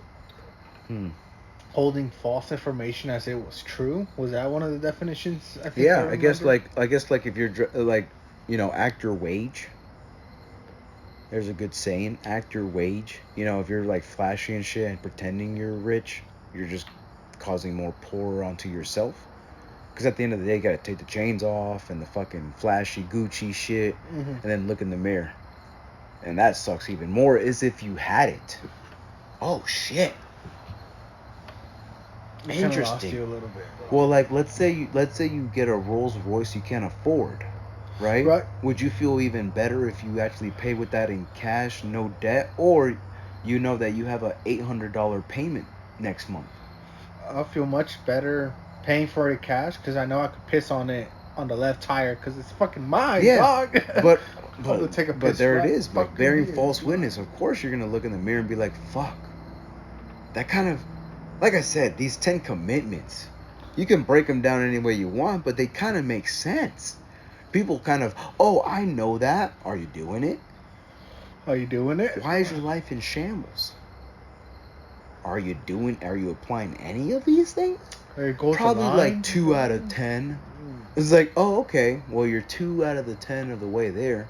Holding false information as it was true. Was that one of the definitions? I think. Yeah, you I guess remember? like if you're act your wage. There's a good saying, act your wage. If you're like flashy and shit and pretending you're rich, you're just causing more poor onto yourself. Because at the end of the day, you gotta take the chains off and the fucking flashy Gucci shit, and then look in the mirror. And that sucks even more, is if you had it. Oh shit. I kinda lost Interesting. you a little bit. Well, like let's say you get a Rolls Royce you can't afford, right? Right. Would you feel even better if you actually paid with that in cash, no debt, or you know that you have a $800 payment next month? I'll feel much better paying for it cash because I know I could piss on it on the left tire because it's fucking mine, Yeah, dog. but I'm gonna take a but piss there right it is. But fucking bearing here. false witness, of course you're gonna look in the mirror and be like, "Fuck." That kind of, like I said, these 10 commitments, you can break them down any way you want, but they kind of make sense. People kind of, oh, I know that. Are you doing it? Are you doing it? Why is your life in shambles? Are you applying any of these things? There goes Probably the like line. 2 out of 10. It's like, oh, okay. Well, you're 2 out of the 10 of the way there,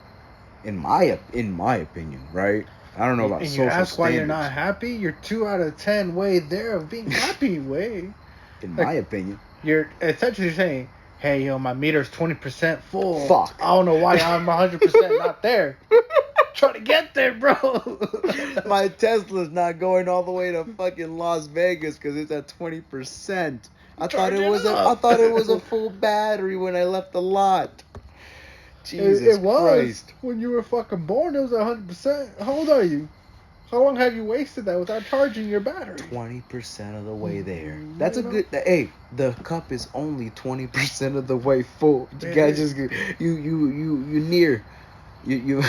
in my opinion, right? I don't know about And you social ask why you're standards. not happy. You're 2 out of 10 way there of being happy. Way. In Like, my opinion. You're essentially saying, "Hey, yo, my meter's 20% full. Fuck. I don't know why I'm 100% not there. Trying to get there, bro." My Tesla's not going all the way to fucking Las Vegas because it's at 20%. I thought Charge it it was up. a full battery when I left the lot. Jesus It was Christ. when you were fucking born. It was 100%. How old are you? How long have you wasted that without charging your battery? 20% of the way there. Mm, That's you a know? good. Hey, the cup is only 20% of the way full. You It guys is. just you near you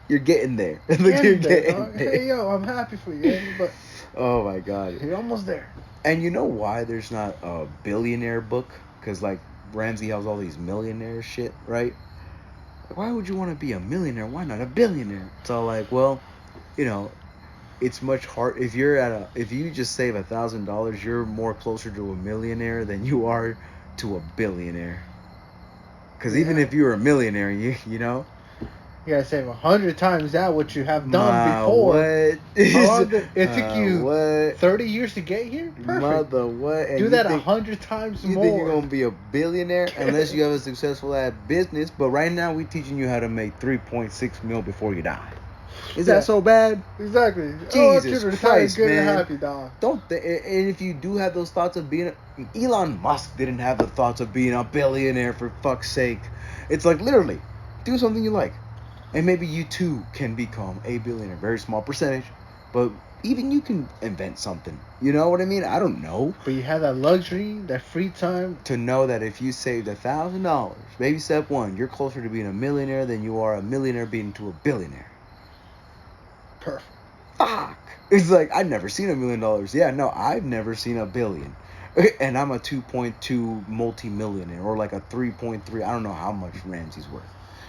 you're getting there. Look, you're Getting there, getting dog. there. Hey, yo, I'm happy for you, Andy, but Oh my god. you're almost there. And you know why there's not a billionaire book? Because, like, Ramsey has all these millionaire shit, right? Why would you want to be a millionaire? Why not a billionaire? So, like, well, it's much hard. If you just save $1,000, you're more closer to a millionaire than you are to a billionaire. Because even if you were a millionaire, you know. You gotta save 100 times that what you have done Ma, before. what? How long did it took you? What? 30 years to get here? Perfect. Mother, what? And Do you that think- 100 times You more. think you're gonna be a billionaire unless you have a successful ad business? But right now, we're teaching you how to make 3.6 mil before you die. Is Yeah. that so bad? Exactly. Jesus I want you to retire Christ, good man. and happy, dog. And if you do have those thoughts of being Elon Musk didn't have the thoughts of being a billionaire, for fuck's sake. It's like, literally, do something you like. And maybe you too can become a billionaire. Very small percentage. But even you can invent something. You know what I mean? I don't know. But you have that luxury, that free time. To know that if you saved $1,000, baby step one, you're closer to being a millionaire than you are a millionaire being to a billionaire. Perfect. Fuck. It's like, I've never seen $1 million. Yeah, no, I've never seen a billion. And I'm a 2.2 multi-millionaire, or like a 3.3. I don't know how much Ramsey's worth.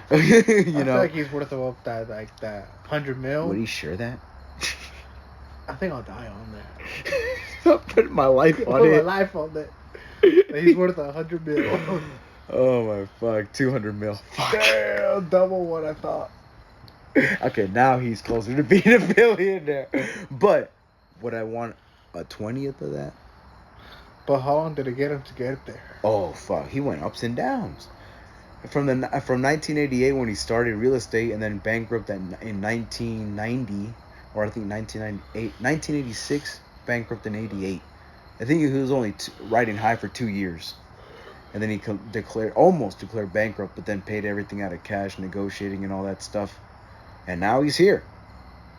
I you feel know? like he's worth about that 100 mil. Would he share that? I think I'll die on that. I'll put my life on Put my it. life on that. He's worth 100 mil. Oh my fuck, 200 mil. Fuck. Damn, double what I thought. Okay, now he's closer to being a billionaire. But would I want a 20th of that? But how long did it get him to get there? Oh fuck, he went ups and downs. From 1988 when he started real estate, and then bankrupt in 1990, or I think 1986, bankrupt in 88. I think he was only riding high for 2 years, and then he almost declared bankrupt, but then paid everything out of cash, negotiating and all that stuff, and now he's here,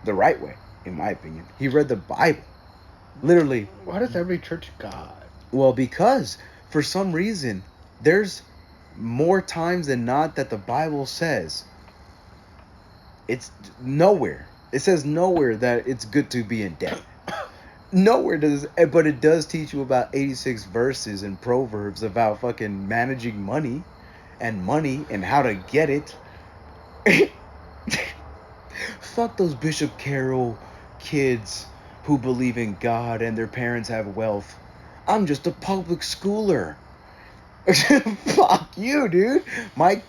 the right way, in my opinion. He read the Bible. Literally. Why does every church God? Well, because for some reason, there's more times than not that the Bible says it's nowhere. It says nowhere that it's good to be in debt. Nowhere does, but it does teach you about 86 verses and proverbs about fucking managing money and how to get it. Fuck those Bishop Carroll kids who believe in God and their parents have wealth. I'm just a public schooler. Fuck you, dude. My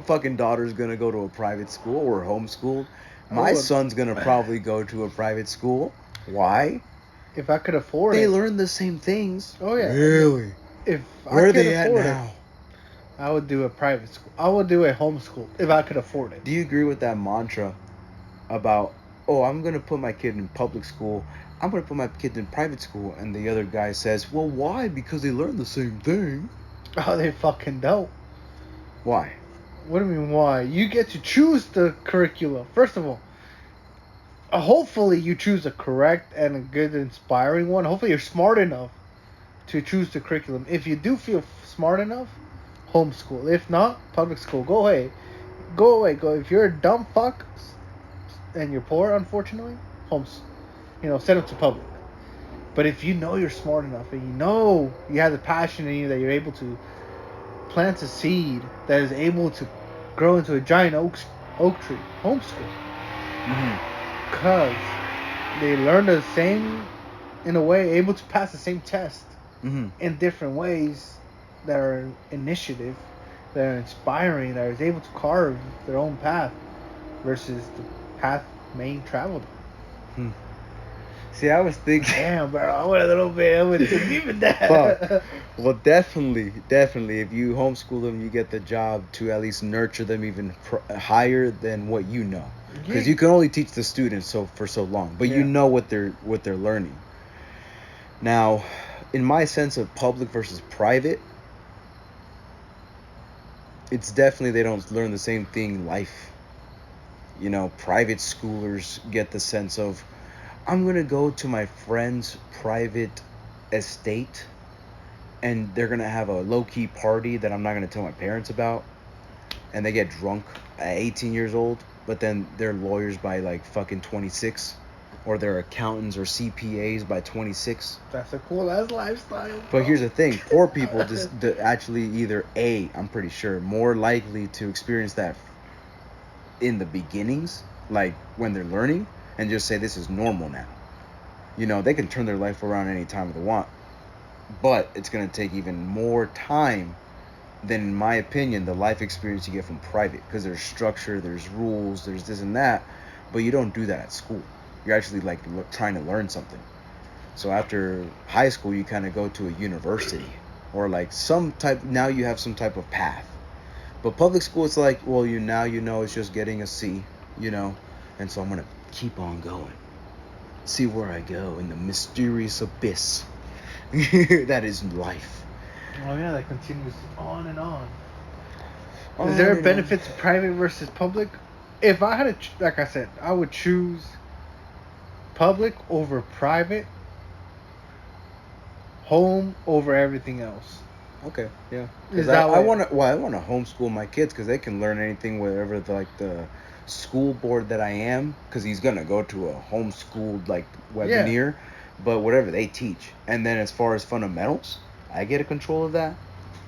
fucking daughter's gonna go to a private school or homeschooled. My Oh, son's gonna probably go to a private school. Why? if I could afford They it. learn the same things. Oh yeah. Really? If Where I are could they at afford it, now? I would do a private school. I would do a homeschool if I could afford it. Do you agree with that mantra about, oh, I'm gonna put my kid in public school, I'm gonna put my kid in private school, and the other guy says, well, why? Because they learn the same thing. Oh, they fucking don't. Why? What do you mean why? You get to choose the curriculum. First of all, hopefully you choose a correct and a good inspiring one. Hopefully you're smart enough to choose the curriculum. If you do feel smart enough, homeschool. If not, public school. Go away. Go away. Go. If you're a dumb fuck and you're poor, unfortunately, send them to public. But if you know you're smart enough and you know you have the passion in you that you're able to plant a seed that is able to grow into a giant oak tree, homeschool. Mm-hmm. Because they learn the same, in a way, able to pass the same test Mm-hmm. in different ways that are initiative, that are inspiring, that is able to carve their own path versus the path main traveled. Hmm. See, I was thinking. Damn, bro, I went a little bit. I went too deep in that. Fuck. Well, definitely. If you homeschool them, you get the job to at least nurture them even higher than what you know, because you can only teach the students for so long, but you know what they're learning. Now, in my sense of public versus private, it's definitely they don't learn the same thing in life. Private schoolers get the sense of, I'm going to go to my friend's private estate and they're going to have a low-key party that I'm not going to tell my parents about. And they get drunk at 18 years old, but then they're lawyers by like fucking 26. Or they're accountants or CPAs by 26. That's a cool ass lifestyle. Bro. But here's the thing. Poor people just actually either I'm pretty sure, more likely to experience that in the beginnings, like when they're learning, and just say this is normal now. They can turn their life around any time they want, but it's going to take even more time than, in my opinion, the life experience you get from private, because there's structure, there's rules, there's this and that, but you don't do that at school. You're actually like trying to learn something. So after high school, you kind of go to a university or like now you have some type of path. But public school, it's like, well, it's just getting a C, and so I'm going to keep on going. See where I go in the mysterious abyss that is life. Oh yeah, that continues on and on. Is there a benefit to private versus public? If I had to, like I said, I would choose public over private, home over everything else. Okay, yeah. Is that I want to homeschool my kids because they can learn anything wherever the school board that I am, because he's gonna go to a homeschooled like webinar, but whatever they teach. And then as far as fundamentals, I get a control of that.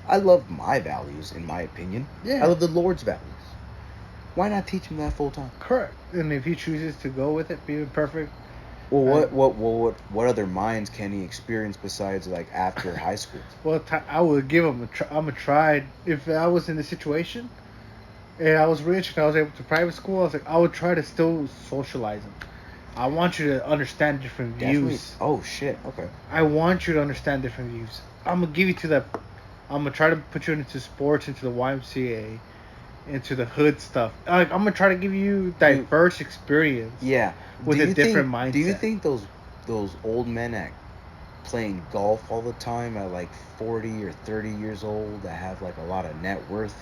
I love my values, in my opinion. Yeah. I love the Lord's values. Why not teach him that full time? Correct. And if he chooses to go with it, be perfect. Well, what other minds can he experience besides like after high school? Well, I would give him I'm a try. If I was in the situation, and I was rich and I was able to private school, I was like, I would try to still socialize him. I want you to understand different views. Oh shit. Okay. I want you to understand different views. I'm gonna give you to that. I'm gonna try to put you into sports, into the YMCA, into the hood stuff. Like I'm gonna try to give you diverse experience. Yeah. With a different mindset. Do you think those old men playing golf all the time at like 40 or 30 years old that have like a lot of net worth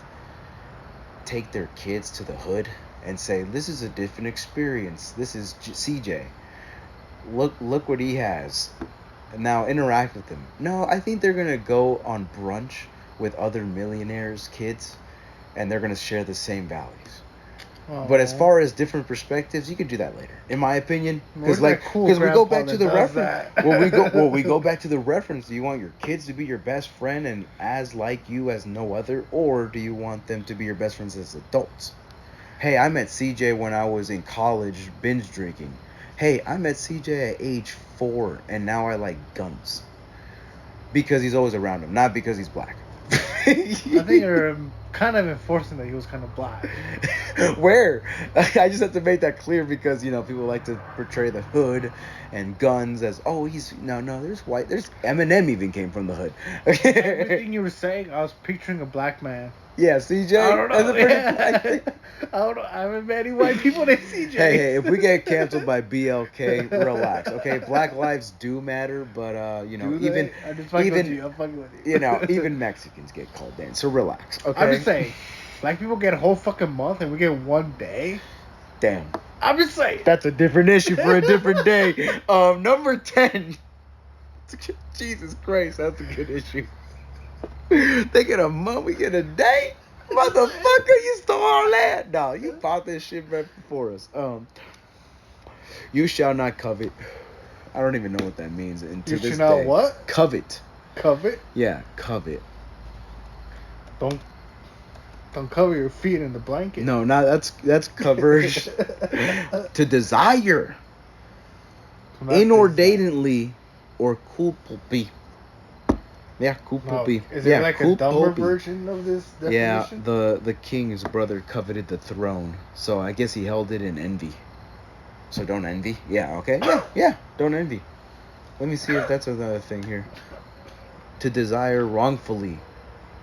take their kids to the hood and say, this is a different experience, this is CJ, look what he has, and now interact with them. No, I think they're gonna go on brunch with other millionaires' kids, and they're gonna share the same values. But as Oh. far as different perspectives, you could do that later, in my opinion. Where's Because that cool we go grandpa back to that the does reference. that? We go back to the reference. Do you want your kids to be your best friend and as like you as no other, or do you want them to be your best friends as adults? Hey, I met CJ when I was in college binge drinking. Hey, I met CJ at age 4, and now I like guns because he's always around him, not because he's black. I think you're kind of enforcing that he was kind of black. Where? I just have to make that clear because people like to portray the hood and guns as he's no. There's white. There's Eminem even came from the hood. Everything you were saying, I was picturing a black man. Yeah, CJ. I don't That's know. a pretty Yeah. black thing. I don't know. I haven't met any white people named CJ. Hey, if we get canceled by BLK, relax. Okay, Black lives do matter, but Do even they? I'm just fucking with even you. I'm fucking with you. even Mexicans get called in, so relax. Okay. I'm just saying, black people get a whole fucking month and we get one day. Damn. I'm just saying. That's a different issue for a different day. Number 10. Jesus Christ, that's a good issue. They get a month, we get a day? Motherfucker, you stole all that. No, you bought this shit right before us. You shall not covet. I don't even know what that means. And to You this should not day, what? covet. Covet? Yeah, covet. Don't cover your feet in the blanket. No, that's coverage. To desire. Not Inordinately or culpably. Yeah, No, culpably. is Yeah, it like a dumber culpably. version of this Yeah, definition? the king's brother coveted the throne, so I guess he held it in envy. So don't envy. Yeah, okay. Yeah, don't envy. Let me see if that's another thing here. To desire wrongfully,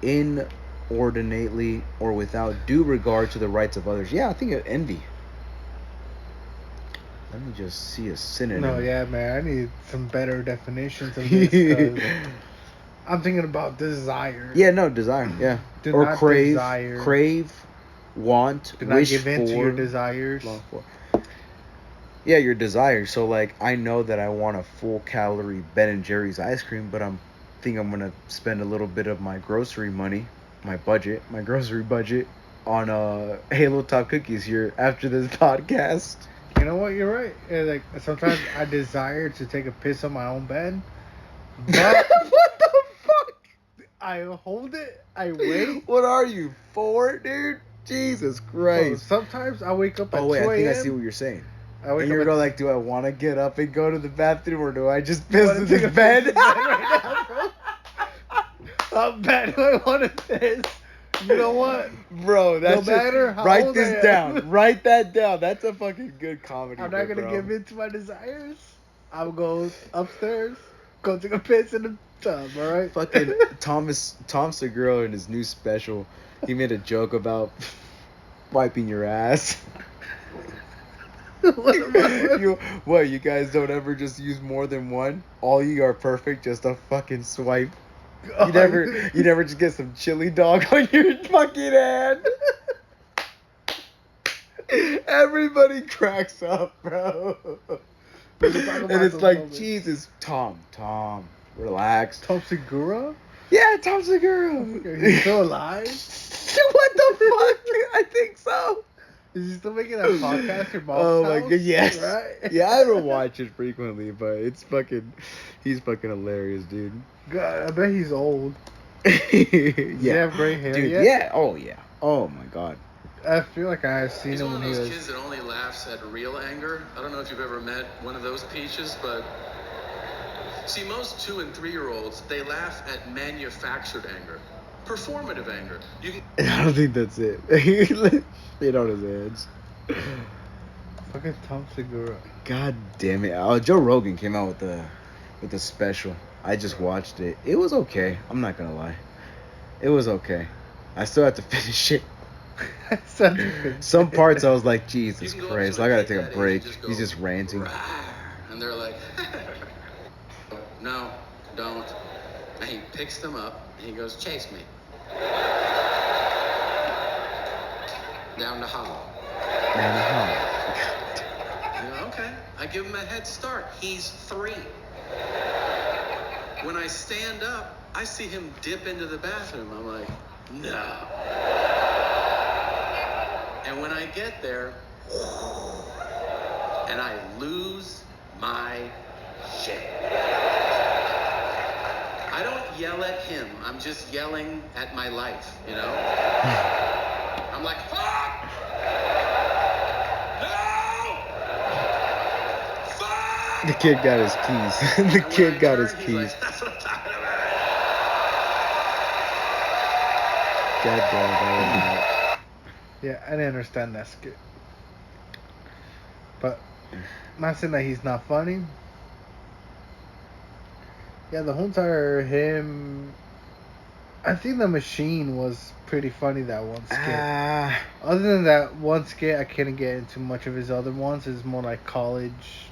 inordinately, or without due regard to the rights of others. Yeah, I think of envy. Let me just see a synonym. No, yeah, man. I need some better definitions of this. 'Cause I'm thinking about desire. Yeah, no, desire. Yeah. Do or not crave. desire. Crave, want, Do not wish give in to for. your desires. Long for. Yeah, your desire. So, like, I know that I want a full calorie Ben and Jerry's ice cream, but I'm gonna spend a little bit of my grocery money, my grocery budget, on Halo Top cookies here after this podcast. You know what? You're right. Like sometimes I desire to take a piss on my own bed, but What the fuck? I hold it. I wait. What are you, 4, dude? Jesus So Christ. sometimes I wake up at Oh wait, 2 I a.m. think I see what you're saying. I wake And up you're at going like, do I want to get up and go to the bathroom, or do I just I piss wanna in take the a piss bed? in the bed right now, bro. How bad do I want to piss? You know what? Bro, that's No matter how write old this I am. down. Write that down. That's a fucking good comedy. I'm not bit, gonna bro. give in to my desires. I'll go upstairs, go take a piss in the tub. All right. Fucking Tom Segura in his new special, he made a joke about wiping your ass. What about- You guys don't ever just use more than one? All you are perfect, just a fucking swipe. You never just get some chili dog on your fucking hand. Everybody cracks up, bro. We can talk And about it's those like, moments. Jesus, Tom, relax. Tom Segura? Yeah, Tom Segura. He's still alive? What the fuck? I think so. Is he still making that podcast? Your mom's Oh my house? god, yes. Right? Yeah, I don't watch it frequently, but he's fucking hilarious, dude. God, I bet he's old. Yeah. Does he have gray hair Dude, yet? yeah. Oh yeah. Oh my god. I feel like I have seen He's him one of when he those was. kids that only laughs at real anger. I don't know if you've ever met one of those peaches, but see, most 2 and 3-year-olds, they laugh at manufactured anger, performative anger. You can I don't think that's it. Spit on his hands. Fucking Tom Segura. God damn it. Oh, Joe Rogan came out with the special. I just watched it. It was okay. I'm not gonna lie. It was okay. I still have to finish it. Some parts I was like, Jesus can go up Christ, to I gotta kid take that a age break. and go, He's just ranting. "Rawr," and they're like, no, don't. And he picks them up and he goes, chase me. Down to hollow. You know, okay. I give him a head start. He's 3. When I stand up, I see him dip into the bathroom. I'm like, no. And when I get there, and I lose my shit. I don't yell at him. I'm just yelling at my life, you know? I'm like, fuck! No! Fuck! The kid got his keys. The And when kid I got turn, his he's keys. like, that's what I'm talking about. God damn it, that was Yeah, I didn't understand that skit. But not saying that he's not funny. Yeah, the whole entire him. I think the machine was pretty funny, that one skit. Other than that one skit, I couldn't get into much of his other ones. It's more like college.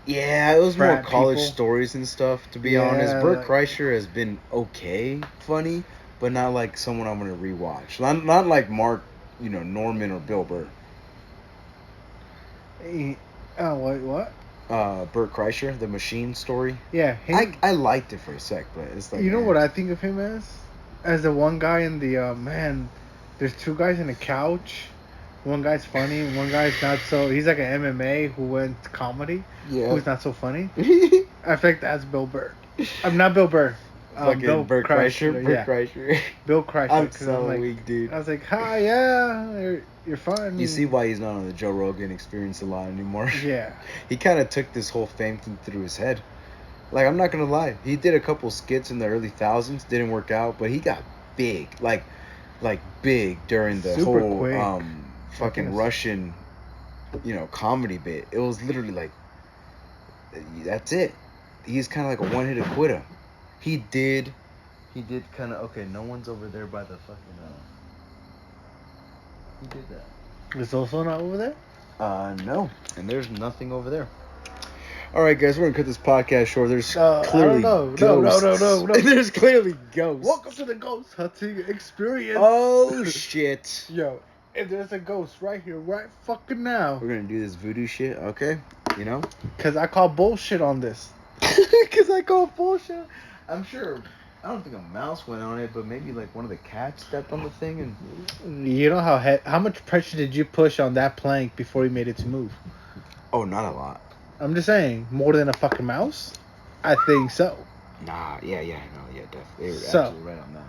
yeah, it was more Frat college people. stories and stuff, to be Yeah, honest. Bert like- Kreischer has been okay funny, but not like someone I'm going to rewatch. Not like Mark, Norman or Bill Burr. Oh, wait, what? Bert Kreischer, the machine story. Yeah, him. I liked it for a sec, but it's like... You know what I think of him as? As the one guy in the, there's two guys in a couch. One guy's funny, one guy's not so... He's like an MMA who went comedy. Yeah. Who's not so funny. I think that's Bill Burr. I'm not Bill Burr. Fucking Bill Bert Kreischer? Yeah. Bert Kreischer. Bill Kreischer. I'm 'cause so like, weak, dude. I was like, hi, yeah, you're fine. You see why he's not on the Joe Rogan Experience a lot anymore. Yeah. He kind of took this whole fame thing through his head. Like, I'm not gonna lie, he did a couple skits in the early thousands, didn't work out, but he got big, like big during the Super whole quick. fucking Russian, comedy bit. It was literally like, that's it. He's kind of like a one-hit quitter. He did kind of, okay, no one's over there by the fucking, who did that? Is also not over there? No. And there's nothing over there. All right, guys, we're going to cut this podcast short. There's I clearly don't know. ghosts. No. There's clearly ghosts. Welcome to the ghost hunting experience. Oh, shit. Yo, if there's a ghost right here, right fucking now. We're going to do this voodoo shit, okay? Because I call bullshit on this. Because I call bullshit. I'm sure... I don't think a mouse went on it, but maybe like one of the cats stepped on the thing and... You know how much pressure did you push on that plank before you made it to move? Oh, not a lot. I'm just saying, more than a fucking mouse? I think so. Nah, yeah, definitely. They were So- absolutely right on that.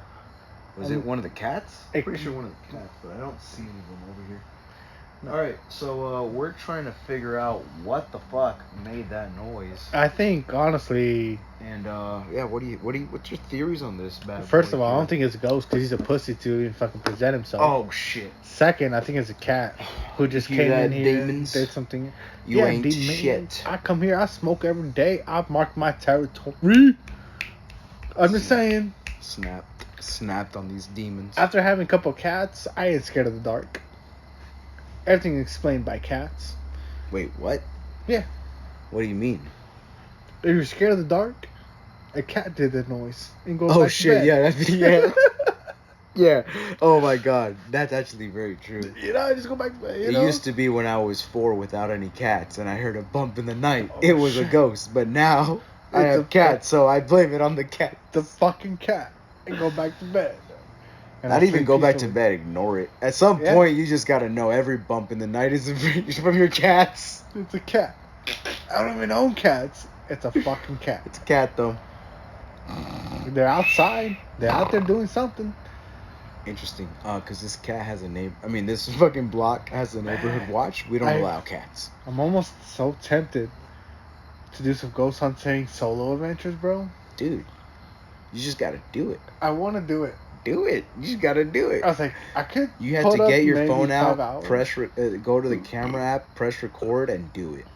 Was it one of the cats? I'm pretty sure one of the cats, but I don't see any of them over here. No. All right, so we're trying to figure out what the fuck made that noise. I think, honestly, And yeah, what's your theories on this, bad first boy of all, I here? don't think it's a ghost because he's a pussy to even fucking present himself. Oh shit! Second, I think it's a cat who just You came got in here demons? and did something. You ain't demons. shit. I come here, I smoke every day. I mark my territory. I'm just saying. Snapped on these demons. After having a couple cats, I ain't scared of the dark. Everything explained by cats. Wait, what? Yeah. What do you mean? If you're scared of the dark, a cat did the noise and goes Oh back shit! to Yeah, bed. yeah. Yeah. Oh my god, that's actually very true. You know, just go back to bed. It You know? used to be when I was 4 without any cats, and I heard a bump in the night. Oh, it was a shit. ghost, but now I It's have a cats, so I blame it on the cat. the fucking cat and go back to bed. And Not I even sleep go back to peacefully. bed, ignore it. At some Yeah. point, you just gotta know every bump in the night is from your cats. It's a cat. I don't even own cats. It's a fucking cat. It's a cat, though. They're outside. They're out there doing something. Interesting. Because this cat has a neighbor. I mean, this fucking block has a neighborhood watch. We don't I- allow cats. I'm almost so tempted to do some ghost hunting solo adventures, bro. Dude, you just gotta do it. I want to do it. Do it. You just gotta do it. I was like, I could. You have put to up get your maybe phone 5 out, hours. go to the camera app, press record, and do it.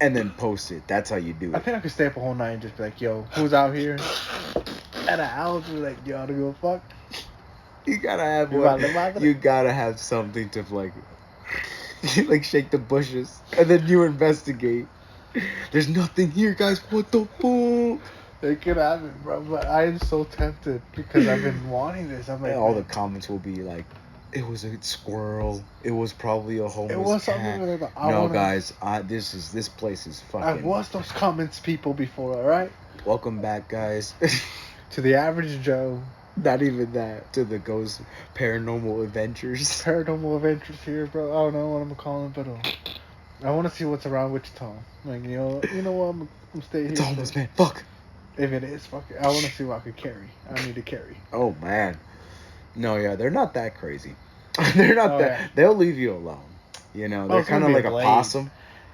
And then post it. That's how you do I it. think I could stay up a whole night and just be like, yo, who's out here? At a house, be like, yo, I don't give a fuck. You gotta have You one. gotta- You gotta have something to like shake the bushes, and then you investigate. There's nothing here, guys. What the fuck? They could have it, bro. But I am so tempted because I've been wanting this. I'm like, And all the man, comments will be like, "It was a squirrel. It was probably a homeless it was cat." something like that. I No, wanna- guys. This place is fucking. I've watched those comments, people, before. All right. Welcome back, guys. To the average Joe. Not even that. To the Ghost Paranormal Adventures. Paranormal adventures here, bro. I don't know what I'm gonna call it, but I want to see what's around Wichita. Like, you know what? I'm staying here. It's homeless, man. Fuck. If it is, fuck it. I want to see what I could carry. I need to carry. Oh, man. No, yeah, they're not that crazy. They're not Oh, that. yeah. They'll leave you alone. You know, Oh, they're it's gonna kind of be a like a blade. possum.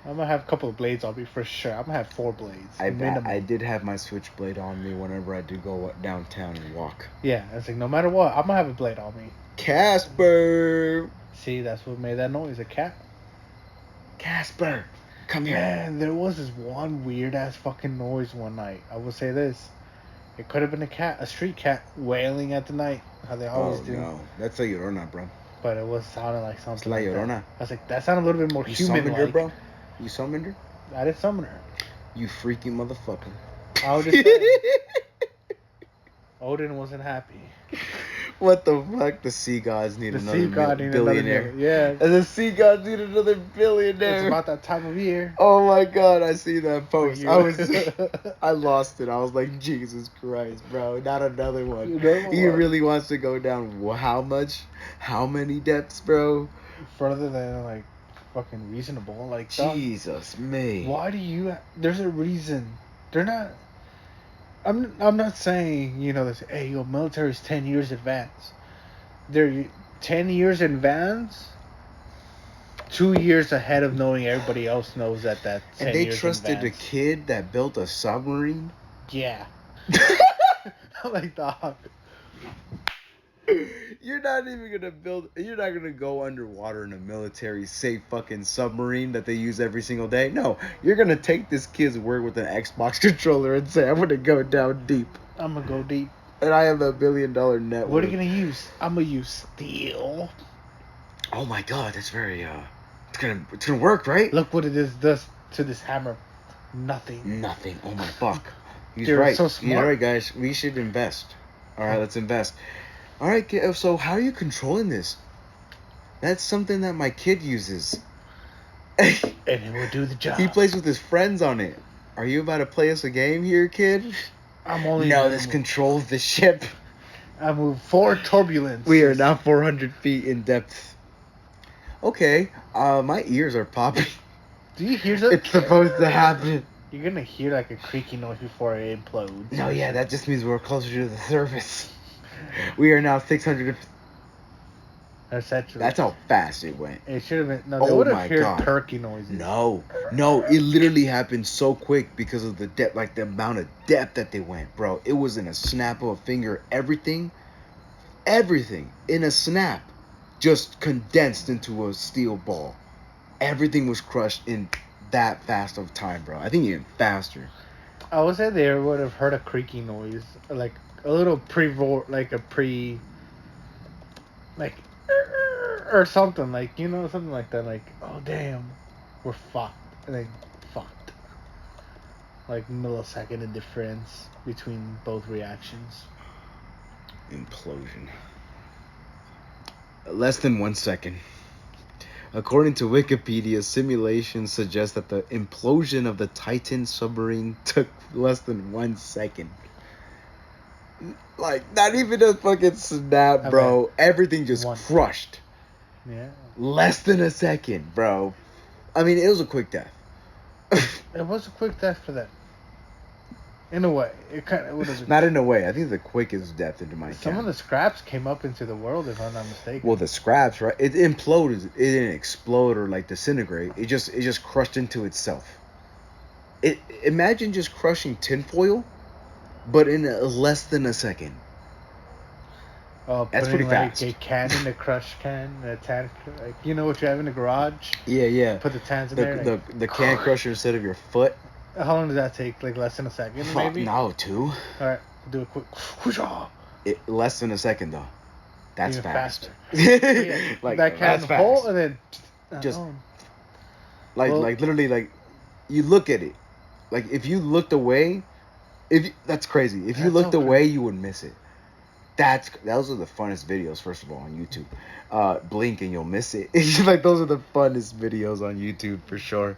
I'm gonna have a couple of blades on me for sure. I'm gonna have 4 blades. Minimum. I did have my switchblade on me whenever I do go downtown and walk. Yeah, it's like no matter what, I'm gonna have a blade on me. Casper! See, that's what made that noise. A cat. Casper! Come here. Man, there was this one weird ass fucking noise one night. I will say this. It could have been a cat, a street cat, wailing at the night. How they always do. No. That's a Llorona, bro. But it was sounding like something It's La like Llorona. that. I was like, that sounded a little bit more You human summoned her, like. bro? You summoned her? I did summon her. You freaky motherfucker. I was just saying, Odin wasn't happy. What the fuck? The sea gods need The another sea god needed billionaire. another yeah. And the sea gods need another billionaire. It's about that time of year. Oh my god, I see that post. You- I lost it. I was like, Jesus Christ, bro, not another one. Another He one. really wants to go down how much? How many depths, bro? Further than like fucking reasonable. Like, dog, Jesus, me. why do you? There's a reason. They're not. I'm not saying this. Hey, your military's 10 years advance. They're 10 years advance. 2 years ahead of knowing everybody else knows that 10 And they years trusted advance. a kid that built a submarine? Yeah. I'm like, dog. You're not even gonna you're not gonna go underwater in a military safe fucking submarine that they use every single day. No, you're gonna take this kid's word with an Xbox controller and say, I'm gonna go down deep. I'm gonna go deep. And I have $1 billion net What are worth. you gonna use? I'm gonna use steel. Oh my god, that's very it's gonna work, right? Look what it does to this hammer. Nothing. Nothing. Oh my fuck. He's You're right. so He's smart. right, guys. We should invest. Alright, let's invest. Alright, so how are you controlling this? That's something that my kid uses. And it will do the job. He plays with his friends on it. Are you about to play us a game here, kid? I'm only. No, this controls the ship. I move 4 turbulence. We are now 400 feet in depth. Okay, my ears are popping. Do you hear that? It's supposed to happen. You're gonna hear like a creaky noise before it implodes. No, yeah, that just means we're closer to the surface. We are now 600. That's actually. That's how fast it went. It should have been. No, they Oh would my have heard God. perky noises. No, it literally happened so quick because of the depth, like the amount of depth that they went, bro. It was in a snap of a finger. Everything in a snap, just condensed into a steel ball. Everything was crushed in that fast of time, bro. I think even faster. I would say they would have heard a creaky noise, like a little like or something like something like that. Like, oh damn, we're fucked, and then fucked. Like millisecond difference between both reactions. Implosion. Less than 1 second. According to Wikipedia, simulations suggest that the implosion of the Titan submarine took less than 1 second. Like, not even a fucking snap, bro. Everything just crushed. Yeah. Less than a second, bro. I mean, it was a quick death. It was a quick death for them. In a way, it kind of was. Not in a way. I think the quickest death into my Some of the scraps came up into the world, if I'm not mistaken. Well, the scraps, right? It imploded. It didn't explode or like disintegrate. It just crushed into itself. Imagine just crushing tinfoil, but in less than a second. That's pretty fast. A can in a crush can, a tan, like what you have in the garage. Yeah. Put the tans in there. The can crusher instead of your foot. How long does that take? Like less than a second, maybe. No, 2. All right, do a quick. Less than a second though. That's Even fast. Yeah, Like that can that's hole fast. and then Just like literally like you look at it. Like if you looked away, that's crazy. If you That's looked so away, you would miss it. Those are the funnest videos. First of all, on YouTube, blink and you'll miss it. Like those are the funnest videos on YouTube for sure.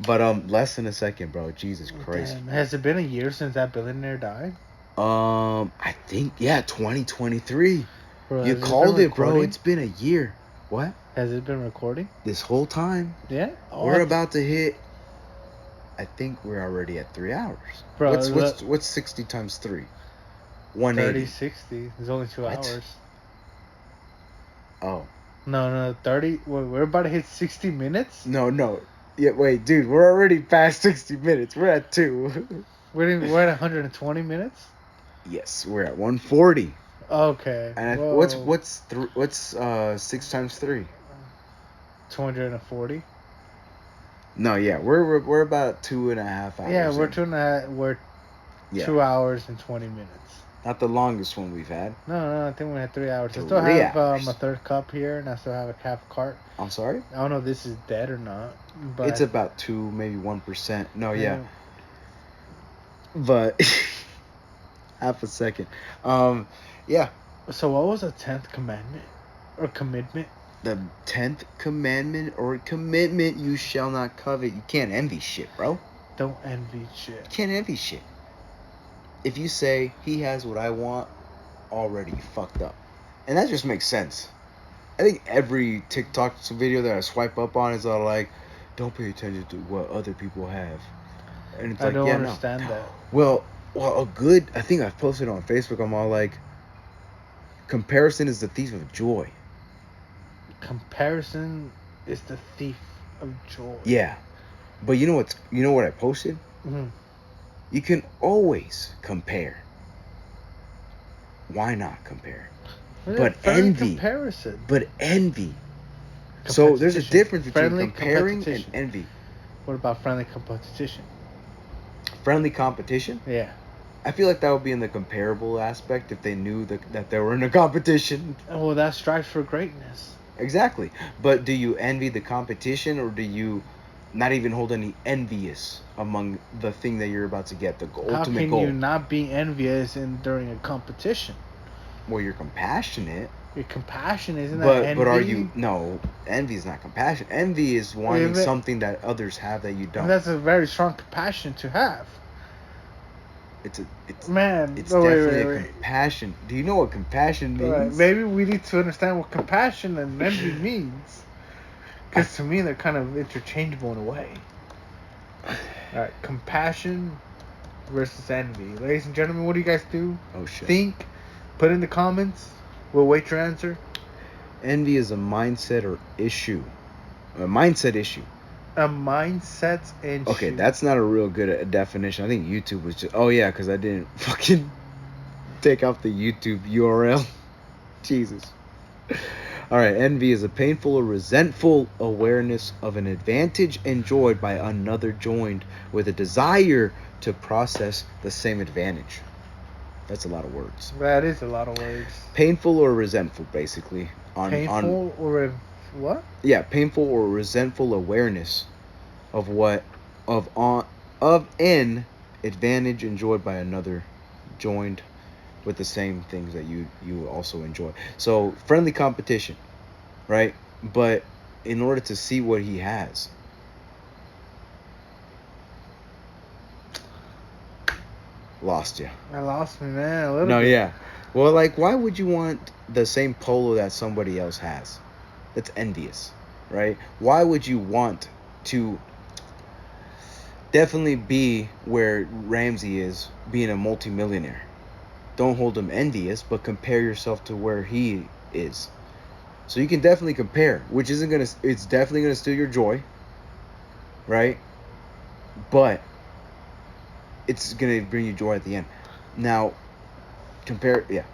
But less than a second, bro. Jesus Christ. Damn, has it been a year since that billionaire died? I think 2023. Bro, You has it called been it, bro. recording? It's been a year. What? Has it been recording? This whole time? Yeah. We're about to hit. I think we're already at 3 hours. Bro, What's 60 times 3? 30, 180. 60. There's only 2 What? hours. Oh. No, 30. We're about to hit 60 minutes? No. Yeah, wait, dude. We're already past 60 minutes. We're at 2. We're at 120 minutes? Yes, we're at 140. Okay. And Whoa. what's 6 times 3? 240? No, yeah, we're about 2.5 hours. Yeah, we're in. we're Yeah. 2 hours and 20 minutes. Not the longest one we've had. No, I think we had 3 hours. I 3 still have hours. a third cup here, and I still have a half cart. I'm sorry? I don't know if this is dead or not, but It's about 2, maybe 1%. No, yeah. But half a second. Yeah. So what was the 10th commandment or commitment? The 10th commandment or commitment: you shall not covet. You can't envy shit, bro. Don't envy shit. You can't envy shit. If you say he has what I want, already you fucked up. And that just makes sense. I think every TikTok video that I swipe up on is all like, don't pay attention to what other people have. And it's I like, don't yeah, understand no. that. Well, I think I've posted on Facebook, I'm all like, comparison is the thief of joy. Comparison is the thief of joy. Yeah. But you know what I posted? Mm-hmm. You can always compare. Why not compare? But envy. Comparison. But envy. So there's a difference between Friendly comparing and competition. envy. What about friendly competition? Friendly competition? Yeah. I feel like that would be in the comparable aspect if they knew that they were in a competition. Well, that strives for greatness. Exactly. But do you envy the competition, or do you not even hold any envious among the thing that you're about to get, the ultimate How can goal? you not be envious during a competition? Well, you're compassionate. Your compassion isn't that envy? But are you? No, envy is not compassion. Envy is wanting Wait. something that others have that you don't. And that's a very strong compassion to have. It's Wait. a compassion. Do you know what compassion means? Right. Maybe we need to understand what compassion and envy means. Because to me, they're kind of interchangeable in a way. Alright, compassion versus envy. Ladies and gentlemen, what do you guys do? Oh shit. Think, put in the comments. We'll wait your answer. Envy is a mindset or issue. A mindset issue. A mindset issue. Okay, that's not a real good definition. I think YouTube was just... Oh, yeah, because I didn't fucking take off the YouTube URL. Jesus. All right, envy is a painful or resentful awareness of an advantage enjoyed by another joined with a desire to process the same advantage. That's a lot of words. That is a lot of words. Painful or resentful, basically. Or what? Yeah, painful or resentful awareness of an advantage enjoyed by another joined with the same things that you also enjoy. So friendly competition, right? But in order to see what he has. Lost you. I lost me, man. A little No, bit. yeah. Well, like, why would you want the same polo that somebody else has? That's envious, right? Why would you want to definitely be where Ramsey is, being a multimillionaire? Don't hold him envious, but compare yourself to where he is. So you can definitely compare, which it's definitely gonna steal your joy, right? But it's gonna bring you joy at the end. Now, compare, yeah.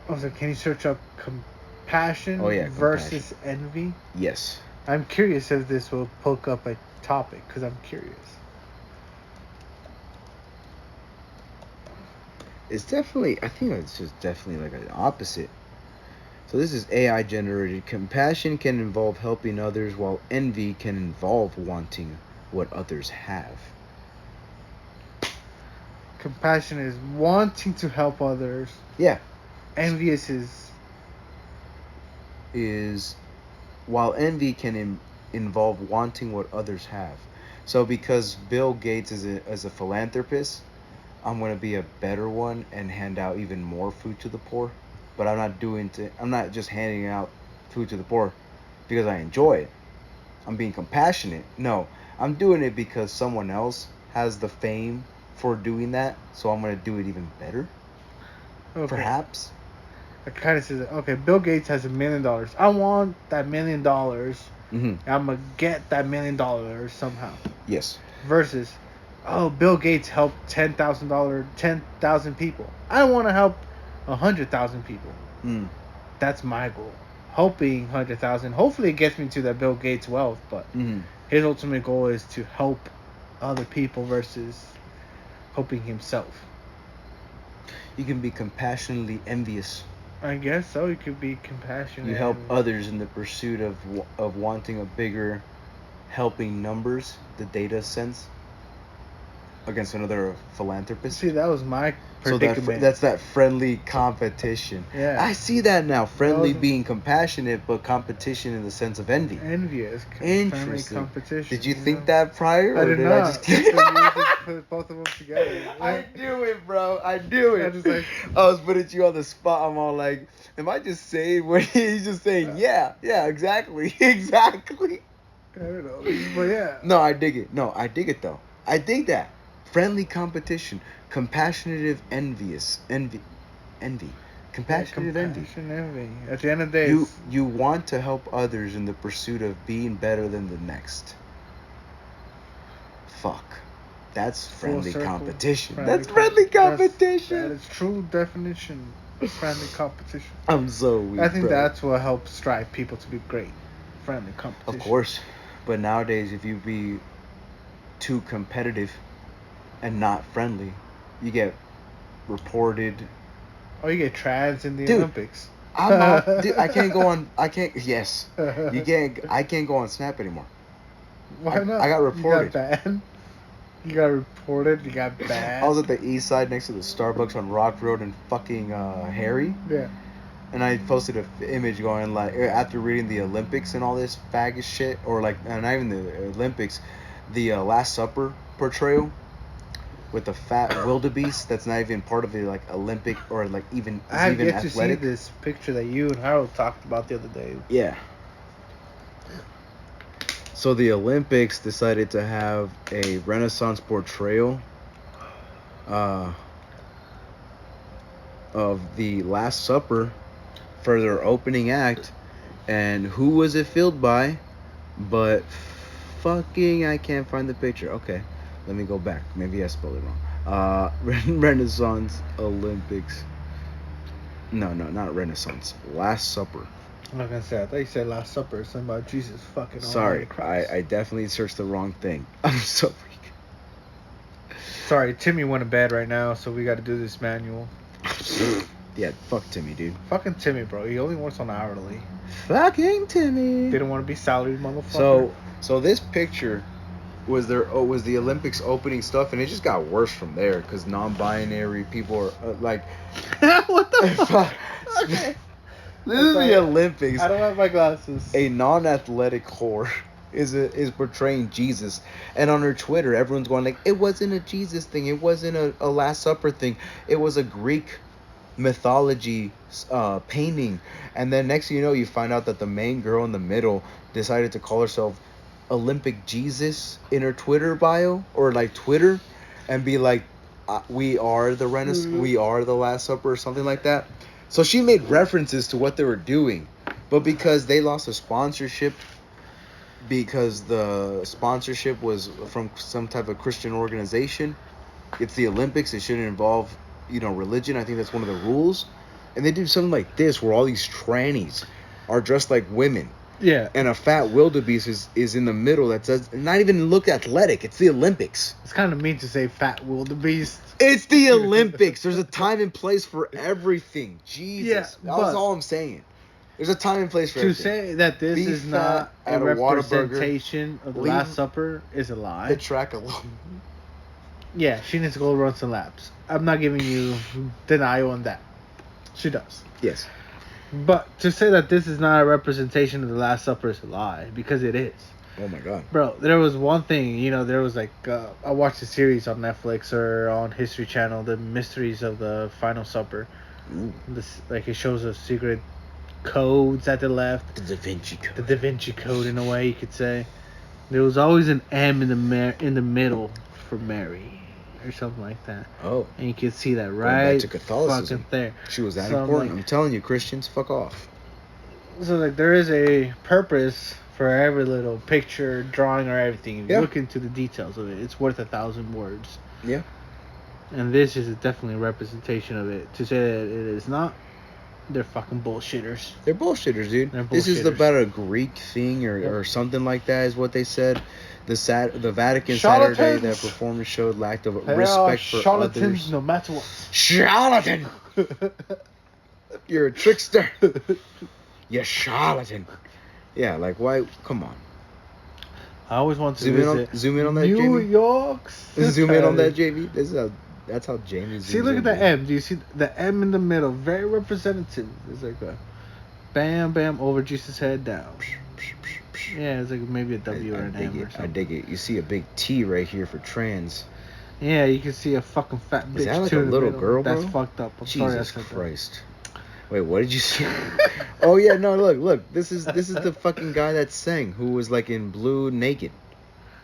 Also, can you search up compassion versus envy? Yes. I'm curious if this will poke up a topic, because I'm curious. It's definitely, I think it's just definitely like an opposite. So this is AI generated. Compassion can involve helping others, while envy can involve wanting what others have. Compassion is wanting to help others. Yeah. Envious is while envy can involve wanting what others have. So because Bill Gates is a philanthropist, I'm gonna be a better one and hand out even more food to the poor. But I'm not just handing out food to the poor because I enjoy it. I'm being compassionate. No, I'm doing it because someone else has the fame for doing that, so I'm gonna do it even better. okay. Perhaps. I kind of says, okay, Bill Gates has $1 million. I want that $1 million. Mm-hmm. I'm gonna get that $1 million somehow. Yes. Versus, oh, Bill Gates helped 10,000 people. I want to help 100,000 people. Mm. That's my goal. Helping 100,000. Hopefully, it gets me to that Bill Gates wealth. But Mm-hmm. his ultimate goal is to help other people versus helping himself. You can be compassionately envious. I guess so. You could be compassionate. You help others in the pursuit of wanting a bigger helping numbers, the data sense, against another philanthropist. See, that was my So predicament. that's that friendly competition. Yeah. I see that now. Friendly was- being compassionate, but competition in the sense of envy. Envious. Friendly Interesting. competition. Did you know? think that prior? I or did I not. just You just put both of them together. I knew it, bro. I knew I it. just like- I was putting you on the spot. I'm all like, am I just saying what he's just saying? Yeah, exactly. Exactly. I don't know. But yeah. No, I dig it. No, I dig it though. I dig that. Friendly competition. Compassionate envy. Compassionate envy. Compassion, envy. At the end of the day, You want to help others in the pursuit of being better than the next. Fuck. That's friendly circle, competition. friendly That's friendly competition. That is true definition of friendly competition. I'm so weak. I think bro. that's what helps strive people to be great. Friendly competition. Of course. But nowadays, if you be too competitive and not friendly, you get reported. Oh, you get trans in the Dude, Olympics. I'm out. Dude, I can't go on. I can't. Yes. You can't. I can't go on Snap anymore. Why not? I got reported. You got banned. You got reported. You got banned. I was at the east side next to the Starbucks on Rock Road in fucking Harry. Yeah. And I posted an image going like, after reading the Olympics and all this faggot shit, or like, not even the Olympics, the Last Supper portrayal with the fat wildebeest that's not even part of the like Olympic or like even I even get athletic. to see this picture that you and Harold talked about the other day. Yeah. So the Olympics decided to have a Renaissance portrayal of the Last Supper for their opening act, and who was it filled by? But fucking, I can't find the picture. Okay, let me go back. Maybe I spelled it wrong. Renaissance Olympics. No, not Renaissance. Last Supper. I'm not gonna say. I thought you said Last Supper. Something about Jesus fucking. Sorry, Christ. I definitely searched the wrong thing. I'm sorry. Sorry, Timmy went to bed right now, so we got to do this manual. Yeah, fuck Timmy, dude. Fucking Timmy, bro. He only works on hourly. Fucking Timmy. Didn't want to be salaried, motherfucker. So this picture was the Olympics opening stuff, and it just got worse from there because non-binary people are like. What the fuck? Okay. This is the Olympics. I don't have my glasses. A non-athletic whore is portraying Jesus, and on her Twitter, everyone's going like, it wasn't a Jesus thing, it wasn't a Last Supper thing, it was a Greek mythology painting. And then next thing you know, you find out that the main girl in the middle decided to call herself Olympic Jesus in her Twitter bio or like Twitter, and be like, we are the we are the Last Supper or something like that. So she made references to what they were doing, but because they lost a sponsorship, because the sponsorship was from some type of Christian organization, it's the Olympics, it shouldn't involve, religion. I think that's one of the rules. And they do something like this where all these trannies are dressed like women. Yeah. And a fat wildebeest is in the middle that says, not even look athletic, it's the Olympics. It's kind of mean to say fat wildebeest. It's the Olympics. There's a time and place for everything. Jesus. Yeah, That's all I'm saying. There's a time and place for everything. To say that this Be is fat not a at a Whataburger. representation of the Leave Last Supper is a lie. The track alone. Yeah, she needs to go run some laps. I'm not giving you denial on that. She does. Yes. But to say that this is not a representation of the Last Supper is a lie, because it is. Oh my god. Bro, there was one thing, there was like, I watched a series on Netflix or on History Channel, The Mysteries of the Final Supper. Ooh. It shows us secret codes that they left. The Da Vinci Code. The Da Vinci Code, in a way, you could say. There was always an M in the middle for Mary, or something like that. Oh. And you can see that Going right back to Catholicism. fucking there. She was that So, important. like- I'm telling you, Christians, fuck off. So, like, there is a purpose for every little picture, drawing, or everything. If you look into the details of it, it's worth 1,000 words. Yeah. And this is definitely a representation of it. To say that it is not, they're fucking bullshitters. They're bullshitters, dude. They're This is bullshitters. about a Greek thing or something like that is what they said. The Vatican Charlatans. Saturday that performance showed lacked of They are respect for charlatans others. no matter what. Charlatan! You're a trickster. You charlatan. Yeah, like why? Come on. I always want to Zoom in on that, New Jamie. York City. Zoom in on that, JV. That's how Jamie zooms See, look in, at the dude. M. Do you see the M in the middle? Very representative. It's like a bam, bam over Jesus' head down. Yeah, it's like maybe a W or an dig M or it. something. I dig it. You see a big T right here for trans. Yeah, you can see a fucking fat bitch Is that like too a in the little middle. girl, That's bro? fucked up. I'm sorry I Jesus said that. Christ. Wait, what did you see? Oh yeah, no, look. This is the fucking guy that sang, who was like in blue naked.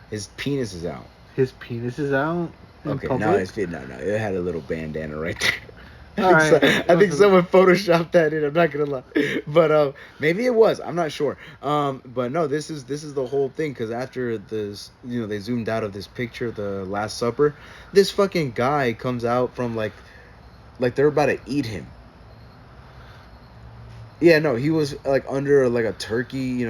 His penis is out. His penis is out in Okay, public. no, it had a little bandana right there. All right. I think someone photoshopped that in. I'm not gonna lie, but maybe it was. I'm not sure. But no, this is the whole thing. Because after this, they zoomed out of this picture, the Last Supper. This fucking guy comes out from like they're about to eat him. Yeah, no, he was like under like a turkey,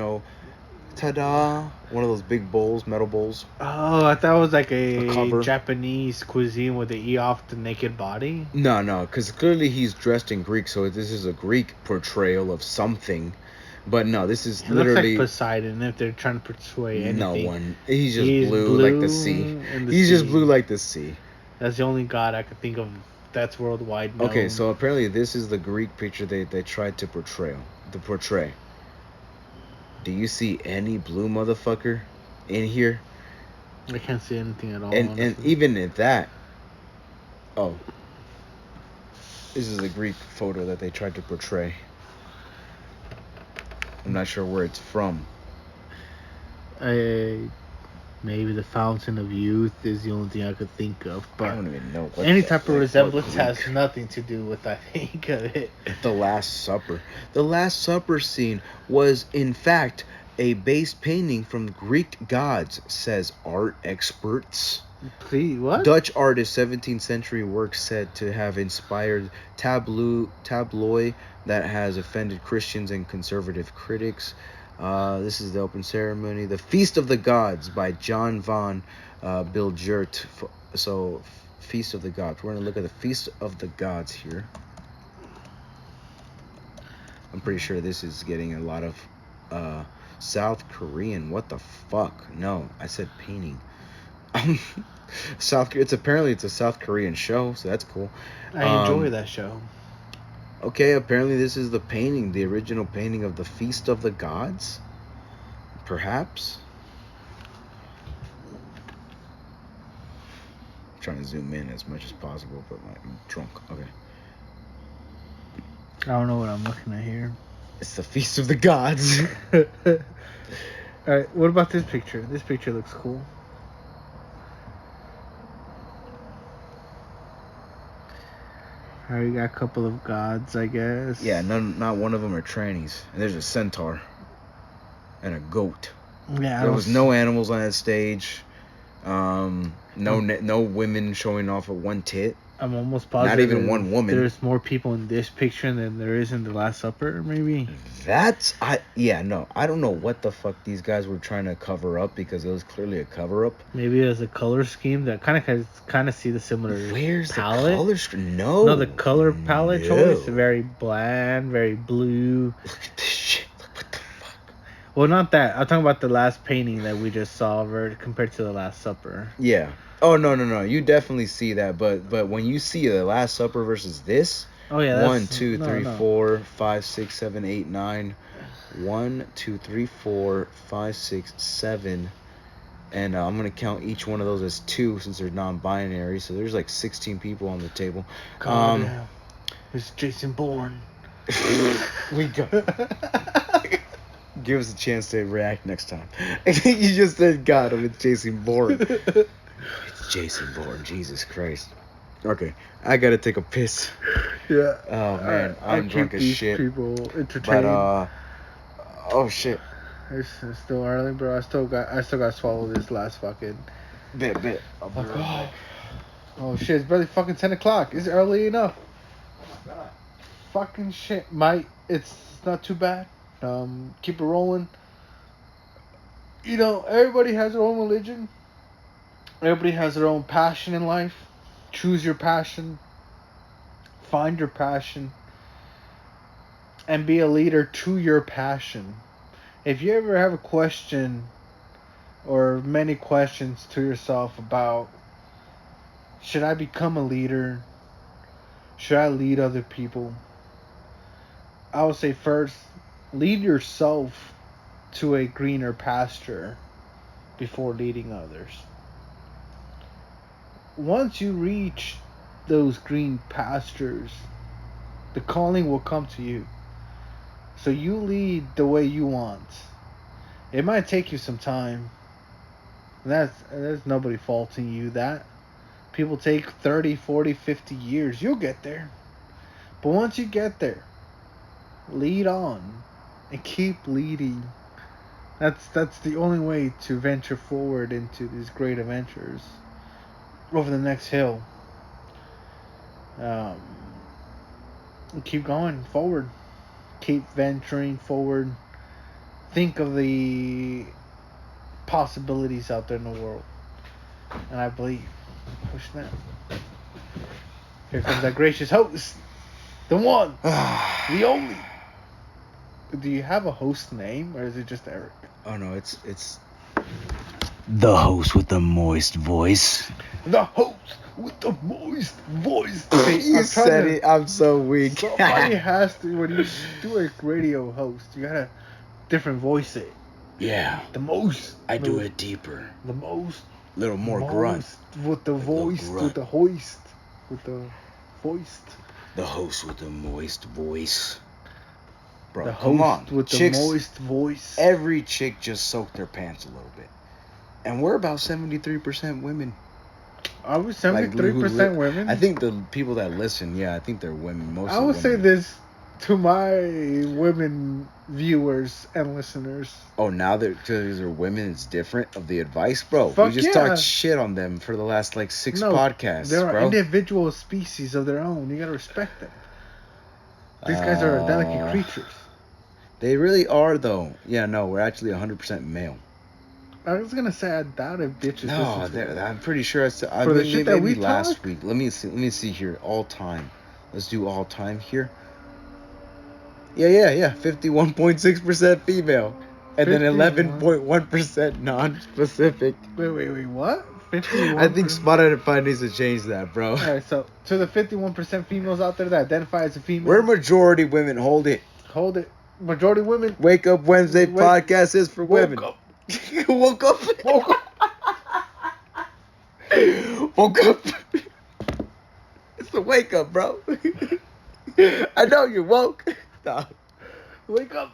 ta-da, one of those big bowls, metal bowls. Oh, I thought it was like A cover. a Japanese cuisine where they eat off the naked body. No, because clearly he's dressed in Greek, so this is a Greek portrayal of something. But no, this is It literally looks like Poseidon if they're trying to portray anything. no one. He's just blue like the sea. in the He's just sea. blue like the sea. That's the only god I could think of that's worldwide known. Okay, so apparently this is the Greek picture they tried to portray. Do you see any blue motherfucker in here? I can't see anything at all. And honestly. even at that, this is a Greek photo that they tried to portray. I'm not sure where it's from. Maybe the Fountain of Youth is the only thing I could think of. I But don't even know. What any the- type of like, resemblance what has Greek- nothing to do with I think of it. The Last Supper. The Last Supper scene was, in fact, a base painting from Greek gods, says art experts. Please, what? Dutch artist 17th century work said to have inspired tabloid that has offended Christians and conservative critics. This is the open ceremony. The Feast of the Gods by John von Bilgert. So, Feast of the Gods. We're going to look at the Feast of the Gods here. I'm pretty sure this is getting a lot of South Korean. What the fuck? No, I said painting. Apparently it's a South Korean show, so that's cool. I enjoy that show. Okay, apparently this is the painting, the original painting of the Feast of the Gods. Perhaps. I'm trying to zoom in as much as possible, but I'm drunk. Okay. I don't know what I'm looking at here. It's the Feast of the Gods. Alright, what about this picture? This picture looks cool. Alright, you got a couple of gods, I guess. Yeah, not one of them are trannies. And there's a centaur. And a goat. Yeah, There was no animals on that stage. No women showing off of one tit. I'm almost positive. even one woman. There's more people in this picture than there is in the Last Supper, maybe. I don't know what the fuck these guys were trying to cover up, because it was clearly a cover up. Maybe it was a color scheme that kind of see the similar Where's palette. the color scheme? No, The color palette choice very bland, very blue. Look at this shit. Look, what the fuck? Well, not that. I'm talking about the last painting that we just saw compared to the Last Supper. Yeah. Oh no. You definitely see that, but when you see the Last Supper versus this, Oh yeah, 1, that's 2, no 3, no. 4, 5, 6, 7, 8, 9. 1, 2, 3, 4, 5, 6, 7. And I'm going to count each one of those as 2 since they're non-binary. So there's like 16 people on the table. God damn. It's Jason Bourne. We go. Give us a chance to react next time. You just said God, it's Jason Bourne. It's Jason Bourne. Jesus Christ. Okay, I gotta take a piss. Yeah. Oh man, I'm drunk as shit. People entertained. But oh shit. It's still early, bro. I still got to swallow this last fucking. Bit. I'll be right back. Oh shit! It's barely fucking 10 o'clock. It's early enough. Oh my god. Fucking shit, mate. It's not too bad. Keep it rolling. You know, everybody has their own religion. Everybody has their own passion in life. Choose your passion. Find your passion. And be a leader to your passion. If you ever have a question or many questions to yourself about, should I become a leader? Should I lead other people? I would say first, lead yourself to a greener pasture before leading others. Once you reach those green pastures, the calling will come to you. So you lead the way you want. It might take you some time. There's nobody faulting you that. People take 30, 40, 50 years. You'll get there. But once you get there, lead on and keep leading. That's the only way to venture forward into these great adventures over the next hill. Keep going forward. Keep venturing forward. Think of the possibilities out there in the world. And I believe. Oh snap. Here comes that gracious host. The one. The only. Do you have a host name or is it just Eric? Oh no, it's the host with the moist voice. The host with the moist voice. You said it. I'm so weak. Somebody has to. When you do a radio host, you gotta different voice it. Yeah. The most. I do it deeper. The most. Little more grunt. With the voice. With the hoist. With the voiced. The host with the moist voice. Bro, the come host on. with Chicks, the moist voice. Every chick just soaked their pants a little bit. And we're about 73% women. Are we 73% women? I think the people that listen, I think they're women. I would say this to my women viewers and listeners. Oh, now that because they're women, it's different of the advice, bro. Fuck we just talked shit on them for the last 6 podcasts, There are bro. individual species of their own. You gotta respect them. These guys are delicate creatures. They really are, though. Yeah, no, we're actually 100% male. I was gonna say I doubt if bitches. No, I'm pretty sure. For the shit that we last talk? week. Let me see here. All time. Let's do all time here. Yeah. 51.6% female, and then 11.1% non-specific. Wait, what? 51%? I think Spotify needs to change that, bro. All right, so to the 51% females out there that identify as a female, we're majority women. Hold it. Majority women. Wake Up Wednesday podcast is for women. Woke up. Woke up. It's the wake up, bro. I know you woke. No. Wake up.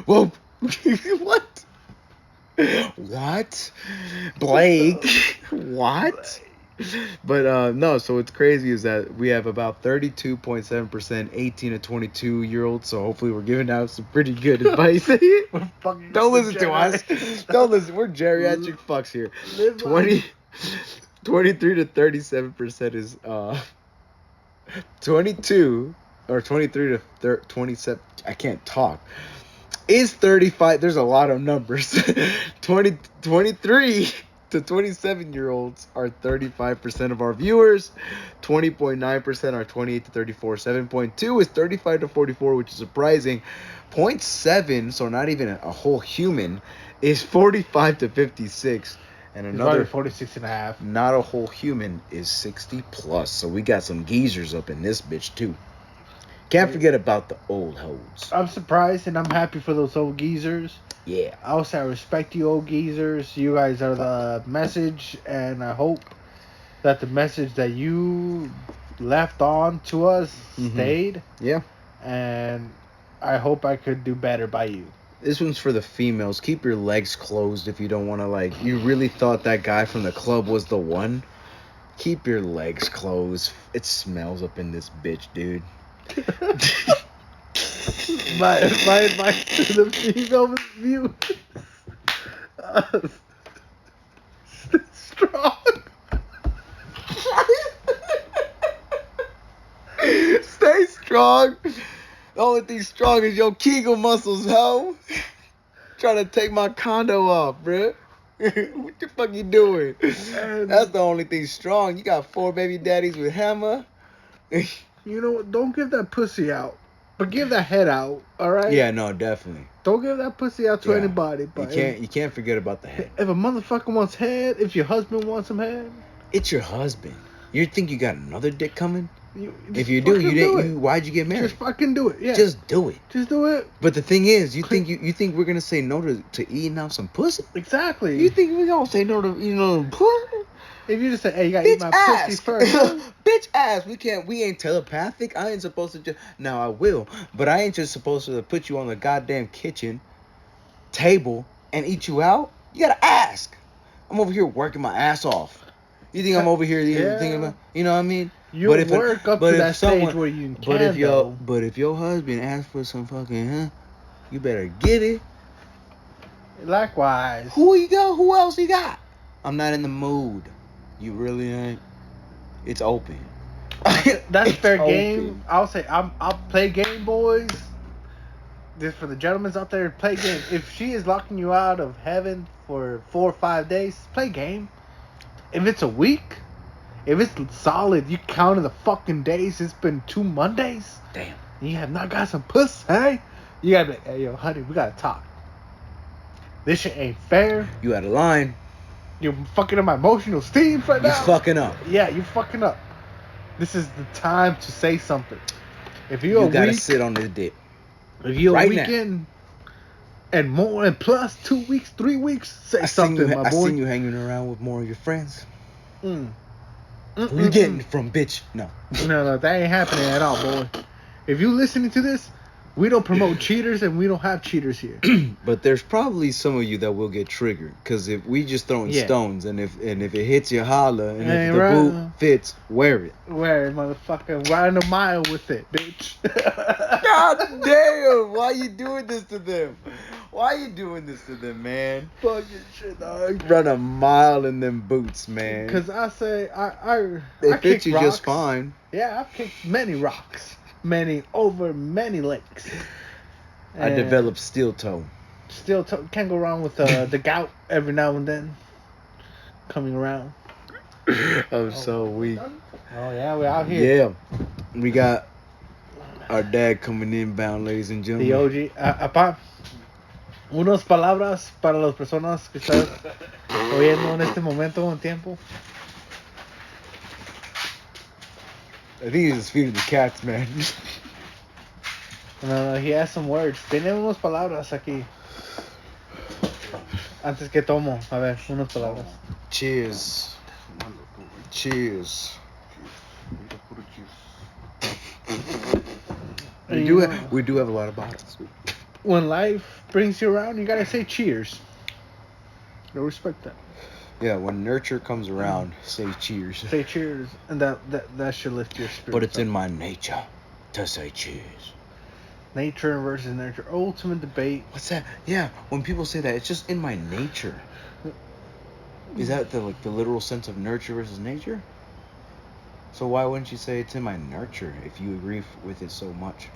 Whoa. What? What? Blake? What? But no, so what's crazy is that we have about 32.7% 18 to 22 year olds, so hopefully we're giving out some pretty good advice. Don't listen to us. Don't listen. We're geriatric fucks here. 23 to 37% is 22 or 23 to 27. I can't talk. Is 35. There's a lot of numbers. 23 to 27-year-olds are 35% of our viewers. 20.9% are 28 to 34. 7.2 is 35 to 44, which is surprising. 0.7, so not even a whole human, is 45 to 56. And another 46.5. Not a whole human is 60 plus. So we got some geezers up in this bitch too. Can't forget about the old hoes. I'm surprised and I'm happy for those old geezers. Yeah. I also I respect you old geezers. You guys are the message, and I hope that the message that you left on to us stayed. Yeah. And I hope I could do better by you. This one's for the females. Keep your legs closed if you don't want to, like, you really thought that guy from the club was the one. Keep your legs closed. It smells up in this bitch, dude. my advice to the female view. Stay strong. Stay strong. The only thing strong is your Kegel muscles, ho. Trying to take my condo off, bruh. What the fuck you doing? That's the only thing strong. You got 4 baby daddies with hammer. You know what? Don't give that pussy out, but give that head out. All right? Yeah, no, definitely. Don't give that pussy out to Yeah. anybody. But You can't forget about the head. if a motherfucker wants head, if your husband wants some head, It's your husband. You think you got another dick coming? If just you do, fucking you do didn't. it. Why'd you get married? Just fucking do it. Yeah. Just do it. Just do it. But the thing is, you think we're gonna say no to eating out some pussy? Exactly. You think we gonna say no to pussy? If you just say, "Hey, you gotta eat Bitch my ass. pussy first," Bitch ass. We ain't telepathic. I ain't supposed to just. Now I will, but I ain't just supposed to put you on the goddamn kitchen table and eat you out. You gotta ask. I'm over here working my ass off. You think I'm over here thinking about? You know what I mean? You work up to that stage where you can. But if your husband asks for some fucking, you better get it. Likewise. Who you got? Who else you got? I'm not in the mood. You really ain't. It's open. That's fair It's game. open. I'll say I'll play game, boys. This for the gentlemen out there. Play game. If she is locking you out of heaven for 4 or 5 days, play game. If it's a week, if it's solid, you counting the fucking days. It's been 2 Mondays. Damn. And you have not got some puss, hey? You gotta be like, hey, yo, honey, we gotta talk. This shit ain't fair. You out of line. You're fucking up my emotional steam right You now. fucking up. Yeah, you fucking up. This is the time to say something. If You you're gotta weak, sit on this dick. if you're right a now. weekend and more and plus 2 weeks, 3 weeks, say I something, my I boy. seen you hanging around with more of your friends. Mm. Who you getting from, bitch? No. No, that ain't happening at all, boy. If you listening to this, we don't promote cheaters and we don't have cheaters here. But there's probably some of you that will get triggered, because if we just throwing Yeah. stones, and if it hits you, holla, and Ain't if the right. boot fits, wear it. Where motherfucker riding a mile with it, bitch. God damn! Why you doing this to them? Why you doing this to them, man? Fucking shit, dog. Run a mile in them boots, man. Cause I say They I fit kick you rocks. just fine. Yeah, I've kicked many rocks, many lakes. I And developed steel toe. Still can't go wrong with the gout every now and then coming around. I'm so weak. Oh yeah, we're out here. Yeah, we got our dad coming inbound, ladies and The gentlemen. OG. Apá, unas palabras para las personas que están oyendo en este momento, un tiempo. I think he's just feeding the cats, man. No, he has some words. Tiene unas palabras aquí. Antes que tomo, a ver, unas palabras. Cheers. Cheers. And you know, We do have a lot of bottles. when life brings you around, you gotta say cheers. I respect that. Yeah, when nurture comes around, say cheers. Say cheers, and that should lift your spirit. But it's in my nature to say cheers. Nature versus nurture. Ultimate debate. What's that? Yeah, when people say that, it's just in my nature. Is that the literal sense of nurture versus nature? So why wouldn't you say it's in my nurture if you agree with it so much?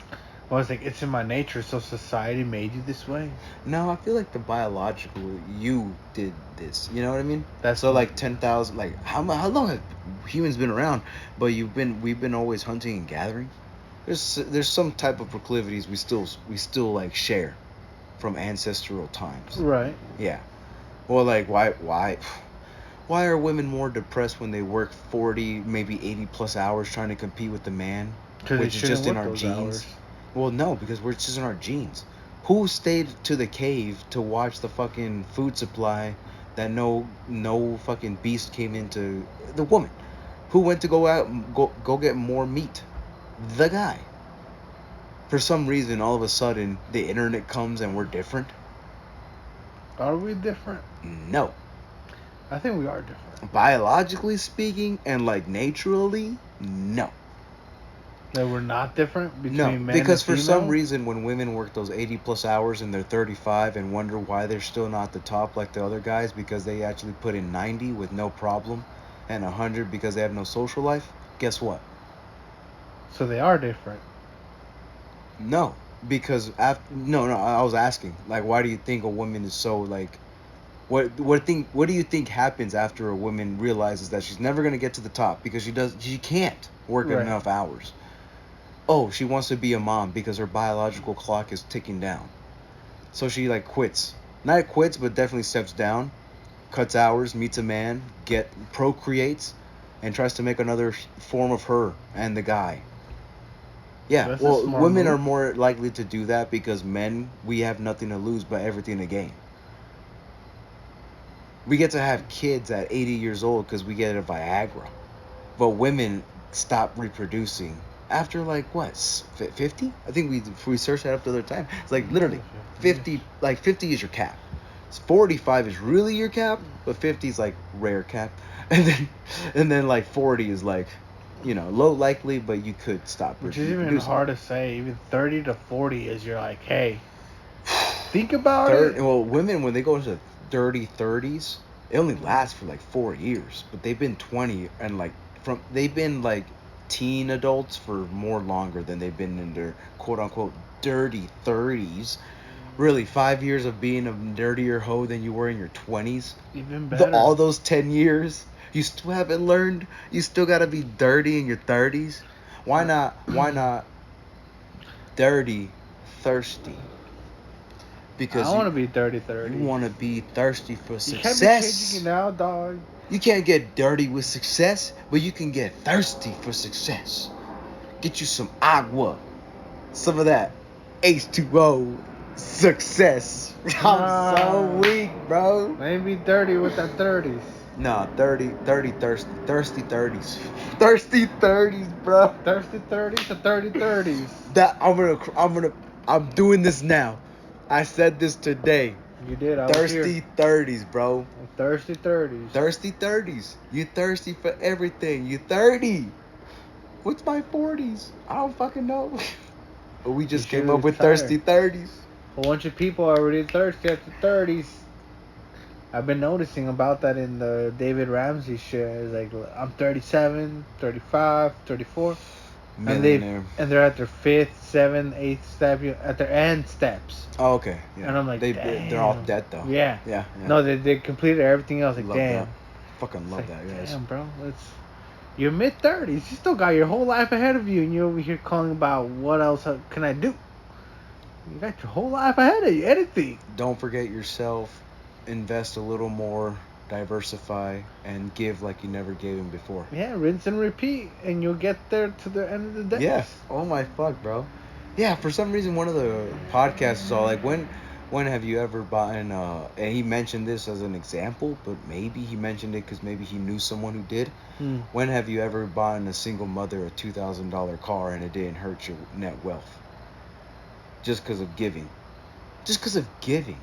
I was like, it's in my nature, so society made you this way. No, I feel like the biological you did this. You know what I mean? That's so like 10,000. Like how long have humans been around? But we've been always hunting and gathering. There's some type of proclivities we still like share from ancestral times. Right. Yeah. Well, like why are women more depressed when they work 40, maybe 80 plus hours trying to compete with the man? Because they which is shouldn't just in work our those genes. hours. Well, no, because we're just in our genes. Who stayed to the cave to watch the fucking food supply that no fucking beast came into? The woman. Who went to go out and go get more meat? The guy. For some reason, all of a sudden, the internet comes and we're different. Are we different? No. I think we are different. Biologically speaking and like naturally, no. That we're not different between No, men because and for female? some reason, when women work those 80 plus hours and they're 35 and wonder why they're still not the top like the other guys because they actually put in 90 with no problem and 100 because they have no social life, guess what? So they are different. No, because no, I was asking, like, why do you think a woman is so like, what do you think happens after a woman realizes that she's never gonna get to the top because she can't work Right. enough hours? Oh, she wants to be a mom because her biological clock is ticking down. So she like quits. Not quits, but definitely steps down, cuts hours, meets a man, procreates, and tries to make another form of her and the guy. Yeah, That's a well, smart women move. are more likely to do that because men, we have nothing to lose but everything to gain. We get to have kids at 80 years old because we get a Viagra. But women stop reproducing after like what, 50? I think we searched that up the other time. It's like literally 50, like 50 is your cap. 45 is really your cap, but 50 is like rare cap. And then like 40 is like, low likely, but you could stop Which is even reproducing. hard to say. Even 30 to 40 is you're like, hey, think about it. Well, women when they go into dirty 30s, it only lasts for like 4 years, but they've been 20 and like they've been like teen adults for more longer than they've been in their quote unquote dirty 30s. Really, 5 years of being a dirtier hoe than you were in your 20s. Even better. All those 10 years, you still haven't learned. You still gotta be dirty in your 30s. Why not? Why not? Dirty, thirsty. Because I want to be 30 you 30. want to be thirsty for You can't be changing success. it now, dog. You can't get dirty with success, but you can get thirsty for success. Get you some agua, some of that H2O success. I'm so weak, bro. Maybe dirty with that 30s. Nah, 30, thirsty 30s. Thirsty 30s, bro. Thirsty 30s to 30 30s. I'm doing this now. I said this today. You did, I was Thirsty here. 30s, bro. Thirsty 30s. Thirsty 30s. You thirsty for everything. You 30. What's my 40s? I don't fucking know. But we just You came should up with retire. thirsty 30s. A bunch of people are already thirsty at the 30s. I've been noticing about that in the David Ramsey shit. It's like, I'm 37, 35, 34. Millionaire. And they're at their 5th, 7th, 8th step, at their end steps. Oh, okay. Yeah. And I'm like, they're all damn. dead though. Yeah. Yeah. No, they completed everything else. Like, Love damn. that. Fucking love It's like, that, guys. damn, bro. You're mid 30s. You still got your whole life ahead of you, and you're over here calling about what else can I do? You got your whole life ahead of you. Anything. Don't forget yourself. Invest a little more. Diversify and give like you never gave him before. Yeah, rinse and repeat, and you'll get there to the end of the day. Yeah. Oh my fuck, bro. Yeah. For some reason, one of the podcasts is all like, when have you ever bought and he mentioned this as an example, but maybe he mentioned it because maybe he knew someone who did. When have you ever bought a single mother a $2,000 car and it didn't hurt your net wealth? Just because of giving. Just because of giving.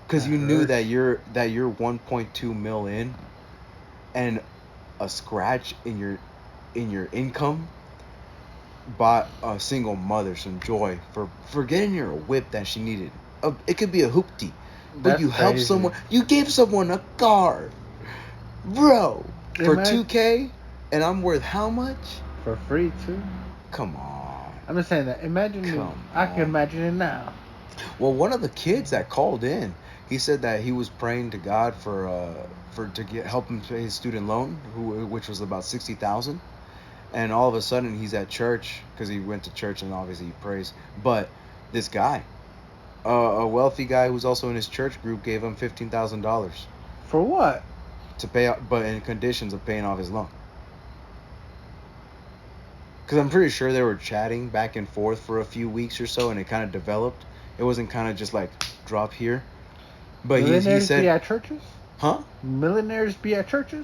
Because you knew that you're 1.2 mil in, and a scratch in your income bought a single mother some joy for getting her a whip that she needed. It could be a hoopty, but That's you help crazy. someone. You gave someone a car, bro, for $2K, and I'm worth how much? For free too. Come on. I'm just saying that. I can imagine it now. Well, one of the kids that called in, he said that he was praying to God help him pay his student loan, which was about $60,000, and all of a sudden he's at church because he went to church and obviously he prays. But this guy, a wealthy guy who's also in his church group, gave him $15,000 For what? to pay, but in conditions of paying off his loan. because I'm pretty sure they were chatting back and forth for a few weeks or so, and it kind of developed. It wasn't kind of just like drop here. But he Millionaires be said, at churches? huh? Millionaires be at churches?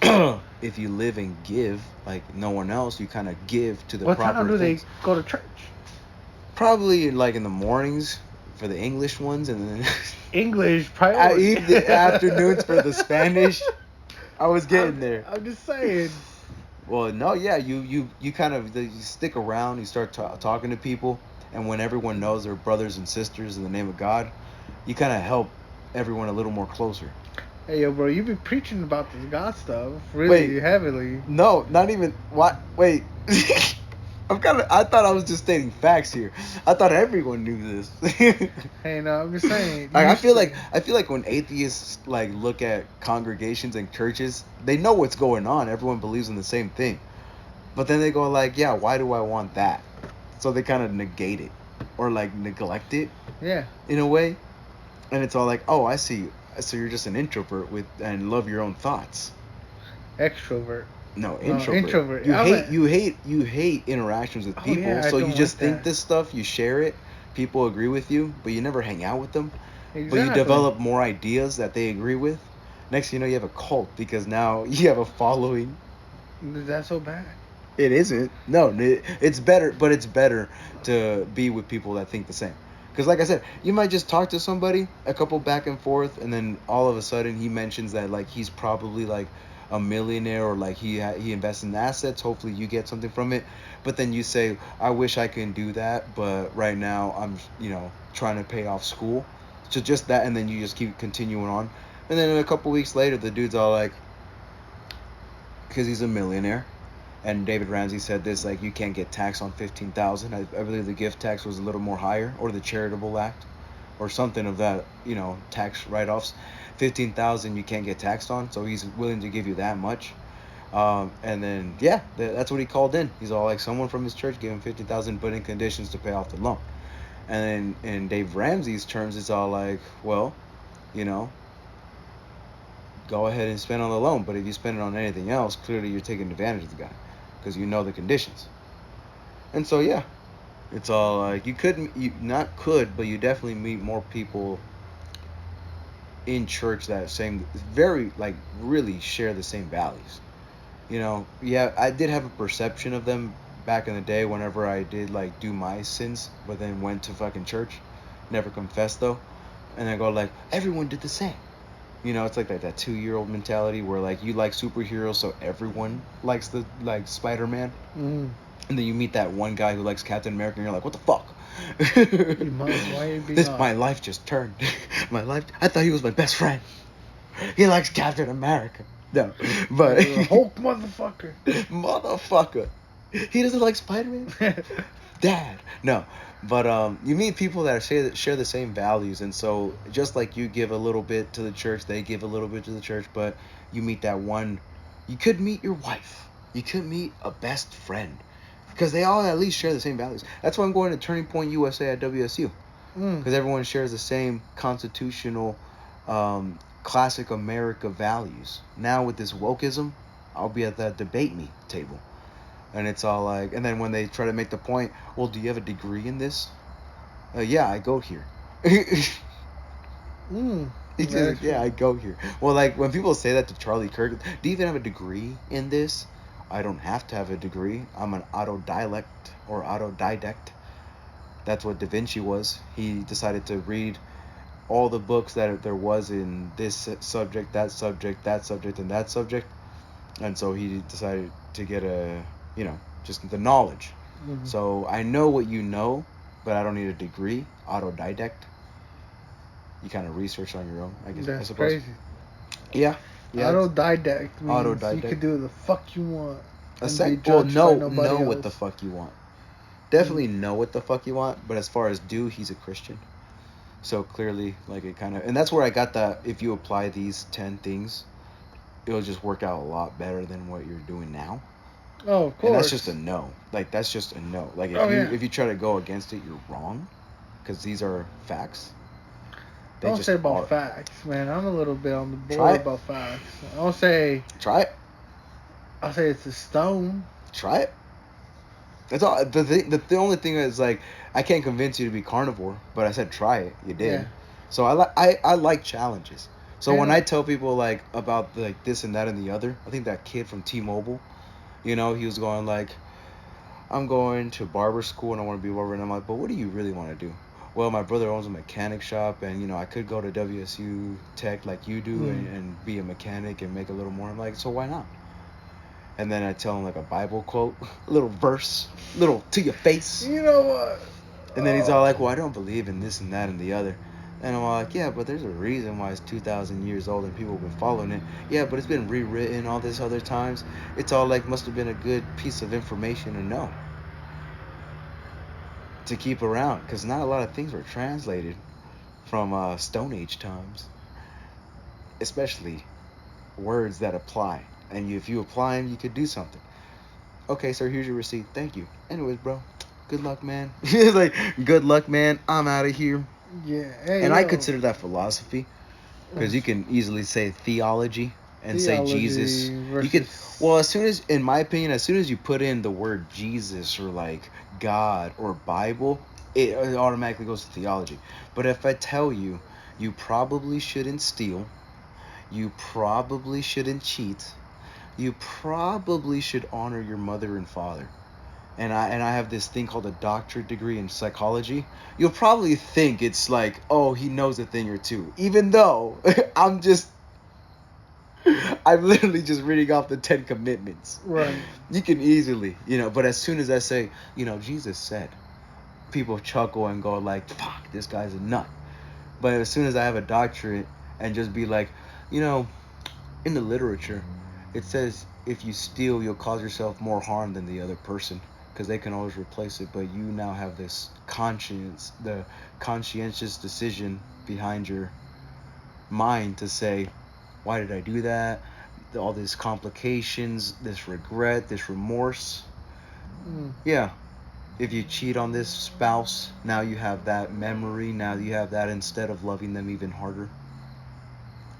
If you live and give like no one else, you kind of give to the What proper time do things. they go to church? Probably like in the mornings for the English ones, and then English priority. the afternoons for the Spanish. I was getting there. I'm just saying. Well, no, yeah, you kind of you stick around, you start talking to people, and when everyone knows they're brothers and sisters in the name of God, you kind of help everyone a little more closer. Hey, yo, bro, you be preaching about this God stuff really Wait. heavily. No, not even. What? Wait. I thought I was just stating facts here. I thought everyone knew this. Hey, no, I'm just saying. Like, I feel like when atheists like look at congregations and churches, they know what's going on. Everyone believes in the same thing, but then they go like, yeah, why do I want that? So they kind of negate it or like neglect it. Yeah. In a way, and it's all like, oh, I see. So you're just an introvert and love your own thoughts. Extrovert. No, introvert. You hate interactions with people. Yeah, so I you don't just like think that. this stuff, you share it, people agree with you, but you never hang out with them. Exactly. But you develop more ideas that they agree with. Next thing you know, you have a cult because now you have a following. Is that so bad? It isn't. No, it's better, but it's better to be with people that think the same. Because like I said, you might just talk to somebody, a couple back and forth, and then all of a sudden he mentions that like he's probably like a millionaire or like he invests in assets. Hopefully you get something from it. But then you say, I wish I can do that, but right now I'm trying to pay off school. So just that, and then you just keep continuing on. And then a couple weeks later, the dude's all like, because he's a millionaire. And David Ramsey said this, like, you can't get taxed on 15,000. I believe the gift tax was a little more higher, or the charitable act, or something of that, tax write-offs. 15,000 you can't get taxed on, so he's willing to give you that much. And then that's what he called in. He's all like, someone from his church gave him 50,000, but in conditions to pay off the loan. And then in Dave Ramsey's terms, it's all like, well, go ahead and spend on the loan, but if you spend it on anything else, clearly you're taking advantage of the guy. Because you know the conditions. And so it's all like you but you definitely meet more people in church that very like really share the same values. I did have a perception of them back in the day whenever I did like do my sins, but then went to fucking church, never confessed though, and I go like everyone did the same. It's like that 2-year-old mentality where like you like superheroes, so everyone likes the like Spider-Man. Mm. And then you meet that one guy who likes Captain America, and you're like, what the fuck? My life just turned. My life. I thought he was my best friend. He likes Captain America. No, but Hulk motherfucker. Motherfucker. He doesn't like Spider-Man. Dad. No. But you meet people that share the same values, and so just like you give a little bit to the church, they give a little bit to the church, but you meet that one. You could meet your wife. You could meet a best friend, because they all at least share the same values. That's why I'm going to Turning Point USA at WSU, because everyone shares the same constitutional, classic America values. Now with this wokeism, I'll be at that debate me table. And it's all like, and then when they try to make the point, well, do you have a degree in this? Yeah, I go here. I go here. Well, like when people say that to Charlie Kirk, do you even have a degree in this? I don't have to have a degree. I'm an autodidact. That's what Da Vinci was. He decided to read all the books that there was in this subject, that subject, that subject, and that subject. And so he decided to get just the knowledge. Mm-hmm. So I know what you know, but I don't need a degree. Autodidact. You kind of research on your own, I guess. That's I suppose. Crazy. Yeah. Autodidact means you can do the fuck you want. Know what the fuck you want. Definitely know what the fuck you want, but as far as he's a Christian. So clearly, like it kind of, and that's where I got that. If you apply these 10 things, it'll just work out a lot better than what you're doing now. Oh, of course. And that's just a no. Like that's just a no. Like if you try to go against it, you're wrong, because these are facts. Don't say about facts, man. I'm a little bit on the board about facts. I don't say. Try it. I'll say it's a stone. Try it. That's all. The only thing is like I can't convince you to be carnivore, but I said try it. You did. Yeah. So I like challenges. So Hey, when I look. tell people like about like this and that and the other, I think that kid from T-Mobile, he was going like, I'm going to barber school and I want to be a barber, and I'm like, but what do you really want to do? Well, my brother owns a mechanic shop, and I could go to WSU Tech like you do and be a mechanic and make a little more. I'm like, so why not? And then I tell him like a Bible quote, a little verse, little to your face. You know what? And then he's all like, well, I don't believe in this and that and the other. And I'm all like, yeah, but there's a reason why it's 2,000 years old and people have been following it. Yeah, but it's been rewritten all this other times. It's all like must have been a good piece of information to know, to keep around. Because not a lot of things were translated from Stone Age times, especially words that apply. And if you apply them, you could do something. Okay, sir, here's your receipt. Thank you. Anyways, bro, good luck, man. It's like, good luck, man. I'm out of here. Yeah. Hey, And I yo. consider that philosophy because you can easily say theology and say Jesus. Theology You could, versus. well, as soon as, in my opinion, as soon as you put in the word Jesus or like God or Bible, it automatically goes to theology. But if I tell you, you probably shouldn't steal, you probably shouldn't cheat, you probably should honor your mother and father. And I have this thing called a doctorate degree in psychology. You'll probably think it's like, oh, he knows a thing or two, even though I'm literally just reading off the 10 Commandments. Right. You can easily, but as soon as I say, Jesus said, people chuckle and go like, fuck, this guy's a nut. But as soon as I have a doctorate and just be like, you know, in the literature, it says if you steal, you'll cause yourself more harm than the other person because they can always replace it. But you now have this the conscientious decision behind your mind to say, why did I do that? All these complications, this regret, this remorse. Yeah. If you cheat on this spouse, now you have that memory. Now you have that instead of loving them even harder.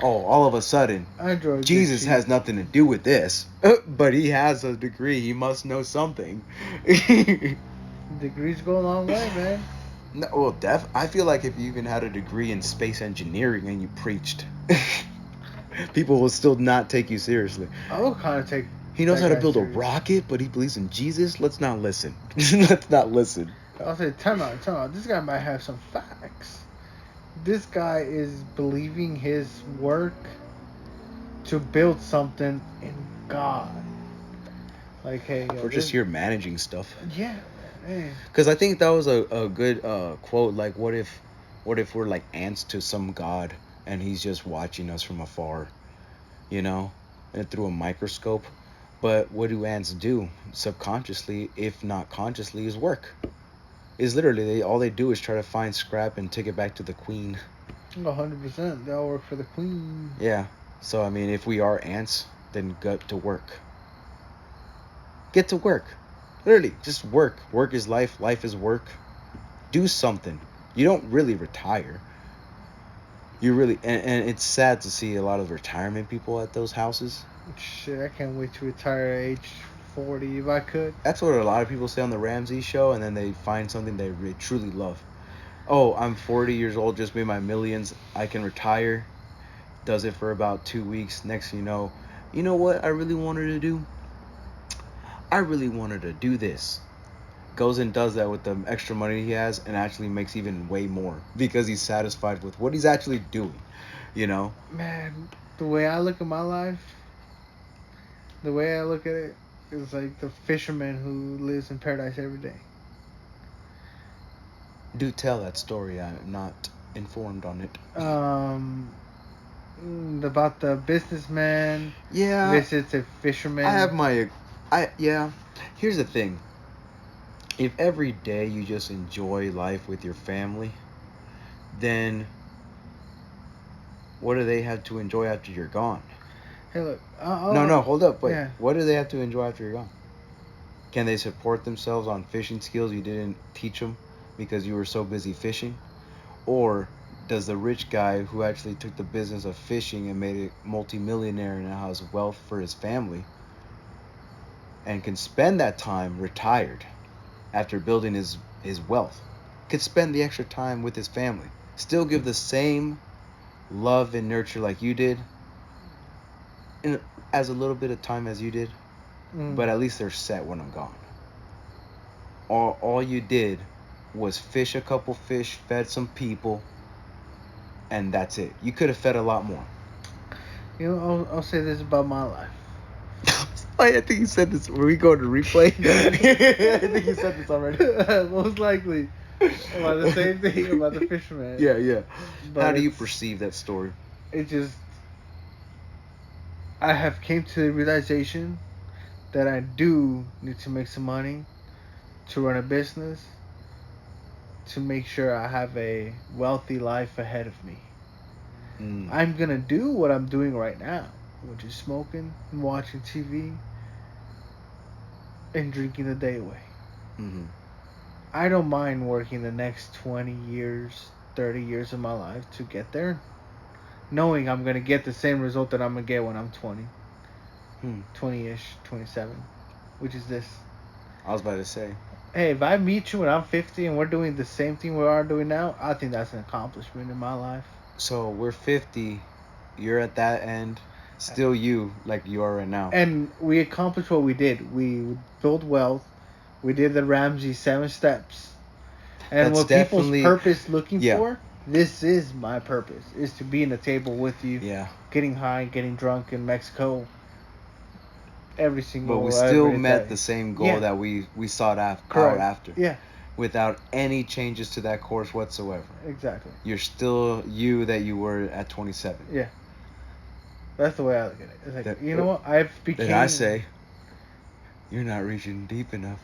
Oh, all of a sudden, I enjoy good Jesus cheat. has nothing to do with this, but he has a degree. He must know something. Degrees go a long way, man. No, well, I feel like if you even had a degree in space engineering and you preached, people will still not take you seriously. I will kind of take. He knows that how to guy build a serious. rocket, but he believes in Jesus. Let's not listen. Let's not listen. I'll say, time out. This guy might have some facts. This guy is believing his work to build something in God. Like, hey, yo, We're just here managing stuff. Yeah, man. Because I think that was a good quote. Like, what if we're like ants to some god and he's just watching us from afar, and through a microscope? But what do ants do subconsciously, if not consciously, is work. Is literally all they do is try to find scrap and take it back to the queen. 100%. They all work for the queen. Yeah. So I mean, if we are ants, then get to work. Get to work. Literally, just work. Work is life. Life is work. Do something. You don't really retire. You really, and it's sad to see a lot of retirement people at those houses. Shit, I can't wait to retire at age 40 if I could. That's what a lot of people say on the Ramsey show, and then they find something they truly love. Oh, I'm 40 years old, just made my millions. I can retire. Does it for about 2 weeks. Next thing you know what I really wanted to do? I really wanted to do this. Goes and does that with the extra money he has and actually makes even way more because he's satisfied with what he's actually doing, Man, the way I look at my life, the way I look at it is like the fisherman who lives in paradise every day. Do tell that story. I'm not informed on it. About the businessman visits a fisherman. I have yeah. Here's the thing. If every day you just enjoy life with your family, then what do they have to enjoy after you're gone? Hey, look. No, hold up. Wait. Yeah. What do they have to enjoy after you're gone? Can they support themselves on fishing skills you didn't teach them because you were so busy fishing? Or does the rich guy who actually took the business of fishing and made it multimillionaire and now has wealth for his family and can spend that time retired after building his wealth, could spend the extra time with his family, still give the same love and nurture like you did, in as a little bit of time as you did, but at least they're set when I'm gone. All you did was fish a couple fish, fed some people, and that's it. You could have fed a lot more. You know, I'll say this about my life. I think you said this. Were we going to replay? I think you said this already. Most likely. About the same thing about the fisherman. Yeah, yeah. But How do you it's- perceive that story? It just, I have came to the realization that I do need to make some money to run a business, to make sure I have a wealthy life ahead of me. Mm. I'm gonna do what I'm doing right now, which is smoking and watching TV and drinking the day away. Mm-hmm. I don't mind working the next 20 years, 30 years of my life to get there, knowing I'm gonna get the same result that I'm gonna get when I'm 20, 20-ish, 27, which is this. I was about to say. Hey, if I meet you when I'm 50 and we're doing the same thing we are doing now, I think that's an accomplishment in my life. So we're 50. You're at that end. Still you, like you are right now. And we accomplished what we did. We built wealth. We did the Ramsey 7 steps. And That's what people's definitely- purpose looking yeah. for, this is my purpose, is to be in a table with you, Yeah. getting high, getting drunk in Mexico every single But we still every met day. the same goal Yeah. that we sought out Correct. after. Yeah, Without any changes to that course whatsoever. exactly. You're still you that you were at 27. Yeah. That's the way I look at it. It's like, That- you know what? I've became... Then I say, you're not reaching deep enough.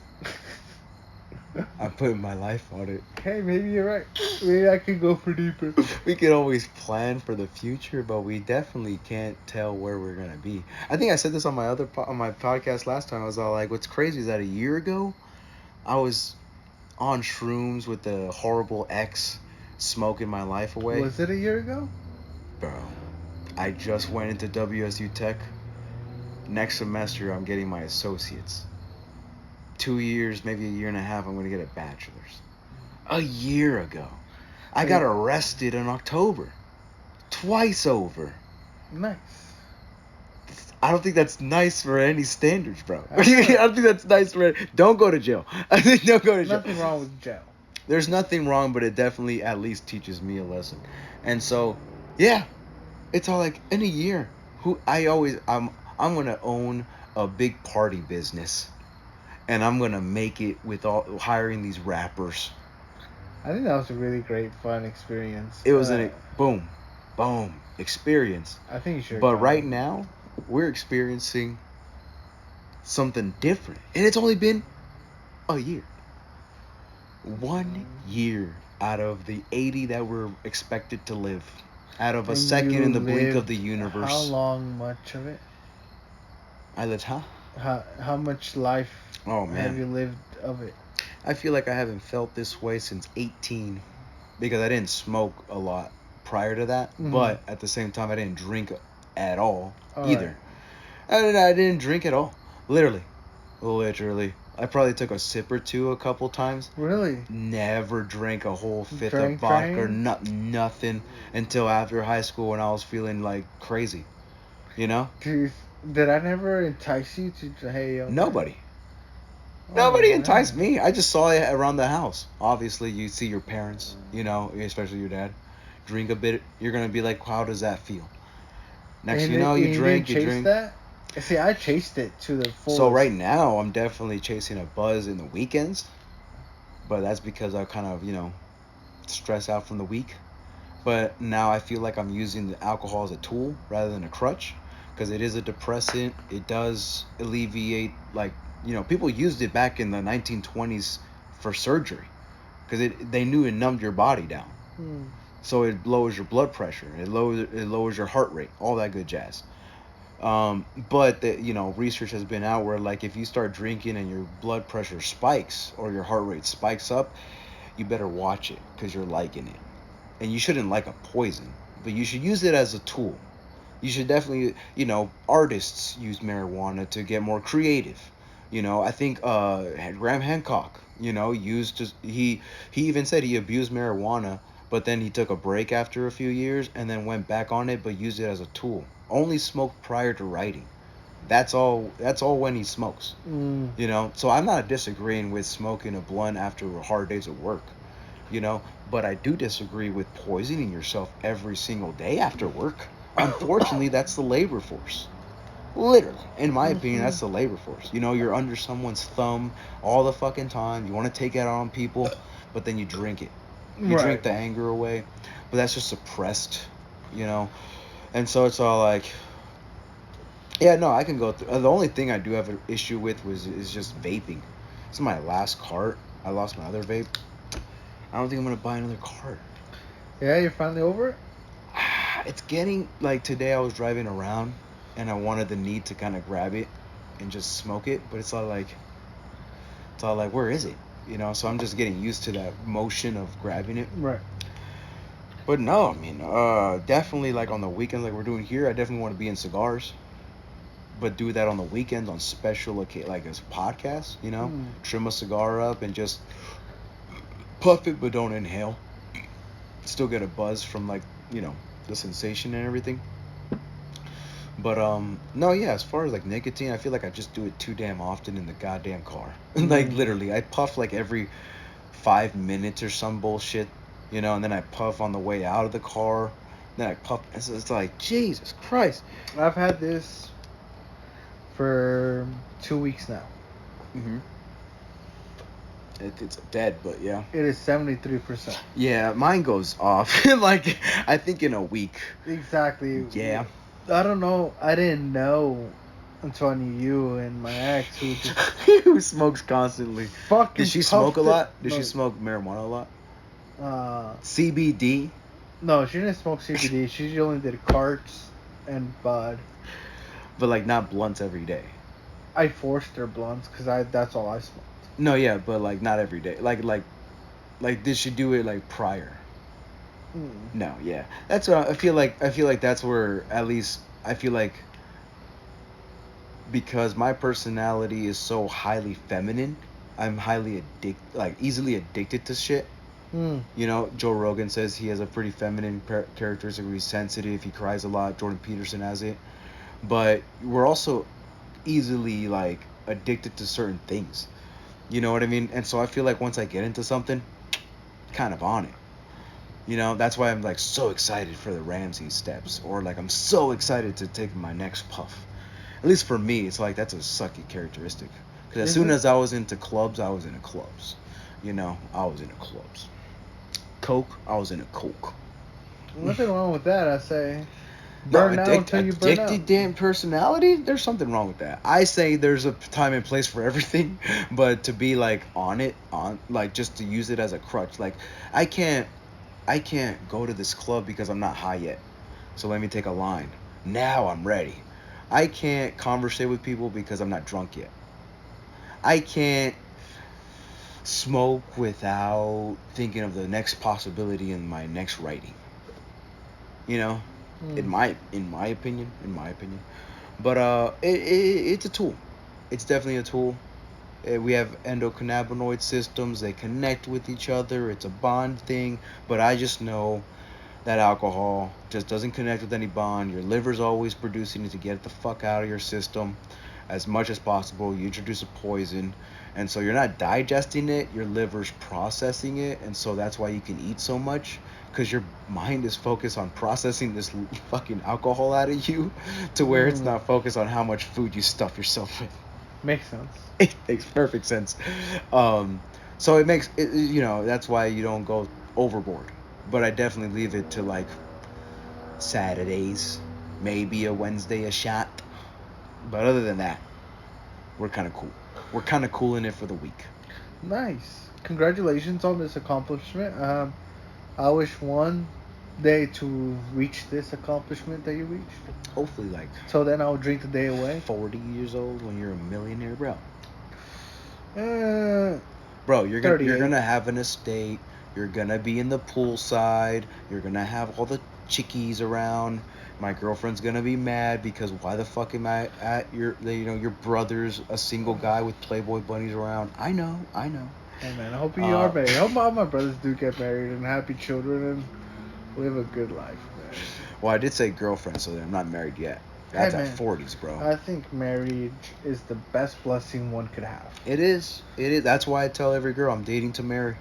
I'm putting my life on it. Hey, maybe you're right. Maybe I could go for deeper. We can always plan for the future, but we definitely can't tell where we're gonna be. I think I said this on my on my podcast last time. I was all like, "What's crazy is that a year ago, I was on shrooms with the horrible ex, smoking my life away." Was it a year ago? Bro, I just went into WSU Tech. Next semester, I'm getting my associates. 2 years, maybe a year and a half, I'm gonna get a bachelor's. A year ago, I got arrested in October, twice over. Nice. I don't think that's nice for any standards, bro. I don't think that's nice for. Don't go to jail. I think don't go to jail. Nothing wrong with jail. There's nothing wrong, but it definitely at least teaches me a lesson. And so, yeah, it's all like in a year. I'm gonna own a big party business, and I'm gonna make it with all hiring these rappers. I think that was a really great, fun experience. It was a boom experience. I think you should. But right now, we're experiencing something different, and it's only been a year. 1 year out of the 80 that we're expected to live, out of a And second you in the blink of lived the universe. How long much of it? I lived, huh? How much life Oh have man, you lived of it? I feel like I haven't felt this way since 18, because I didn't smoke a lot prior to that, Mhm. but at the same time I didn't drink at all All either. I didn't drink at all, literally. I probably took a sip or two a couple times. Really? Never drank a whole fifth Drank of vodka, train? nothing until after high school when I was feeling like crazy. You know? Did I never entice you to hey? Okay. Nobody. Oh, Nobody enticed man. me. I just saw it around the house. Obviously, you see your parents, you know, especially your dad, drink a bit. You're gonna be like, how does that feel? Next thing you know, you drink, didn't you chase drink. that? See, I chased it to the fullest. So right now, I'm definitely chasing a buzz in the weekends, but that's because I kind of, stress out from the week. But now I feel like I'm using the alcohol as a tool rather than a crutch, because it is a depressant. It does alleviate, like, people used it back in the 1920s for surgery, because they knew it numbed your body down. So it lowers your blood pressure. It lowers your heart rate, all that good jazz. But research has been out where, like, if you start drinking and your blood pressure spikes or your heart rate spikes up, you better watch it, because you're liking it. And you shouldn't like a poison, but you should use it as a tool. You should definitely, artists use marijuana to get more creative. You know, I think Graham Hancock, you know, used to he even said he abused marijuana, but then he took a break after a few years and then went back on it, but used it as a tool. Only smoked prior to writing. That's all. That's all when he smokes. Mm. You know, so I'm not disagreeing with smoking a blunt after hard days of work. You know, but I do disagree with poisoning yourself every single day after work. Unfortunately, that's the labor force. Literally, in my opinion, Mhm. that's the labor force. You know, you're under someone's thumb all the fucking time. You want to take it out on people, but then you drink it. You drink Right. the anger away, but that's just suppressed, you know. And so it's all like, yeah, no, I can go through. The only thing I do have an issue with was is just vaping. This is my last cart. I lost my other vape. I don't think I'm gonna buy another cart. Yeah, you're finally over it? It's getting like today. I was driving around, and I wanted the need to kind of grab it and just smoke it, but it's all like, where is it? You know, so I'm just getting used to that motion of grabbing it. Right. But no, I mean, definitely like on the weekends, like we're doing here, I definitely want to be in cigars, but do that on the weekends on special, like as podcasts, you know, Mm. trim a cigar up and just puff it, but don't inhale. Still get a buzz from like, you know, the sensation and everything. But no, yeah, as far as like nicotine, I feel like I just do it too damn often in the goddamn car. Like Mm. literally, I puff like every 5 minutes or some bullshit, you know, and then I puff on the way out of the car. Then I puff. It's like Jesus Christ. I've had this for 2 weeks now. Hmm. It's dead, but yeah. It is 73%. Yeah, mine goes off like I think in a week. Exactly. Yeah. I don't know. I didn't know until I knew you and my ex who just Who smokes constantly? fucking Did she smoke a puffed it. lot? Did she No, smoke marijuana a lot? uh, CBD, no, she didn't smoke CBD. She only did carts and bud. but like not blunts every day. I forced her blunts because that's all I smoked. No, yeah, but like not every day. Like did she do it like prior? Mm. No, yeah. That's what I feel like. I feel like that's where at least I feel like because my personality is so highly feminine, I'm highly easily addicted to shit. Mm. You know, Joe Rogan says he has a pretty feminine characteristic. He's sensitive. He cries a lot. Jordan Peterson has it. But we're also easily like addicted to certain things. You know what I mean? And so I feel like once I get into something, kind of on it. You know, that's why I'm like so excited for the Ramsey steps, or like I'm so excited to take my next puff. At least for me, it's like that's a sucky characteristic. Because as Is soon it? as I was into clubs, I was into clubs. You know, I was into clubs. Coke, I was into Coke. Nothing wrong with that. I say, No, burn out until you burn out. addicted damn personality. There's something wrong with that. I say there's a time and place for everything, but to be like on like just to use it as a crutch, like I can't, I can't go to this club because I'm not high yet. So let me take a line. Now I'm ready. I can't conversate with people because I'm not drunk yet. I can't smoke without thinking of the next possibility in my next writing. You know, Mm. in my opinion. But it's a tool. It's definitely a tool. We have endocannabinoid systems. They connect with each other. It's a bond thing. But I just know that alcohol just doesn't connect with any bond. Your liver's always producing it to get the fuck out of your system as much as possible. You introduce a poison, and so you're not digesting it. Your liver's processing it, and so that's why you can eat so much. Because your mind is focused on processing this fucking alcohol out of you to where it's Mm. not focused on how much food you stuff yourself with. Makes sense. It makes perfect sense. Um, so it makes it, you know, that's why you don't go overboard. But I definitely leave it to like Saturdays, maybe a Wednesday a shot. But other than that, we're kind of cool. We're kind of cool in it for the week. Nice. Congratulations on this accomplishment. I wish one day to reach this accomplishment that you reached. Hopefully, like So then I'll drink the day away. 40 years old when you're a millionaire, bro. Uh, Bro, you're 38. gonna have an estate. You're gonna be in the poolside. You're gonna have all the chickies around. My girlfriend's gonna be mad because why the fuck am I at your brother's a single guy with Playboy bunnies around? I know. Hey man, I hope you are married. I hope all my brothers do get married and happy children and live a good life, man. Well, I did say girlfriend, so I'm not married yet. That's Hey, at man. 40s, bro. I think marriage is the best blessing one could have. It is. That's why I tell every girl I'm dating to marry.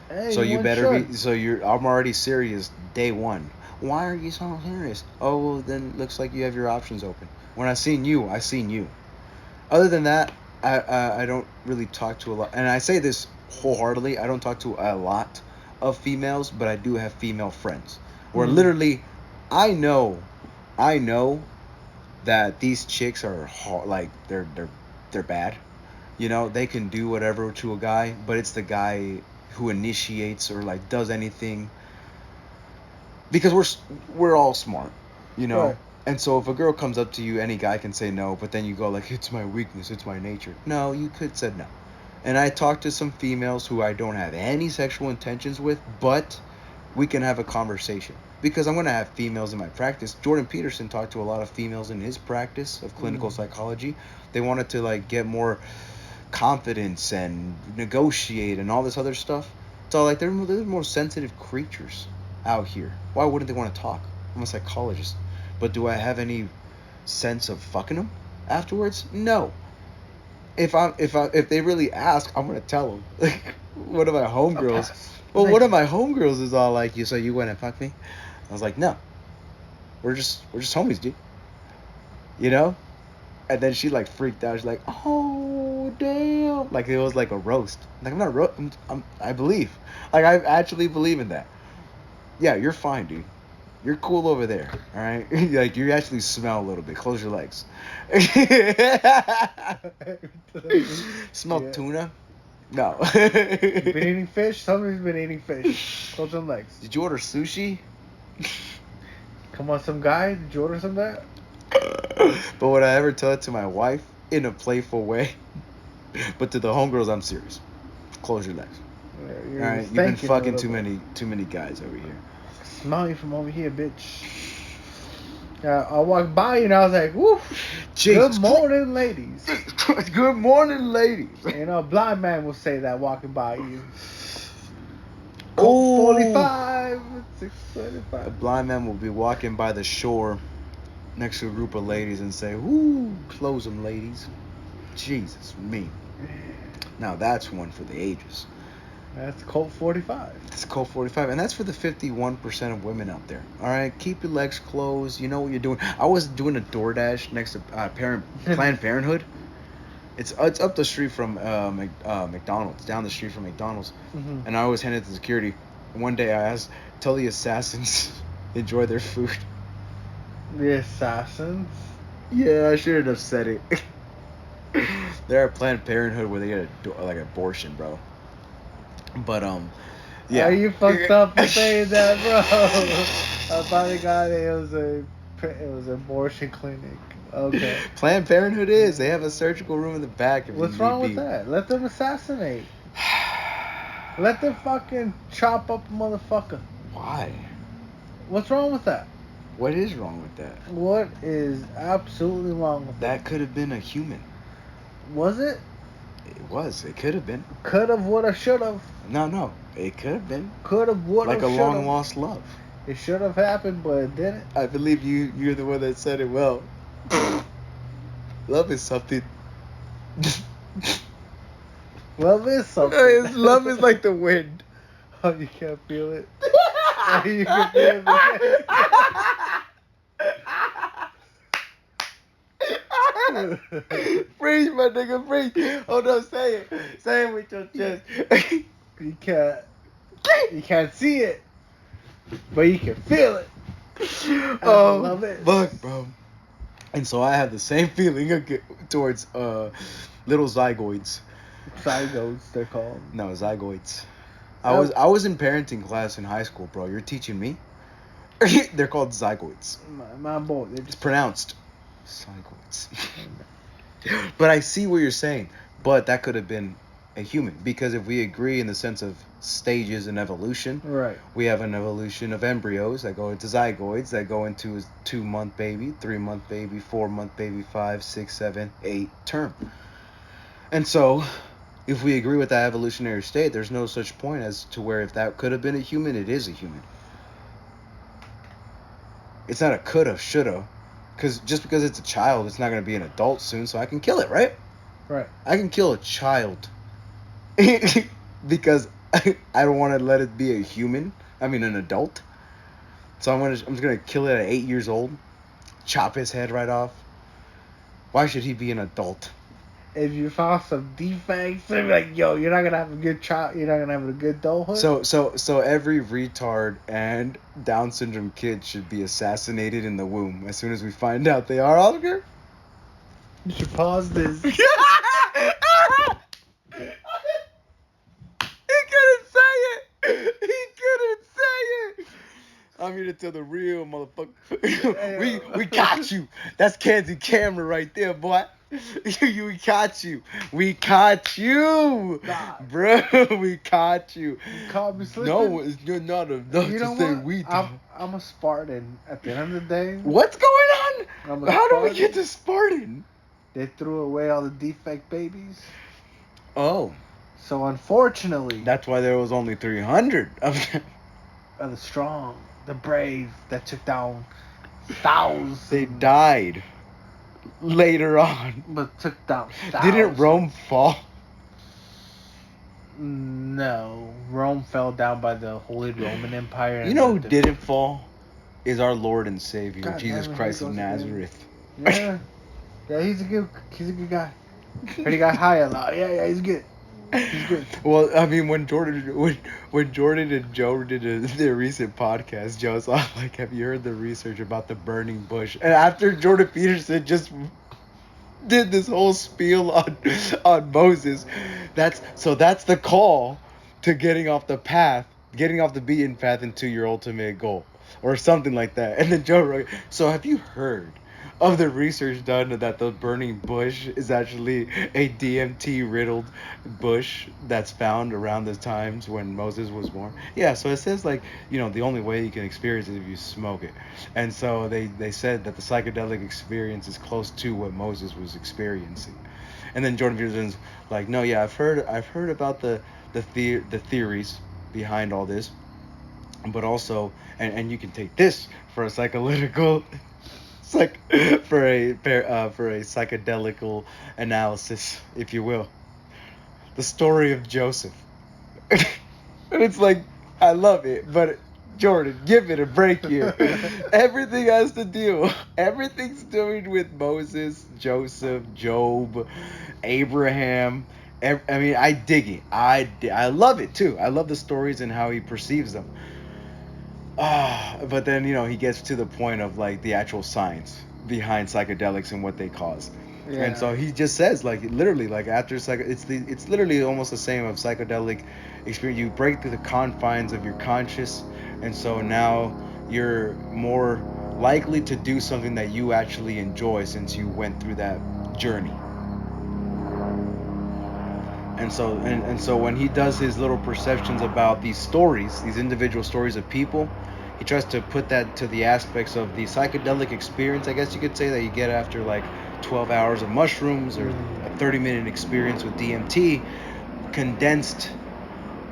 Hey, So you one better should. be. So I'm already serious day one. Why are you so serious? Oh, well, then looks like you have your options open. When I seen you, I seen you. Other than that, I don't really talk to a lot. And I say this wholeheartedly. I don't talk to a lot of females, but I do have female friends. Where literally, I know that these chicks are like they're bad. You know, they can do whatever to a guy, but it's the guy who initiates or like does anything because we're all smart, you know. Right. And so if a girl comes up to you, any guy can say no, but then you go like it's my weakness, it's my nature. No, you could said no. And I talked to some females who I don't have any sexual intentions with, but we can have a conversation because I'm going to have females in my practice. Jordan Peterson talked to a lot of females in his practice of clinical psychology. They wanted to like get more confidence and negotiate and all this other stuff. So like they're more sensitive creatures out here. Why wouldn't they want to talk? I'm a psychologist, but do I have any sense of fucking them afterwards? No. If they really ask, I'm gonna tell them. Like one of my homegirls. Well, one of my homegirls is all like, "You so you went and fuck me?" I was like, "No, we're just homies, dude." You know? And then she like freaked out. She's like, "Oh damn!" Like it was like a roast. Like I'm not I believe. Like I actually believe in that. Yeah, you're fine, dude. You're cool over there. All right. Like you actually smell a little bit. Close your legs. Smell tuna? No. You've been eating fish? Somebody's been eating fish. Close your legs. Did you order sushi? Come on, some guy. Did you order some of that? But would I ever tell it to my wife in a playful way? But to the homegirls, I'm serious. Close your legs. You're All right, you've been fucking too many guys over here. Smell you from over here, bitch. I walked by you and I was like, "Woof! Jesus Good morning, ladies." Good morning, ladies. You know, a blind man will say that walking by you. Oh, 45, 6:25. a blind man will be walking by the shore next to a group of ladies and say, "Ooh, close them, ladies." Jesus, me. Now that's one for the ages. That's Colt 45. It's Colt 45, and that's for the 51% of women out there. All right, keep your legs closed. You know what you're doing. I was doing a DoorDash next to Planned Parenthood. It's up the street from McDonald's, down the street from McDonald's, and I always handed it to security. One day I asked, "Tell the assassins enjoy their food." The assassins? Yeah, I shouldn't have said it. They're at Planned Parenthood where they get like abortion, bro. But yeah. Are you fucked up for saying that, bro? I finally got it. It was an abortion clinic. Okay. Planned Parenthood is. They have a surgical room in the back. What's wrong with that? Let them assassinate. Let them fucking chop up a motherfucker. Why? What's wrong with that? What is wrong with that? What is absolutely wrong with that? That could have been a human. Was it? It was. It could have been. Could have, would have, should have. No. It could have been. Could have, would have, like a long lost love. It should have happened, but it didn't. I believe you're the one that said it well. Love is something. Love is something. Love is like the wind. Oh, you can't feel it. Oh, you can feel it. Freeze, my nigga, freeze. Oh no, say it. Say it with your chest. You can't see it, but you can feel it. Oh, love it. Fuck, bro. And so I have the same feeling towards little zygoids. Zygotes, they're called. No, zygoids. I was in parenting class in high school, bro. You're teaching me? They're called zygoids. My boy. It's pronounced zygoids. But I see what you're saying. But that could have been a human. Because if we agree in the sense of stages in evolution, Right. we have an evolution of embryos that go into zygoids that go into a 2-month baby, 3-month baby, 4-month baby, 5, 6, 7, 8 term. And so, if we agree with that evolutionary state, there's no such point as to where if that could have been a human, it is a human. It's not a coulda, shoulda. Because just because it's a child, it's not going to be an adult soon, so I can kill it, right? Right. I can kill a child. Because I don't want to let it be a human. I mean, an adult. So I'm just going to kill it at 8 years old. Chop his head right off. Why should he be an adult? If you found some defects, they'd be like, yo, you're not gonna have a good child. You're not gonna have a good adulthood. So every retard and Down syndrome kid should be assassinated in the womb as soon as we find out they are, Oliver. You should pause this. He couldn't say it. He couldn't say it. I'm here to tell the real motherfucker. we caught you. That's Kenzie camera right there, boy. We caught you. We caught you. God. Bro, we caught you. You caught me slipping. No, you're not enough You know to say what? we. I'm a Spartan. At the end of the day, What's going on? I'm a How do we Spartan. get to Spartan? They threw away all the defect babies. Oh, So unfortunately, that's why there was only 300 of them. the strong, the brave that took down thousands. They died later on. But took down thousands. Didn't Rome fall? No, Rome fell down by the Holy Roman Empire. You know who didn't fall? Is our Lord and Savior, God Jesus damn it, Christ here of he goes Nazareth. Yeah, yeah, he's a good guy. Heard he got high a lot. Yeah, he's good. He's good. Well, I mean, when Jordan and Joe did their recent podcast, Joe's like, "Have you heard the research about the burning bush?" And after Jordan Peterson just did this whole spiel on Moses, that's the call to getting off the beaten path into your ultimate goal, or something like that. And then Joe wrote, "So have you heard of the research done that the burning bush is actually a DMT riddled bush that's found around the times when Moses was born?" Yeah, so it says like, the only way you can experience it is if you smoke it. And so they said that the psychedelic experience is close to what Moses was experiencing. And then Jordan Peterson's like, "No, yeah, I've heard about the theories behind all this, but also and you can take this for a psychoanalytical for a psychedelical analysis, if you will. The story of Joseph." And it's like, I love it, but Jordan, give it a break here. Everything has to do. Everything's doing with Moses, Joseph, Job, Abraham. I mean, I dig it. I love it too. I love the stories and how he perceives them. But then he gets to the point of like the actual science behind psychedelics and what they cause. Yeah. And so he just says like literally like after it's literally almost the same of psychedelic experience. You break through the confines of your conscious, and so now you're more likely to do something that you actually enjoy since you went through that journey. And so when he does his little perceptions about these stories, these individual stories of people, he tries to put that to the aspects of the psychedelic experience, I guess you could say, that you get after like 12 hours of mushrooms or a 30-minute experience with DMT, condensed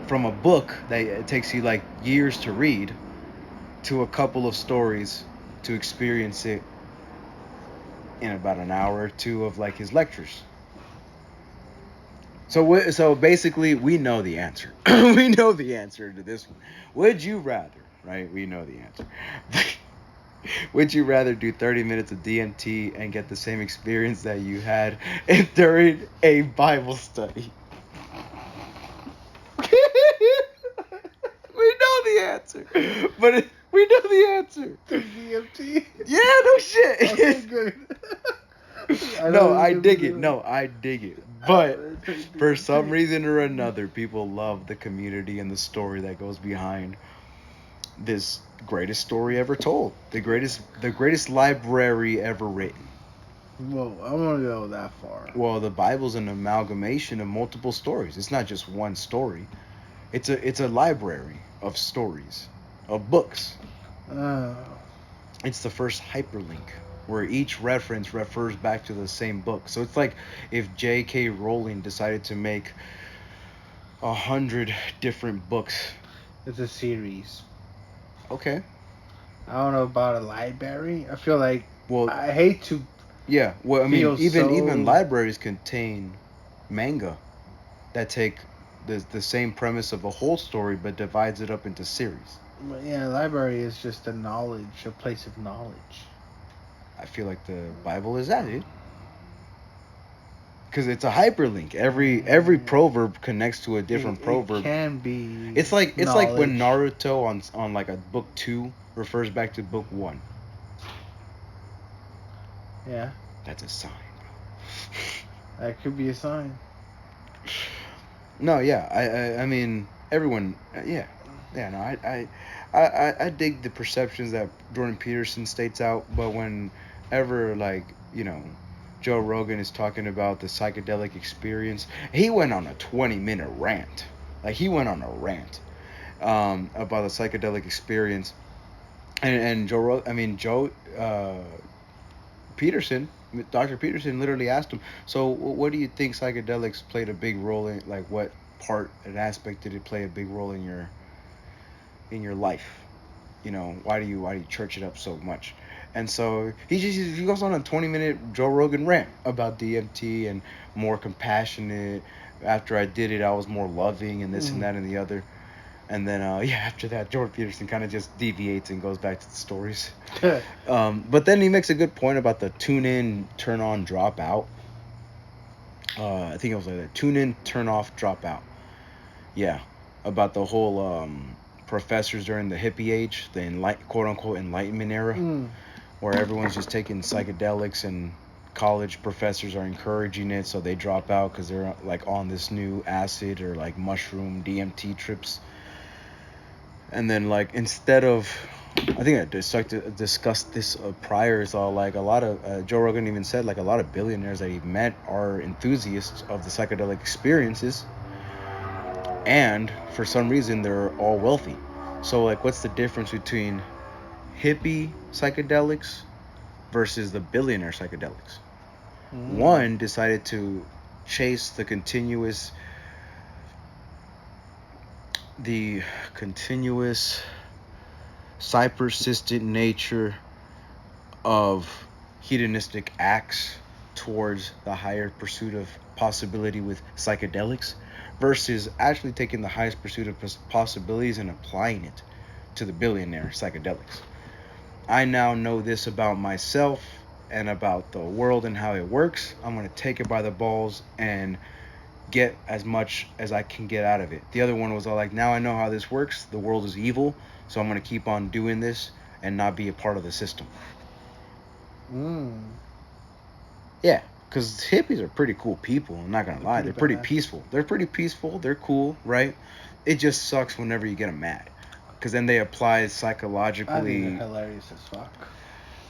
from a book that it takes you like years to read to a couple of stories to experience it in about an hour or two of like his lectures. So basically, we know the answer. We know the answer to this one. Would you rather, right? We know the answer. Would you rather do 30 minutes of DMT and get the same experience that you had during a Bible study? We know the answer. But we know the answer. DMT? Yeah, no shit. Okay, good. I dig it. But for some reason or another, people love the community and the story that goes behind this greatest story ever told, the greatest library ever written. Whoa, I want to go that far. Well, the Bible's an amalgamation of multiple stories. It's not just one story. It's a library of stories, of books. Uh, It's the first hyperlink where each reference refers back to the same book. So it's like if J.K. Rowling decided to make 100 different books. it's a series. Okay. I don't know about a library. I feel like Well, I hate to yeah. Well, I mean, feel even so. libraries contain manga that take the same premise of a whole story but divides it up into series. But yeah, library is just a place of knowledge. I feel like the Bible is that, dude. Because it's a hyperlink. Every proverb connects to a different It proverb. can be. It's like when knowledge. Naruto on like a book 2 refers back to book 1. Yeah, That's a sign, that could be a sign. bro. No, yeah. I mean everyone. Yeah, yeah. No, I dig the perceptions that Jordan Peterson states out, but whenever like Joe Rogan is talking about the psychedelic experience, he went on a 20-minute rant. Like he went on a rant about the psychedelic experience, and Joe Peterson, Dr. Peterson literally asked him, so what do you think psychedelics played a big role in? Like what part and aspect did it play a big role in your life? Why do you church it up so much? And so he goes on a 20-minute Joe Rogan rant about DMT and more compassionate. After I did it, I was more loving and this and that and the other. And then after that, Jordan Peterson kind of just deviates and goes back to the stories. But then he makes a good point about the tune in, turn on, drop out. I think it was like that. Tune in, turn off, drop out. Yeah, about the whole professors during the hippie age, the quote unquote enlightenment era, where everyone's just taking psychedelics and college professors are encouraging it, so they drop out because they're like on this new acid or like mushroom DMT trips. And then like instead of, I think I discussed this prior. Is all like a lot of Joe Rogan even said like a lot of billionaires that he met are enthusiasts of the psychedelic experiences, and for some reason they're all wealthy. So like, what's the difference between hippie psychedelics versus the billionaire psychedelics? One decided to chase the continuous persistent nature of hedonistic acts towards the higher pursuit of possibility with psychedelics versus actually taking the highest pursuit of possibilities and applying it to the billionaire psychedelics. I now know this about myself and about the world and how it works. I'm going to take it by the balls and get as much as I can get out of it. The other one was all like, now I know how this works. The world is evil, so I'm going to keep on doing this and not be a part of the system. Yeah, because hippies are pretty cool people. I'm not going to lie. They're pretty peaceful. They're cool, right? It just sucks whenever you get them mad. Because then they apply psychologically. I think they're hilarious as fuck.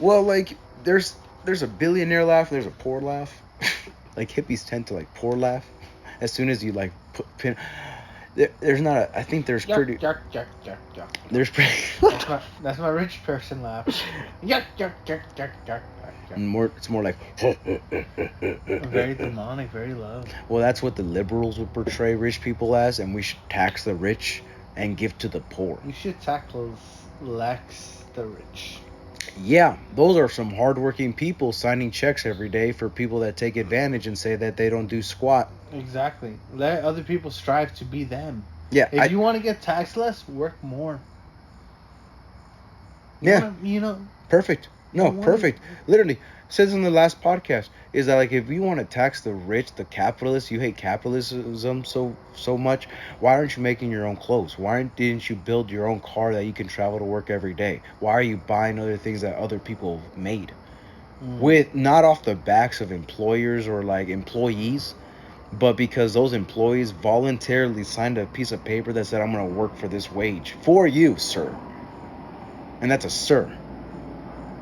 Well, like, there's a billionaire laugh, there's a poor laugh. Like, hippies tend to, like, poor laugh. As soon as you, like, pin... There's not a... I think there's pretty... Yuck, yuck, yuck, yuck. There's pretty... that's my rich person laugh. Yuck, yuck, yuck, yuck, yuck, yuck. It's more like... Very demonic, very low. Well, that's what the liberals would portray rich people as, and we should tax the rich and give to the poor. You should tackle Lex the rich. Yeah, those are some hardworking people signing checks every day for people that take advantage and say that they don't do squat. Exactly. Let other people strive to be them. Yeah. If you want to get taxed less, work more. You know. Perfect. No, perfect. Literally, says in the last podcast is that like if you want to tax the rich, the capitalists, you hate capitalism so much. Why aren't you making your own clothes? Didn't you build your own car that you can travel to work every day? Why are you buying other things that other people have made? With not off the backs of employers or like employees, but because those employees voluntarily signed a piece of paper that said, I'm going to work for this wage for you, sir. And that's a sir.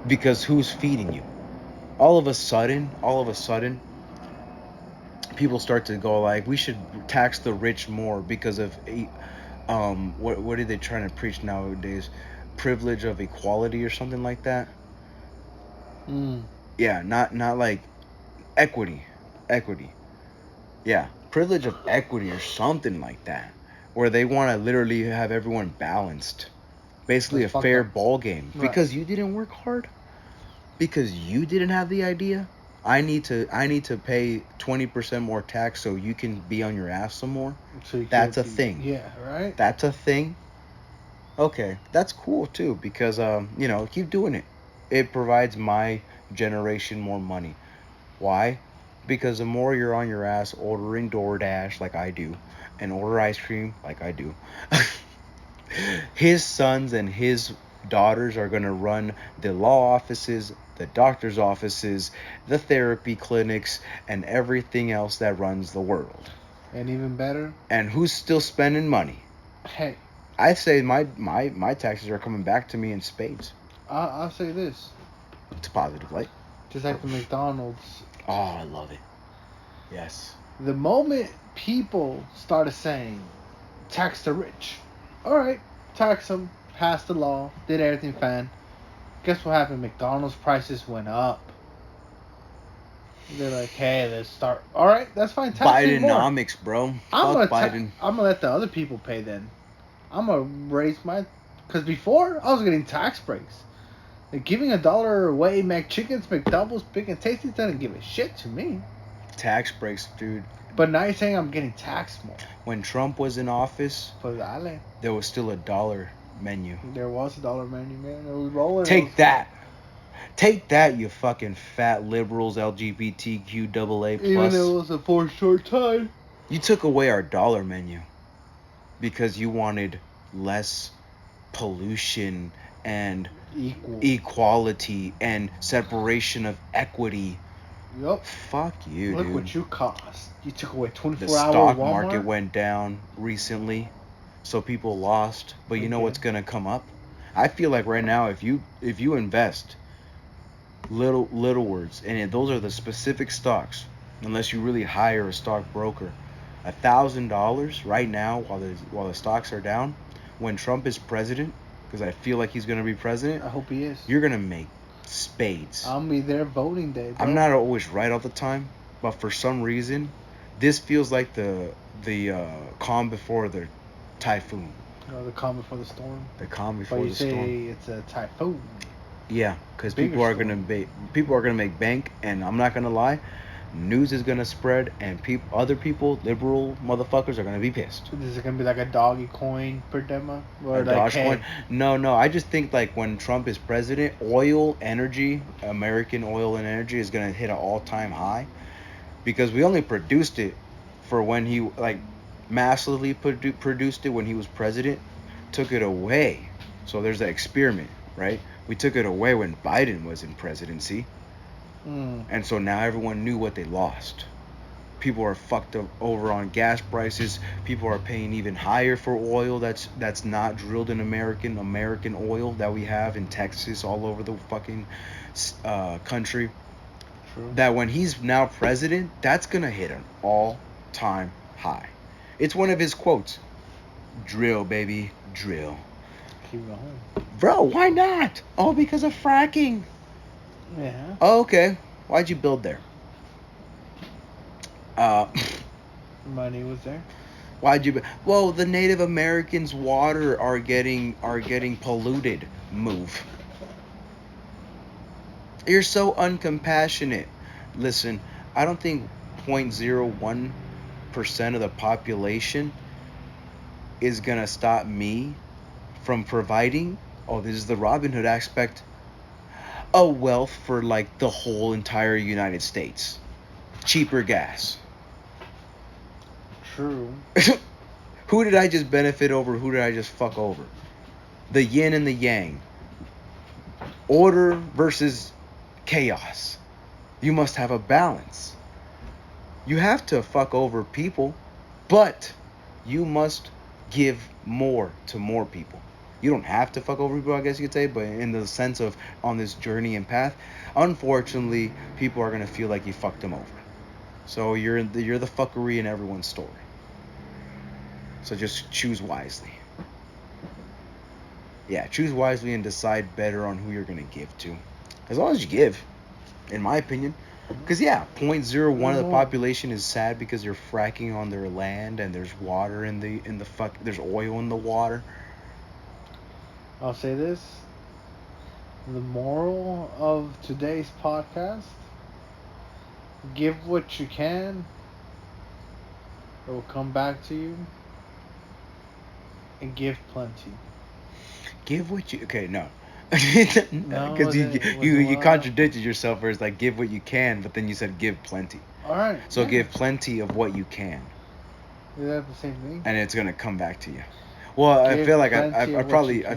Because who's feeding you? all of a sudden, people start to go like, we should tax the rich more because of what are they trying to preach nowadays? Privilege of equality or something like that. Mm. Yeah, not like equity. Yeah, privilege of equity or something like that, where they want to literally have everyone balanced, basically That's a fucked fair up. ball game. Right. Because you didn't work hard, because you didn't have the idea. I need to pay 20% more tax so you can be on your ass some more. So you That's can't a be. thing. Yeah. Right. That's a thing. Okay, that's cool too because keep doing it. It provides my generation more money. Why? Because the more you're on your ass ordering DoorDash like I do, and order ice cream like I do, his sons and his daughters are going to run the law offices, the doctor's offices, the therapy clinics, and everything else that runs the world. And even better. And who's still spending money? Hey, I say my taxes are coming back to me in spades. I'll say this. It's a positive light. Just like the McDonald's. Oh, I love it. Yes. The moment people started saying, tax the rich. Alright, tax them, passed the law, did everything fine. Guess what happened? McDonald's prices went up. They're like, hey, let's start. Alright, that's fine, tax me more. Bidenomics, bro. I'm Fuck gonna, Biden. I'm gonna let the other people pay then. I'm gonna raise my. Because before, I was getting tax breaks. Like giving $1 away, McChickens, McDoubles, Big and Tasty doesn't give a shit to me. Tax breaks, dude. But now you're saying I'm getting taxed more. When Trump was in office, Pues dale. there was still $1 menu. There was $1 menu, man. It was rolling. Take that. Take that, you fucking fat liberals, LGBTQ AA Even though it plus. was a for short time. You took away our dollar menu because you wanted less pollution and Equal. equality and separation of equity. Yup. Fuck you, Look dude. what you cost. You took away The 24-hour stock Walmart. market went down recently, so people lost. But you know Okay. what's gonna come up? I feel like right now, if you invest little words, and those are the specific stocks, unless you really hire a stockbroker, $1,000 right now while the stocks are down, when Trump is president, because I feel like he's gonna be president, I hope he is. you're gonna make spades. I'll be there voting day, bro. I'm not always right all the time, but for some reason, this feels like the calm before the typhoon. The calm before the storm. The calm But before you the say storm. it's a typhoon. Yeah, because Bigger people are storm. gonna make bank, and I'm not gonna lie, news is gonna spread, and other people, liberal motherfuckers, are gonna be pissed. Is it gonna be like a doggy coin per demo? Or A like, hey, Dogecoin? No. I just think like when Trump is president, American oil and energy is gonna hit an all-time high, because we only produced it for when he like massively produced it when he was president, took it away. So there's that experiment, right? We took it away when Biden was in presidency, and so now everyone knew what they lost. People are fucked up over on gas prices. People are paying even higher for oil that's not drilled in American oil that we have in Texas, all over the fucking country. True. That when he's now president, that's gonna hit an all-time high. It's one of his quotes: "Drill, baby, drill." Keep going. Bro, why not? Oh, because of fracking. Yeah. Oh, okay. Why'd you build there? Money was there. Why'd you? Well, the Native Americans' water are getting polluted. Move. You're so uncompassionate. Listen, I don't think 0.01% of the population is gonna stop me from providing. Oh, this is the Robin Hood aspect. A wealth for like the whole entire United States. Cheaper gas. True. Who did I just benefit over? Who did I just fuck over? The yin and the yang. Order versus chaos. You must have a balance. You have to fuck over people, but you must give more to more people. You don't have to fuck over people, I guess you could say, but in the sense of on this journey and path, unfortunately, people are gonna feel like you fucked them over. So you're the fuckery in everyone's story. So just choose wisely. Yeah, choose wisely and decide better on who you're gonna give to. As long as you give, in my opinion. Because yeah, 0.01 of the population is sad because you're fracking on their land and there's water there's oil in the water. I'll say this. The moral of today's podcast: give what you can. It will come back to you. And give plenty. Give what you no. No, Because you what? contradicted yourself where it's like give what you can, but then you said give plenty. Alright. So give plenty of what you can. Is that the same thing? And it's gonna come back to you. Well, I Give feel like plenty I of what you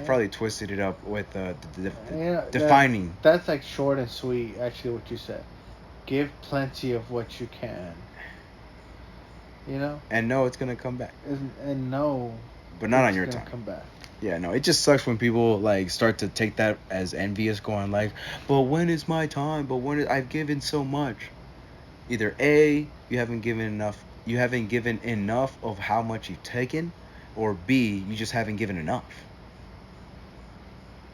probably can. twisted it up with Yeah, defining. That's like short and sweet, actually, what you said. Give plenty of what you can. You know? And no, it's gonna come back. And no. But not on your it's time. gonna come back. Yeah, no, it just sucks when people like start to take that as envious, going like, "But when is my time? But I've given so much." Either A, you haven't given enough of how much you've taken, or B, you just haven't given enough.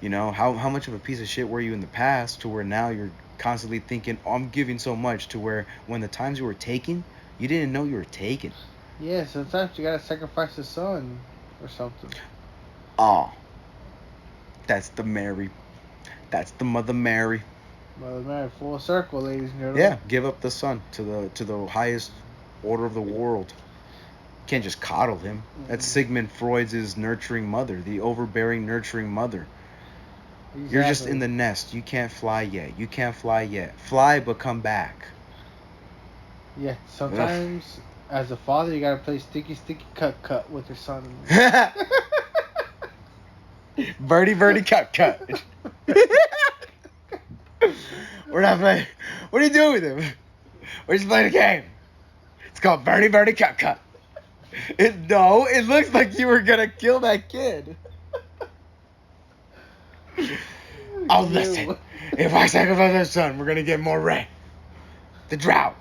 You know, how much of a piece of shit were you in the past to where now you're constantly thinking, oh, I'm giving so much, to where when the times you were taking, you didn't know you were taking. Yeah, sometimes you gotta sacrifice the son or something. Oh, that's the Mother Mary. Mother Mary, full circle, ladies and gentlemen. Yeah, give up the son to the highest order of the world. Can't just coddle him. That's Sigmund Freud's nurturing mother, the overbearing nurturing mother. Exactly. You're just in the nest. You can't fly yet. You can't fly yet. Fly, but come back. Yeah, sometimes as a father, you gotta play sticky cut with your son. Birdie, cut. We're not playing. What are you doing with him? We're just playing a game. It's called birdie, cut. It looks like you were gonna kill that kid. Oh, listen. If I sacrifice my son, we're gonna get more rain. The drought.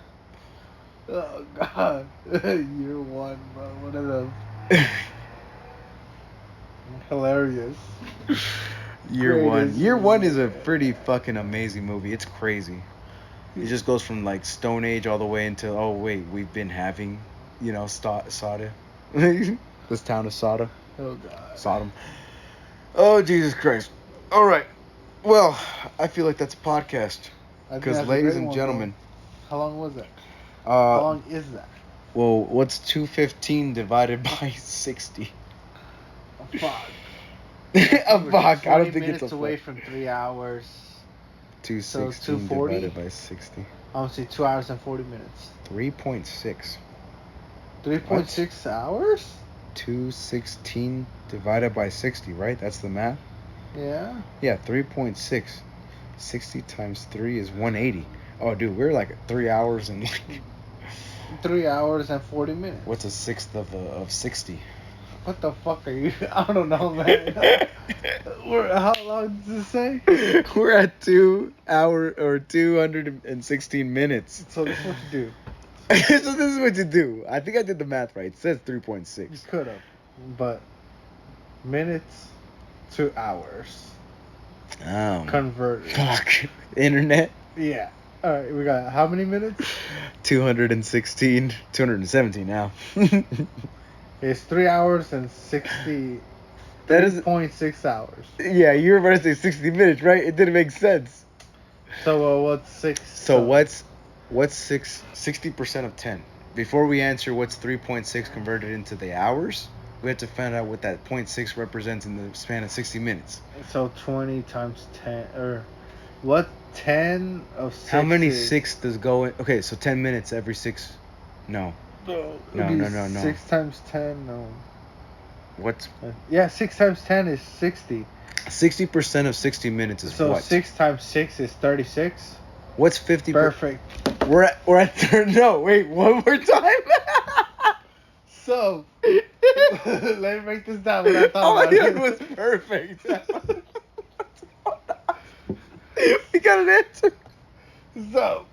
Oh God, Year 1, bro. One of them. Hilarious. Year one is a pretty fucking amazing movie. It's crazy. It just goes from like Stone Age all the way into we've been having, Sodom. This town of Sodom. Oh God. Sodom. Oh Jesus Christ. All right. Well, I feel like that's a podcast. Because ladies and gentlemen. How long was it? How long is that? Well, what's 215 divided by 60? A fuck. A fuck. I don't think it's a minutes fuck. away from 3 hours. 216 divided by 60. I would say 2 hours and 40 minutes. 3.6. 3.6 hours? 216 divided by 60, right? That's the math? Yeah. Yeah, 3.6. 60 times 3 is 180. Oh, dude, we're like 3 hours and 3 hours and 40 minutes. What's a sixth of 60? What the fuck are you? I don't know, man. How long does it say? We're at 2 hours or 216 minutes. So this is what you do. So this is what you do. I think I did the math right. It says 3.6. You could have, but minutes to hours. Oh. Converted. Fuck. Internet. Yeah. All right, we got how many minutes? 217 now. It's 3 hours and 60. That is 0.6 hours. Yeah, you were about to say 60 minutes, right? It didn't make sense. So what's 6? So what's 60% of 10? Before we answer what's 3.6 converted into the hours, we have to find out what that 0.6 represents in the span of 60 minutes. So 20 times 10, or what? 10 of 6. How many 6 does go in? Okay, so 10 minutes every 6. No. No. 6 times 10, no. What's? Yeah, 6 times 10 is 60. 60% of 60 minutes is so what? 6 times 6 is 36. What's 50? Perfect. We're at no, wait, one more time. So, let me break this down. What I thought Oh, about yeah, it it was perfect. We got an answer. So,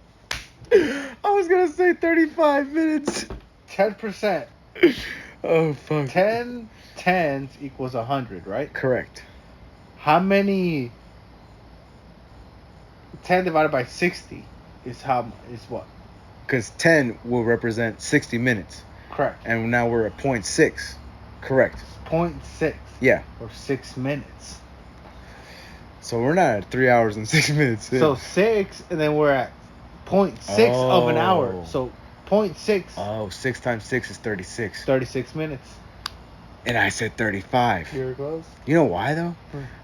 I was gonna say 35 minutes. 10%. Oh fuck. 10 tens equals 100, right? Correct. How many 10 divided by 60 is what? Because 10 will represent 60 minutes, Correct. and now we're at 0.6. Correct. 0.6. Yeah. Or 6 minutes. So we're not at 3 hours and 6 minutes. So 6, and then we're at 0.6 of an hour. Oh. So 0.6. Oh, 6 times 6 is 36. 36 minutes. And I said 35. You're close. You know why though?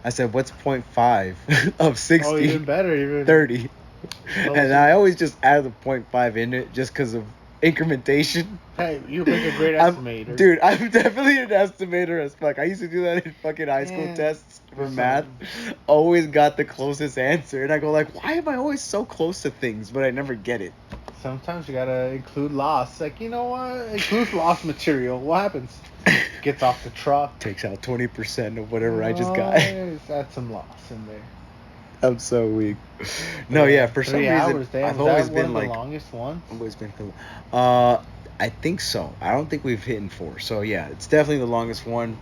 I said what's 0.5 of 60? Oh, even better. Even 30. Closer. And I always just add the 0.5 in it just because of incrementation. Hey, you make a great estimator. Dude, I'm definitely an estimator as fuck. I used to do that in fucking high school Yeah. tests for math. Always got the closest answer. And I go like, why am I always so close to things, but I never get it? Sometimes you gotta include loss. Like, you know what? Include loss material. What happens? Gets off the truck. Takes out 20% of whatever I just got. Nice. Add some loss in there. I'm so weak. No, yeah, for some 3 reason, hours, damn. I've Was always that been one of like, the longest ones? always been I think so. I don't think we've hit 4. So yeah, it's definitely the longest one.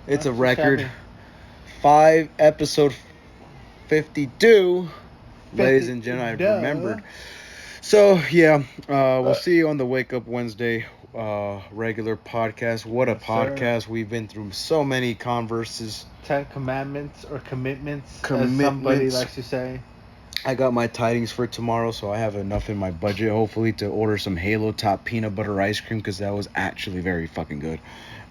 It's a That's record. happy. 5 episode 52. Ladies and gentlemen, I Duh. remembered. So yeah, we'll see you on the Wake Up Wednesday regular podcast. What a Yes, sir. podcast. We've been through so many converses. 10 commandments or commitments, as somebody Commitments. likes to say. I got my tidings for tomorrow, so I have enough in my budget, hopefully, to order some Halo Top peanut butter ice cream, because that was actually very fucking good.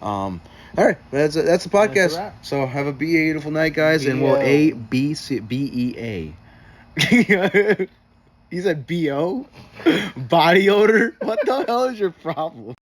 All right, that's the That's a podcast. wrap. So have a beautiful night, guys, and we'll BEA. You said BO? Body odor? What the hell is your problem?